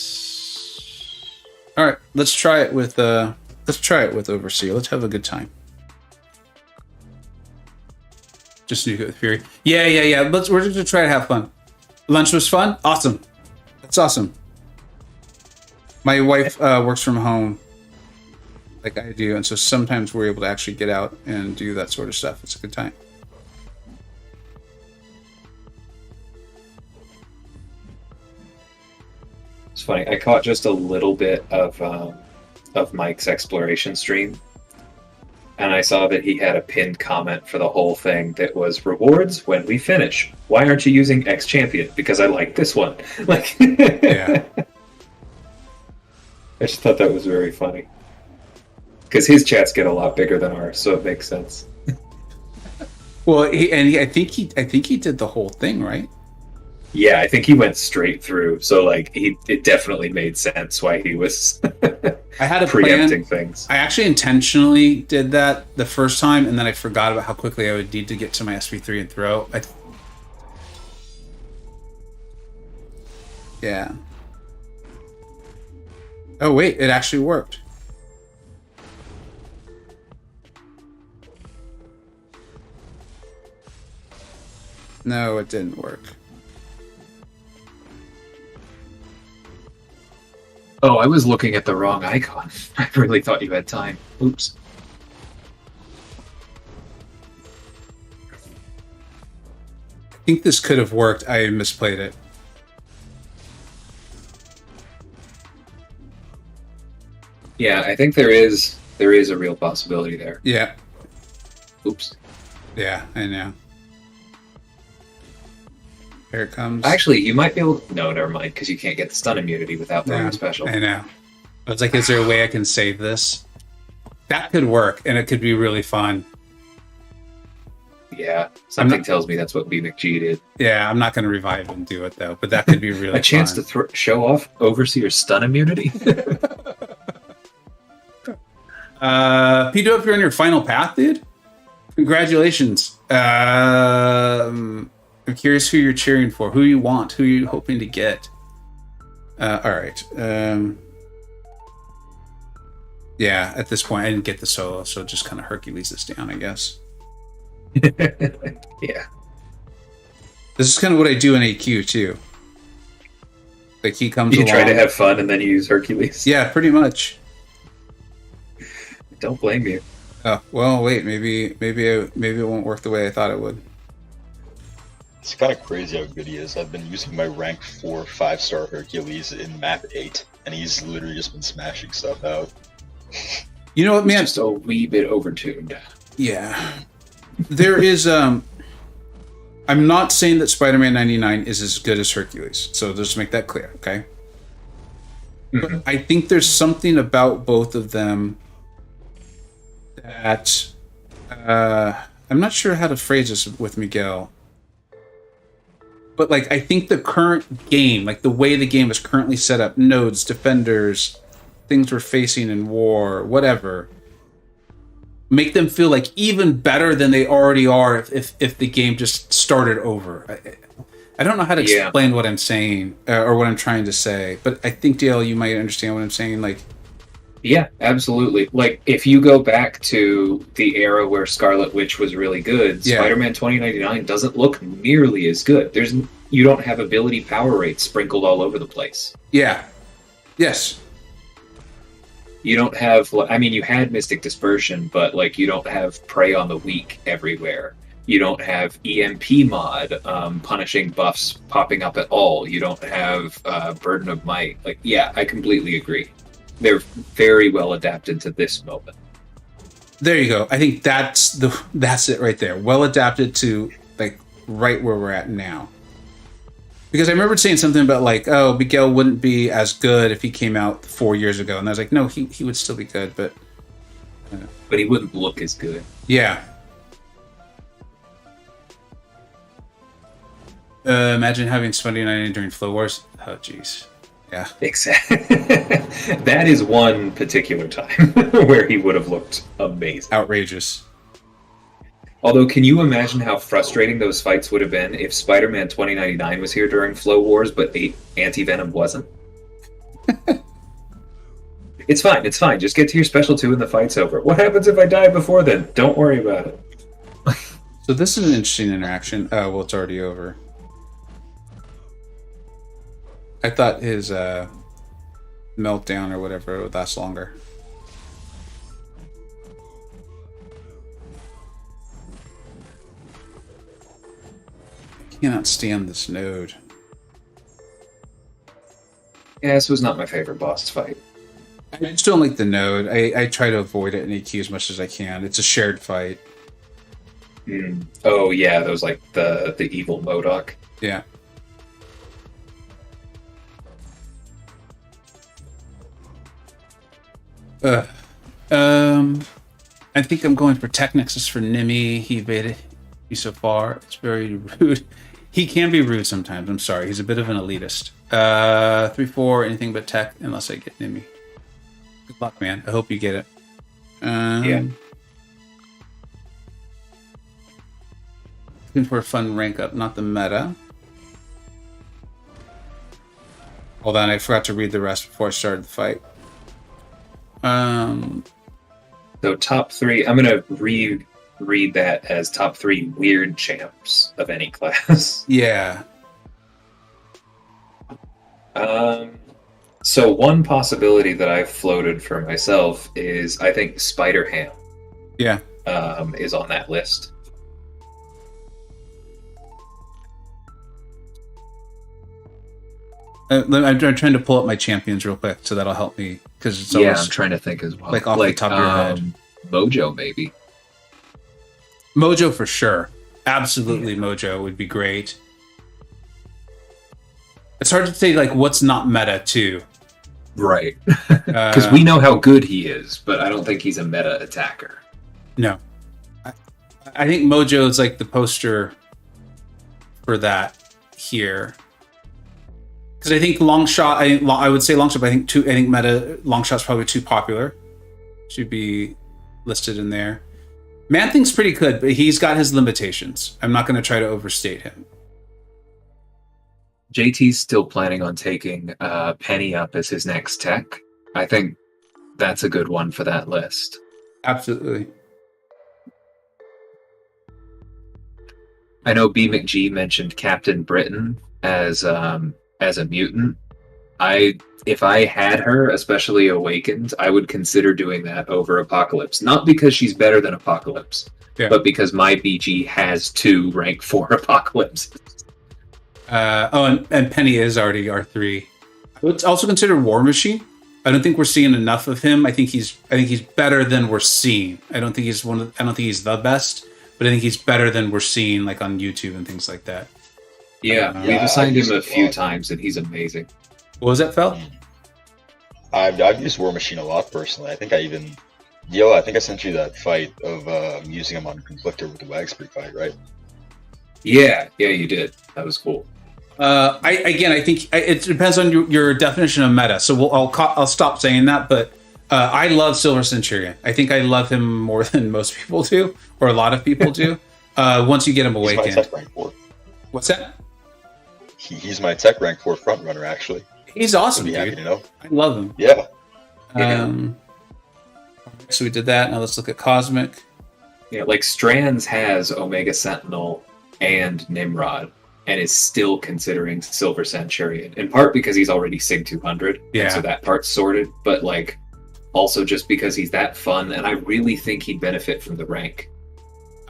All right, let's try it with Overseer. Let's have a good time. Just nuke it with Fury. Yeah. We're just gonna try to have fun. Lunch was fun. Awesome. That's awesome. My wife works from home, like I do, and so sometimes we're able to actually get out and do that sort of stuff. It's a good time. It's funny. I caught just a little bit of Mike's exploration stream, and I saw that he had a pinned comment for the whole thing that was rewards when we finish. Why aren't you using X champion? Because I like this one. Like, Yeah. I just thought that was very funny. Because his chats get a lot bigger than ours, so it makes sense. Well, I think he did the whole thing, right? Yeah, I think he went straight through. So like it definitely made sense why he was I had a preempting plan. things. I actually intentionally did that the first time, and then I forgot about how quickly I would need to get to my SP3 and throw. Yeah. Oh wait, it actually worked. No, it didn't work. Oh, I was looking at the wrong icon. I really thought you had time. Oops. I think this could have worked. I misplayed it. Yeah, I think there is a real possibility there. Yeah. Oops. Yeah, I know. Here it comes. Actually, you might be able to... No, never mind, because you can't get the stun immunity without throwing Yeah, a special. I know. I was like, is there a way I can save this? That could work, and it could be really fun. Yeah, something tells me that's what B McG did. Yeah, I'm not going to revive and do it, though, but that could be really A chance fun. to show off Overseer's stun immunity? P2, if you're on your final path, dude, congratulations. I'm curious who you're cheering for, who you want, who you're hoping to get. All right. Yeah, at this point, I didn't get the solo, so just kind of Hercules this down, I guess. Yeah. This is kind of what I do in AQ, too. Like, he comes along. You try to have fun and then you use Hercules? Yeah, pretty much. Don't blame you. Oh, well, wait, maybe it won't work the way I thought it would. It's kind of crazy how good he is. I've been using my rank 4 5-star Hercules in map 8, and he's literally just been smashing stuff out. You know what, man? Just a wee bit overtuned. Yeah. There is, I'm not saying that Spider-Man 99 is as good as Hercules, so just make that clear, okay? Mm-hmm. But I think there's something about both of them that, I'm not sure how to phrase this with Miguel. But, like, I think the current game, like, the way the game is currently set up, nodes, defenders, things we're facing in war, whatever, make them feel like even better than they already are if the game just started over. I don't know how to explain what I'm saying or what I'm trying to say, but I think, Dale, you might understand what I'm saying. Like, yeah, absolutely. Like, if you go back to the era where Scarlet Witch was really good, Spider-Man 2099 doesn't look nearly as good. You don't have ability power rates sprinkled all over the place. Yeah. Yes. You don't have, I mean, you had Mystic Dispersion, but like you don't have Prey on the Weak everywhere. You don't have EMP mod punishing buffs popping up at all. You don't have Burden of Might. Like, yeah, I completely agree. They're very well adapted to this moment. There you go. I think that's it right there. Well adapted to like right where we're at now. Because I remember saying something about like, oh, Miguel wouldn't be as good if he came out 4 years ago, and I was like, no, he would still be good, but he wouldn't look as good. Yeah. Imagine having Spider-Man during Flow Wars. Oh, jeez. Yeah. Exactly. That is one particular time where he would have looked amazing. Outrageous. Although, can you imagine how frustrating those fights would have been if Spider-Man 2099 was here during Flow Wars, but Anti-Venom wasn't? It's fine. Just get to your special 2 and the fight's over. What happens if I die before then? Don't worry about it. So this is an interesting interaction. Oh, well, it's already over. I thought his meltdown or whatever would last longer. I cannot stand this node. Yeah, this was not my favorite boss fight. I just don't like the node. I try to avoid it in EQ as much as I can. It's a shared fight. Oh yeah, those like the evil MODOK. Yeah. I think I'm going for Tech Nexus for Nimi. He evaded me so far. It's very rude. He can be rude sometimes. I'm sorry. He's a bit of an elitist. 3-4, anything but tech, unless I get Nimi. Good luck, man. I hope you get it. Yeah. Looking for a fun rank up, not the meta. Hold on, I forgot to read the rest before I started the fight. So top 3, I'm gonna read that as top 3 weird champs of any class. Yeah. So one possibility that I've floated for myself is I think Spider-Ham. Yeah. Is on that list. I'm trying to pull up my champions real quick, so that'll help me because it's I'm trying to think as well. Like off the top of your head. Mojo, maybe. Mojo for sure. Absolutely, Mojo would be great. It's hard to say like what's not meta too. Right. Because we know how good he is, but I don't think he's a meta attacker. No. I think Mojo is like the poster for that here. Because I think Longshot, I would say Longshot, but I think meta Longshot's probably too popular. Should be listed in there. Man-Thing's pretty good, but he's got his limitations. I'm not going to try to overstate him. JT's still planning on taking Penny up as his next tech. I think that's a good one for that list. Absolutely. I know B McG mentioned Captain Britain as a mutant. If I had her, especially Awakened, I would consider doing that over Apocalypse. Not because she's better than Apocalypse, but because my BG has 2 rank 4 Apocalypse. And Penny is already R3. I would also consider War Machine. I don't think we're seeing enough of him. I think he's better than we're seeing. I don't think he's the best, but I think he's better than we're seeing like on YouTube and things like that. Yeah, we've assigned him a few times, and he's amazing. What was that, Fel? I've used War Machine a lot personally. I think I sent you that fight of using him on Conflictor with the Wagsbury fight, right? Yeah, you did. That was cool. I think it depends on your definition of meta. So I'll stop saying that, but I love Silver Centurion. I think I love him more than most people do, or a lot of people do. Once you get him awakened. He's my tech rank 4. What's that? He's my tech rank 4 front runner, actually. He's awesome, I'd be happy to know. I love him. Yeah. So we did that. Now let's look at Cosmic. Yeah, like Strands has Omega Sentinel and Nimrod, and is still considering Silver Centurion, in part because he's already Sig 200, Yeah. and so that part's sorted, but like also just because he's that fun, and I really think he'd benefit from the rank.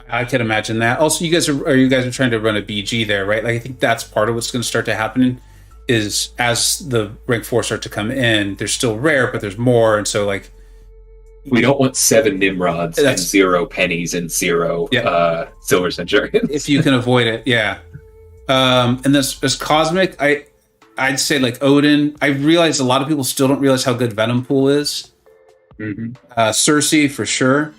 I can imagine that. Also, you guys are trying to run a BG there, right? Like I think that's part of what's going to start to happen is as the rank 4 start to come in, they're still rare, but there's more, and so like we don't want 7 Nimrods and 0 pennies and 0 Silver Centurions. If you can avoid it, yeah. And this Cosmic, I'd say like Odin. I realize a lot of people still don't realize how good Venom Pool is. Mm-hmm. Cersei for sure.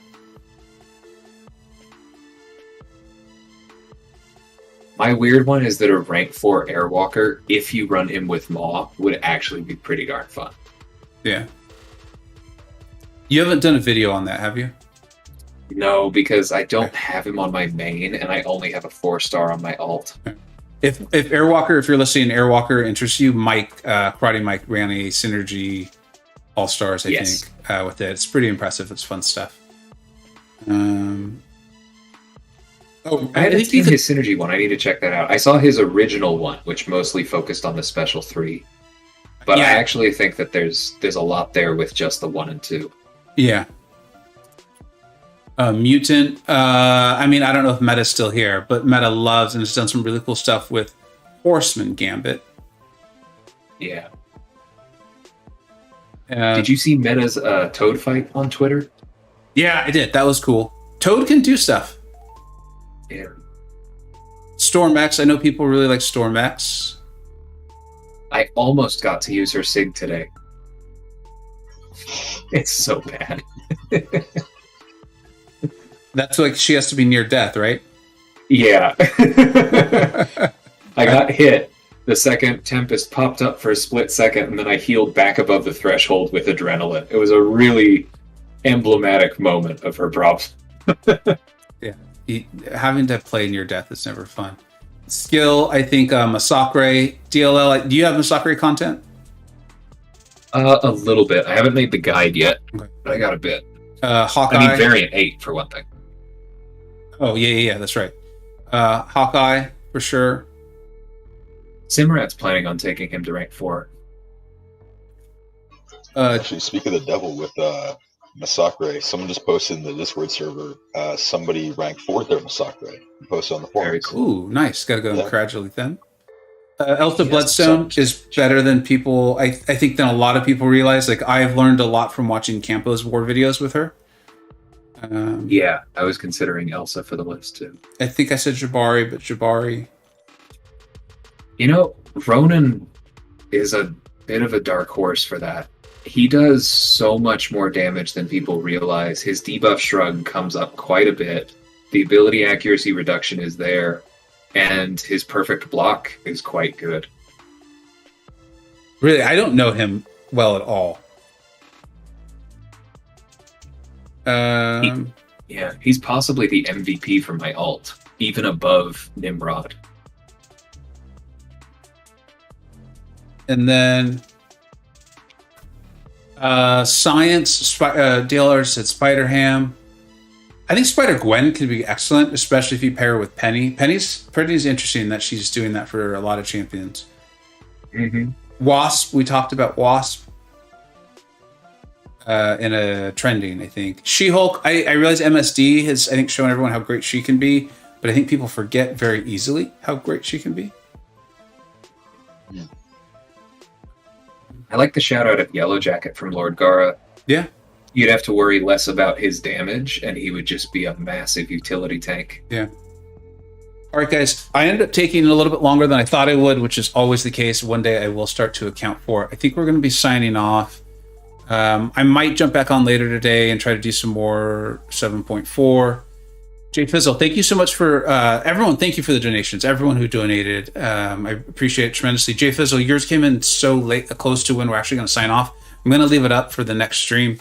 My weird one is that a rank 4 Airwalker, if you run him with Maw, would actually be pretty darn fun. Yeah. You haven't done a video on that, have you? No, because I don't have him on my main, and I only have a 4-star on my alt. If Airwalker, if you're listening, Airwalker interests you, Karate Mike ran a Synergy All Stars, I think, with it. It's pretty impressive. It's fun stuff. I haven't seen his Synergy one. I need to check that out. I saw his original one, which mostly focused on the special 3. But I actually think that there's a lot there with just the 1 and 2. Yeah. Mutant. I mean, I don't know if Meta's still here, but Meta loves and has done some really cool stuff with Horseman Gambit. Yeah. Did you see Meta's Toad fight on Twitter? Yeah, I did. That was cool. Toad can do stuff. Yeah. Storm X. I know people really like Storm X. I almost got to use her Sig today. It's so bad. That's like she has to be near death, right? Yeah. I got hit. The second Tempest popped up for a split second, and then I healed back above the threshold with adrenaline. It was a really emblematic moment of her problem. Yeah. Having to play near death is never fun. Skill, I think Masakre, DLL. Do you have Masakre content? A little bit. I haven't made the guide yet, but I got a bit. Hawkeye. I mean, variant 8 for one thing. Oh, yeah, that's right. Hawkeye, for sure. Simrat's planning on taking him to rank 4. Actually, speak of the devil with Masakre, someone just posted in the Discord server, somebody ranked 4th at Masakre. Posted on the forums. Very cool. Ooh, nice. Got to go and congratulate them. Elsa Bloodstone is better than people, I think, than a lot of people realize. Like, I've learned a lot from watching Campo's war videos with her. Yeah, I was considering Elsa for the list, too. I think I said Jabari, but Jabari. You know, Ronan is a bit of a dark horse for that. He does so much more damage than people realize. His debuff shrug comes up quite a bit. The ability accuracy reduction is there. And his perfect block is quite good. Really, I don't know him well at all. He's possibly the MVP for my alt, even above Nimrod. And then Science, DLR said Spider-Ham. I think Spider-Gwen could be excellent, especially if you pair her with Penny. Penny's interesting that she's doing that for a lot of champions. Mm-hmm. Wasp, we talked about Wasp in a trending, I think. She-Hulk, I realize MSD has, I think, shown everyone how great she can be, but I think people forget very easily how great she can be. Yeah. I like the shout out of Yellowjacket from Lord Gara. Yeah. You'd have to worry less about his damage, and he would just be a massive utility tank. Yeah. All right, guys. I ended up taking a little bit longer than I thought I would, which is always the case. One day I will start to account for it. I think we're going to be signing off. I might jump back on later today and try to do some more 7.4. Jay Fizzle, thank you so much for everyone. Thank you for the donations. Everyone who donated, I appreciate it tremendously. Jay Fizzle, yours came in so late, close to when we're actually going to sign off. I'm going to leave it up for the next stream.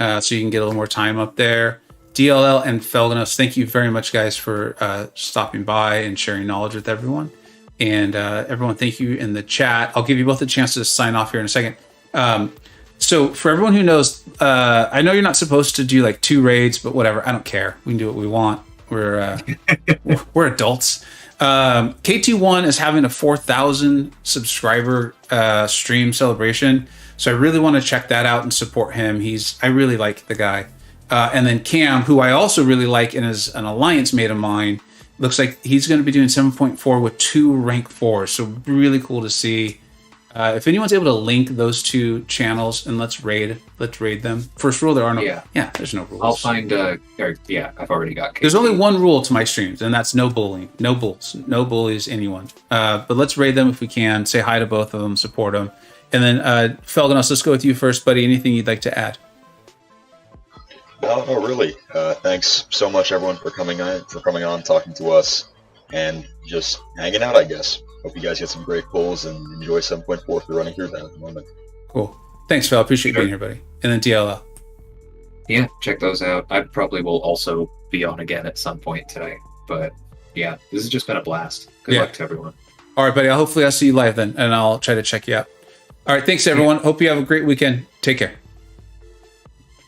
so you can get a little more time up there. DLL and Felganos, thank you very much, guys, for stopping by and sharing knowledge with everyone. And everyone, thank you in the chat. I'll give you both a chance to sign off here in a second. So for everyone who knows, I know you're not supposed to do like 2 raids, but whatever. I don't care. We can do what we want. We're we're adults. KT1 is having a 4,000 subscriber stream celebration. So I really want to check that out and support him. I really like the guy. And then Cam, who I also really like and is an alliance mate of mine, looks like he's going to be doing 7.4 with 2 rank 4s. So really cool to see. If anyone's able to link those 2 channels, and let's raid them. First rule, there are no. Yeah, there's no rules. I'll find. I've already got. There's only one rule to my streams, and that's no bullying, no bulls, no bullies, anyone. But let's raid them if we can. Say hi to both of them, support them, and then Felganos, let's go with you first, buddy. Anything you'd like to add? No, really. Thanks so much, everyone, for coming on, talking to us, and just hanging out, I guess. Hope you guys get some great pulls and enjoy 7.4 if you're running through that at the moment. Cool. Thanks, Phil. Appreciate you being here, buddy. And then DLL. Yeah, check those out. I probably will also be on again at some point today. But yeah, this has just been a blast. Good luck to everyone. All right, buddy. Hopefully I'll see you live then, and I'll try to check you out. All right. Thanks, everyone. Hope you have a great weekend. Take care.